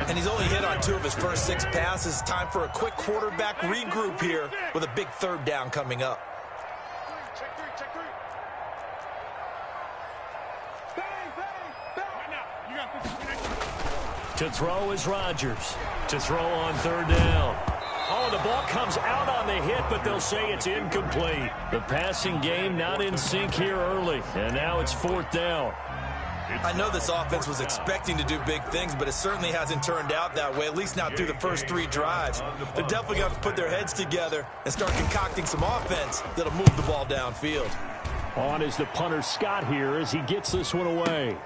And he's only hit on 2 of his first 6 passes. Time for a quick quarterback regroup here with a big 3rd down coming up. Check 3, check 3. Bang, bang, bang. Right now, you got 50. To throw is Rodgers. To throw on 3rd down. Oh, the ball comes out on the hit, but they'll say it's incomplete. The passing game not in sync here early, and now it's 4th down. I know this offense was expecting to do big things, but it certainly hasn't turned out that way, at least not through the first 3 drives. They're definitely going to have to put their heads together and start concocting some offense that'll move the ball downfield. On is the punter Scott here as he gets this one away.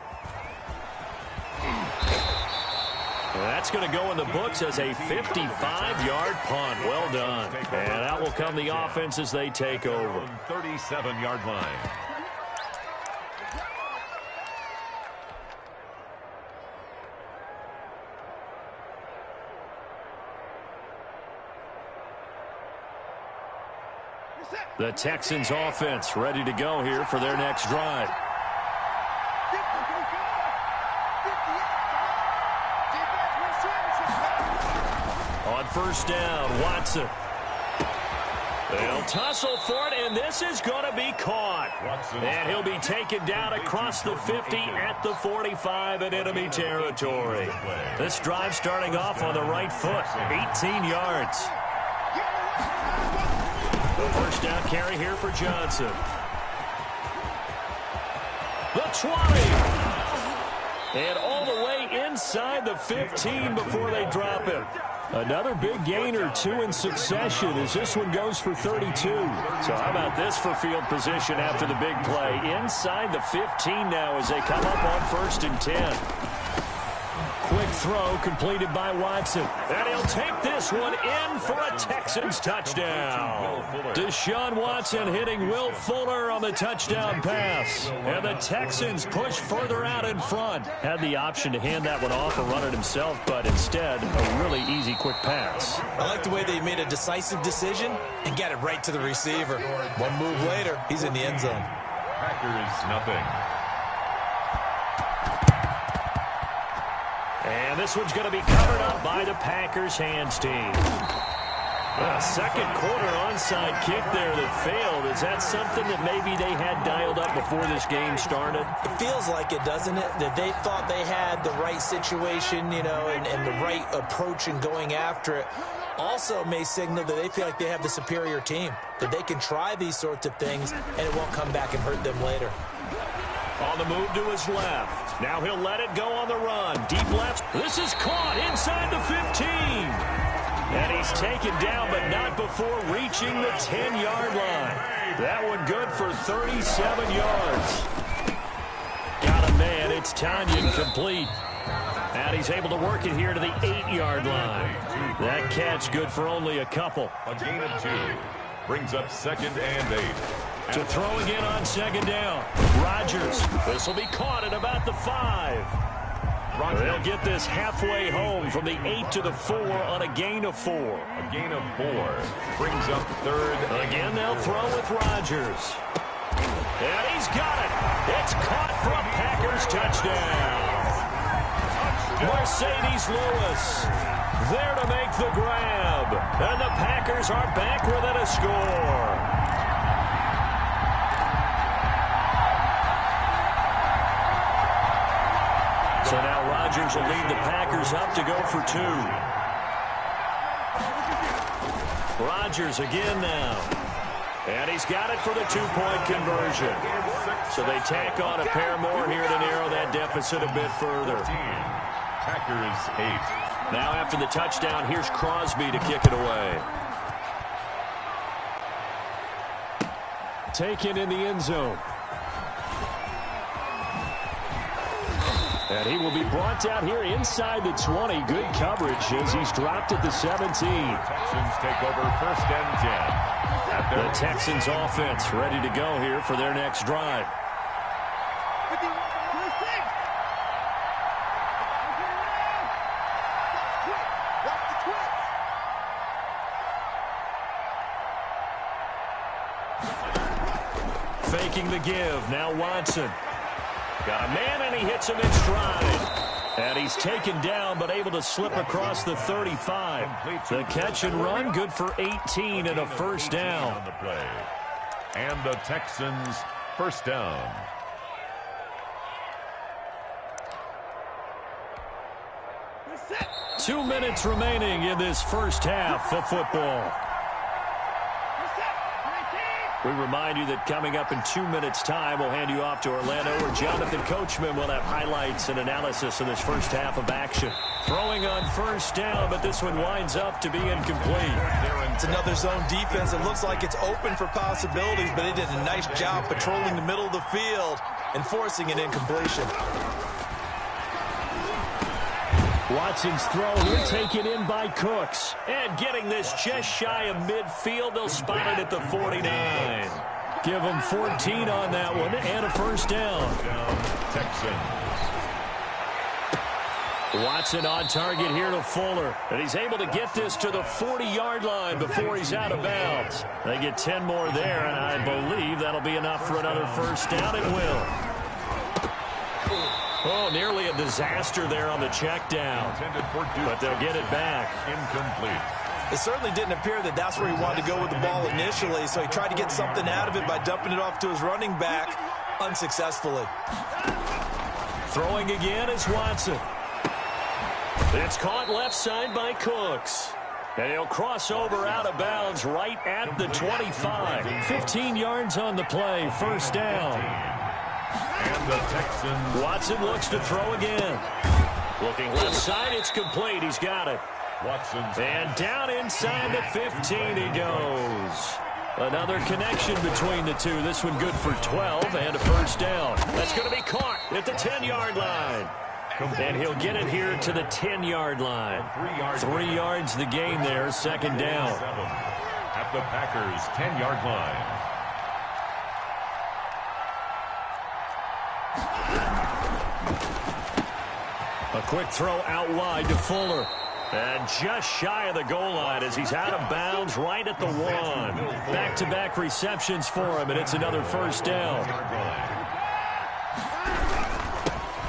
That's going to go in the books as a 55-yard punt. Well done. And out will come the offense as they take over. 37-yard line. The Texans offense ready to go here for their next drive. On first down, Watson. They'll tussle for it, and this is going to be caught. And he'll be taken down across the 50 at the 45 in enemy territory. This drive starting off on the right foot, 18 yards. The first down carry here for Johnson. The 20. And all the way inside the 15 before they drop him. Another big gainer, 2 in succession as this one goes for 32. So how about this for field position after the big play? Inside the 15 now as they come up on 1st and 10. Quick throw completed by Watson. And he'll take this one in for a Texans touchdown. Deshaun Watson hitting Will Fuller on the touchdown pass. And the Texans push further out in front. Had the option to hand that one off or run it himself, but instead a really easy quick pass. I like the way they made a decisive decision and got it right to the receiver. One move later, he's in the end zone. Packers nothing. And this one's going to be covered up by the Packers hands team. A second quarter onside kick there that failed. Is that something that maybe they had dialed up before this game started? It feels like it, doesn't it? That they thought they had the right situation, you know, and the right approach in going after it. Also may signal that they feel like they have the superior team, that they can try these sorts of things and it won't come back and hurt them later. On the move to his left. Now he'll let it go on the run. Deep left. This is caught inside the 15. And he's taken down, but not before reaching the 10-yard line. That one good for 37 yards. Got a man. It's Tanyan complete. And he's able to work it here to the 8-yard line. That catch good for only a couple. A gain of 2. Brings up 2nd and 8. To throw again on 2nd down. Rodgers. This will be caught at about the 5. They'll get this halfway home from the 8 to the 4 on a gain of 4. A gain of 4. Brings up 3rd. Again, they'll throw with Rodgers. And he's got it. It's caught for a Packers touchdown. Mercedes Lewis there to make the grab. And the Packers are back within a score. So now Rodgers will lead the Packers up to go for 2. Rodgers again now. And he's got it for the 2-point conversion. So they tack on a pair more here to narrow that deficit a bit further. Packers 8. Now after the touchdown, here's Crosby to kick it away. Taken in the end zone. And he will be brought down here inside the 20. Good coverage as he's dropped at the 17. Texans take over 1st and 10. The Texans offense ready to go here for their next drive. Faking the give. Now Watson. Got a man, and he hits him in stride. And he's taken down, but able to slip across the 35. The catch and run, good for 18 and a first down. On the play. And the Texans first down. Two minutes remaining in this first half of football. We remind you that coming up in 2 minutes' time, we'll hand you off to Orlando, where Jonathan Coachman will have highlights and analysis of this first half of action. Throwing on first down, but this one winds up to be incomplete. It's another zone defense. It looks like it's open for possibilities, but it did a nice job patrolling the middle of the field and forcing an incompletion. Watson's throw here taken in by Cooks. And getting this just shy of midfield, they'll spot it at the 49. Give them 14 on that one and a first down. Texans. Watson on target here to Fuller. And he's able to get this to the 40-yard line before he's out of bounds. They get 10 more there, and I believe that'll be enough for another first down. It will. Oh, nearly a disaster there on the check down. But they'll get it back. Incomplete. It certainly didn't appear that that's where he wanted to go with the ball initially, so he tried to get something out of it by dumping it off to his running back unsuccessfully. Throwing again is Watson. It's caught left side by Cooks. And he'll cross over out of bounds right at the 25. 15 yards on the play. First down. And the Texans. Watson looks to throw again. Looking left side, it's complete. He's got it. Watson's. And down inside the 15 he goes. Another connection between the two. This one good for 12 and a first down. That's going to be caught at the 10-yard line. And he'll get it here to the 10-yard line. 3 yards the gain there, second down. At the Packers' 10-yard line. A quick throw out wide to Fuller. And just shy of the goal line as he's out of bounds right at the 1. Back-to-back receptions for him, and it's another first down.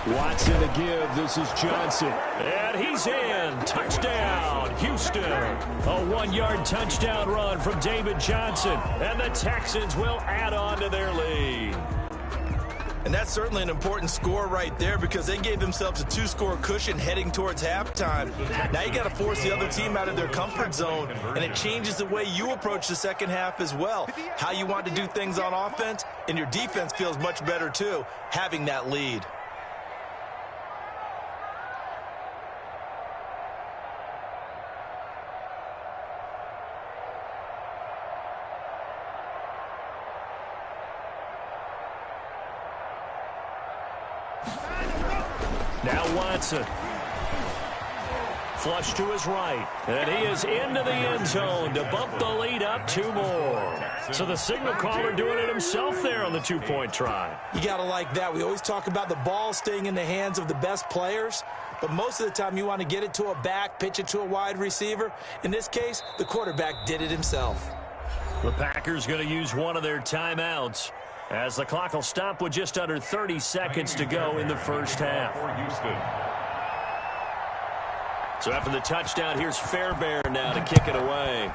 Watson to give. This is Johnson. And he's in. Touchdown, Houston. A 1-yard touchdown run from David Johnson. And the Texans will add on to their lead. And that's certainly an important score right there because they gave themselves a 2-score cushion heading towards halftime. Now you got to force the other team out of their comfort zone, and it changes the way you approach the second half as well. How you want to do things on offense, and your defense feels much better too, having that lead. Now Watson. Flush to his right. And he is into the end zone to bump the lead up 2 more. So the signal caller doing it himself there on the 2-point try. You got to like that. We always talk about the ball staying in the hands of the best players, but most of the time you want to get it to a back, pitch it to a wide receiver. In this case, the quarterback did it himself. The Packers going to use one of their timeouts, as the clock will stop with just under 30 seconds to go in the first half. So after the touchdown, here's Fairbairn now to kick it away.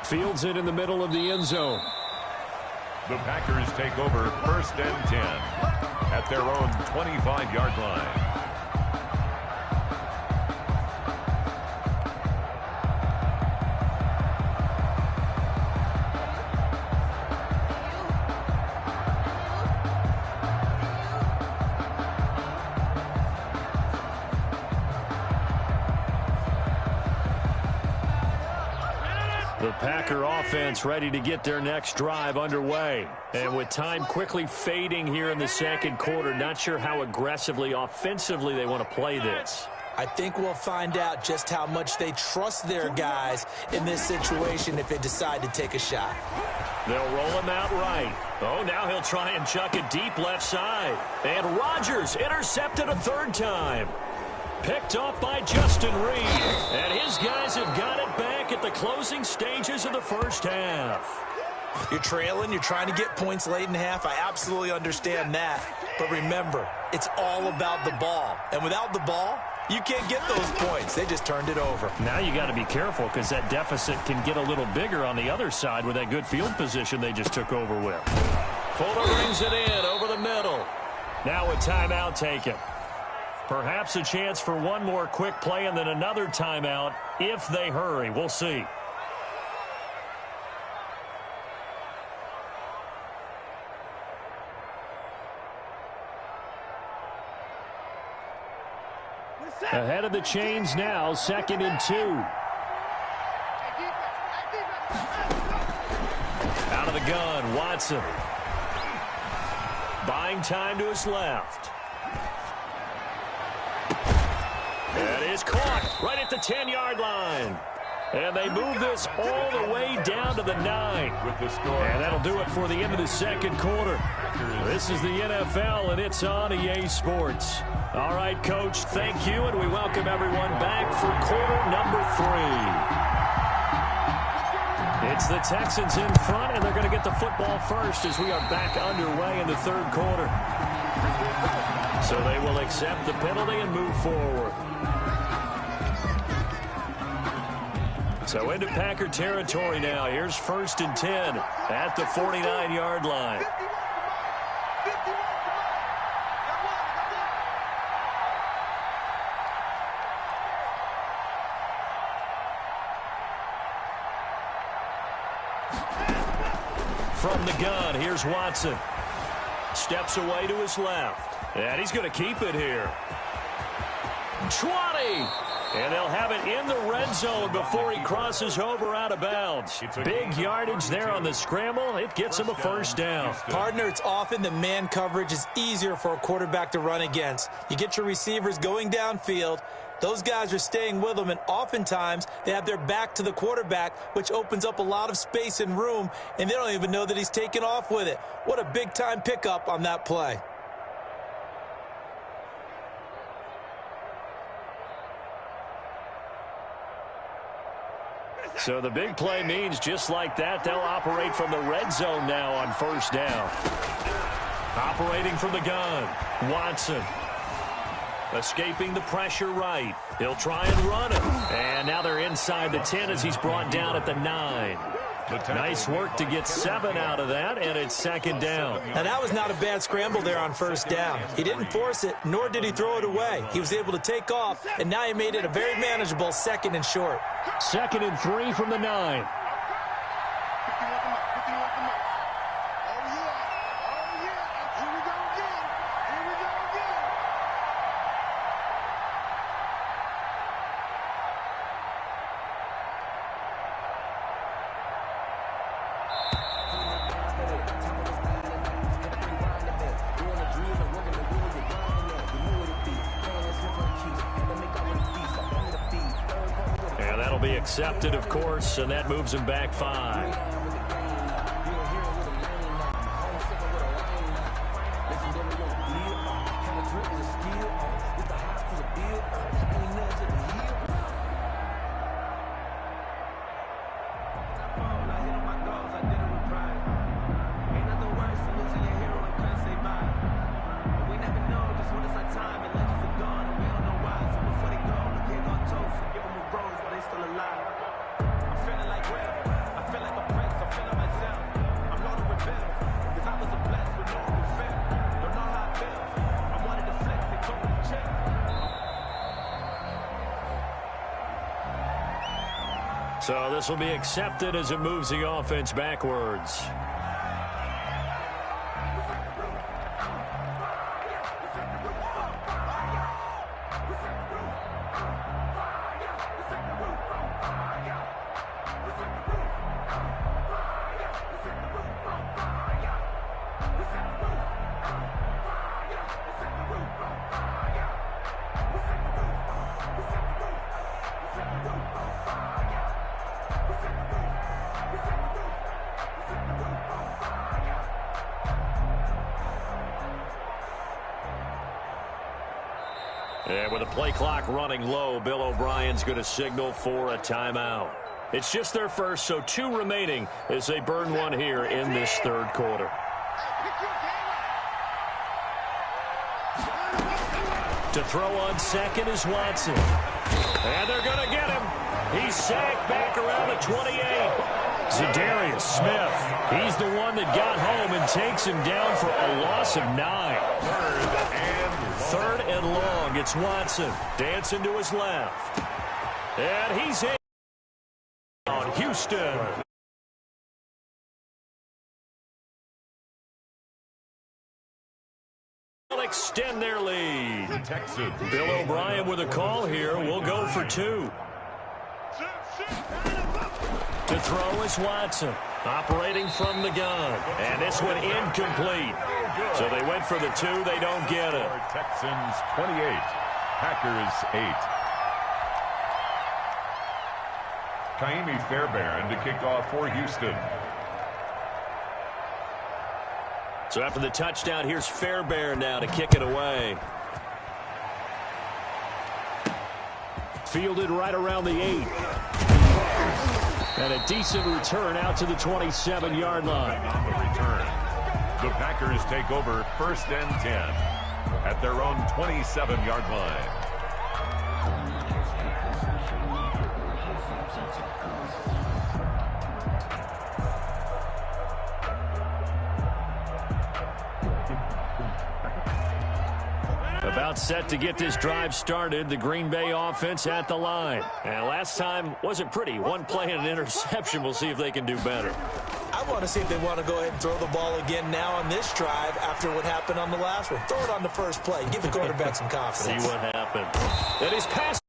Fields it in the middle of the end zone. The Packers take over first and 10 at their own 25-yard line. The Packer offense ready to get their next drive underway. And with time quickly fading here in the second quarter, not sure how aggressively, offensively they want to play this. I think we'll find out just how much they trust their guys in this situation if they decide to take a shot. They'll roll him out right. Oh, now he'll try and chuck it deep left side. And Rodgers intercepted a 3rd time. Picked off by Justin Reed. And his guys have got it back at the closing stages of the first half. You're trailing. You're trying to get points late in half. I absolutely understand that. But remember, it's all about the ball. And without the ball, you can't get those points. They just turned it over. Now you got to be careful because that deficit can get a little bigger on the other side with that good field position they just took over with. Fuller brings it in over the middle. Now a timeout taken. Perhaps a chance for one more quick play and then another timeout if they hurry. We'll see. Ahead of the chains now, 2nd and 2. Out of the gun, Watson. Buying time to his left. That is caught right at the 10-yard line. And they move this all the way down to the 9. And that'll do it for the end of the 2nd quarter. This is the NFL, and it's on EA Sports. All right, Coach, thank you, and we welcome everyone back for quarter number 3. It's the Texans in front, and they're going to get the football first as we are back underway in the 3rd quarter. So they will accept the penalty and move forward. So into Packer territory now. Here's 1st and 10 at the 49-yard line. From the gun, here's Watson. Steps away to his left. And he's going to keep it here. 20! And they'll have it in the red zone before he crosses over out of bounds. Big yardage there on the scramble. It gets him a 1st down. Partner, it's often that man coverage is easier for a quarterback to run against. You get your receivers going downfield. Those guys are staying with them, and oftentimes they have their back to the quarterback, which opens up a lot of space and room, and they don't even know that he's taken off with it. What a big-time pickup on that play. So the big play means just like that, they'll operate from the red zone now on 1st down. Operating from the gun, Watson. Escaping the pressure right. He'll try and run it. And now they're inside the 10 as he's brought down at the 9. Nice work to get 7 out of that, and it's 2nd down. Now, that was not a bad scramble there on 1st down. He didn't force it, nor did he throw it away. He was able to take off, and now he made it a very manageable 2nd and short. 2nd and 3 from the 9. Accepted, of course, and that moves him back 5. So this will be accepted as it moves the offense backwards. And with the play clock running low, Bill O'Brien's going to signal for a timeout. It's just their first, so 2 remaining as they burn one here in this 3rd quarter. To throw on 2nd is Watson. And they're going to get him. He's sacked back around the 28. Za'Darius Smith, he's the one that got home and takes him down for a loss of 9. Third and long. It's Watson dancing to his left. And he's in on Houston. will extend their lead. Texans. Bill O'Brien with a call here. We'll go for 2. To throw is Watson, operating from the gun. And this one incomplete. So they went for the 2. They don't get it. Texans 28, Packers 8. Kaimi Fairbairn to kick off for Houston. So after the touchdown, here's Fairbairn now to kick it away. Fielded right around the 8. And a decent return out to the 27-yard line. On the return, the Packers take over 1st and 10 at their own 27-yard line. About set to get this drive started. The Green Bay offense at the line. And last time wasn't pretty. One play and an interception. We'll see if they can do better. I want to see if they want to go ahead and throw the ball again now on this drive after what happened on the last one. Throw it on the first play. Give the quarterback some confidence. See what happens. That is pass.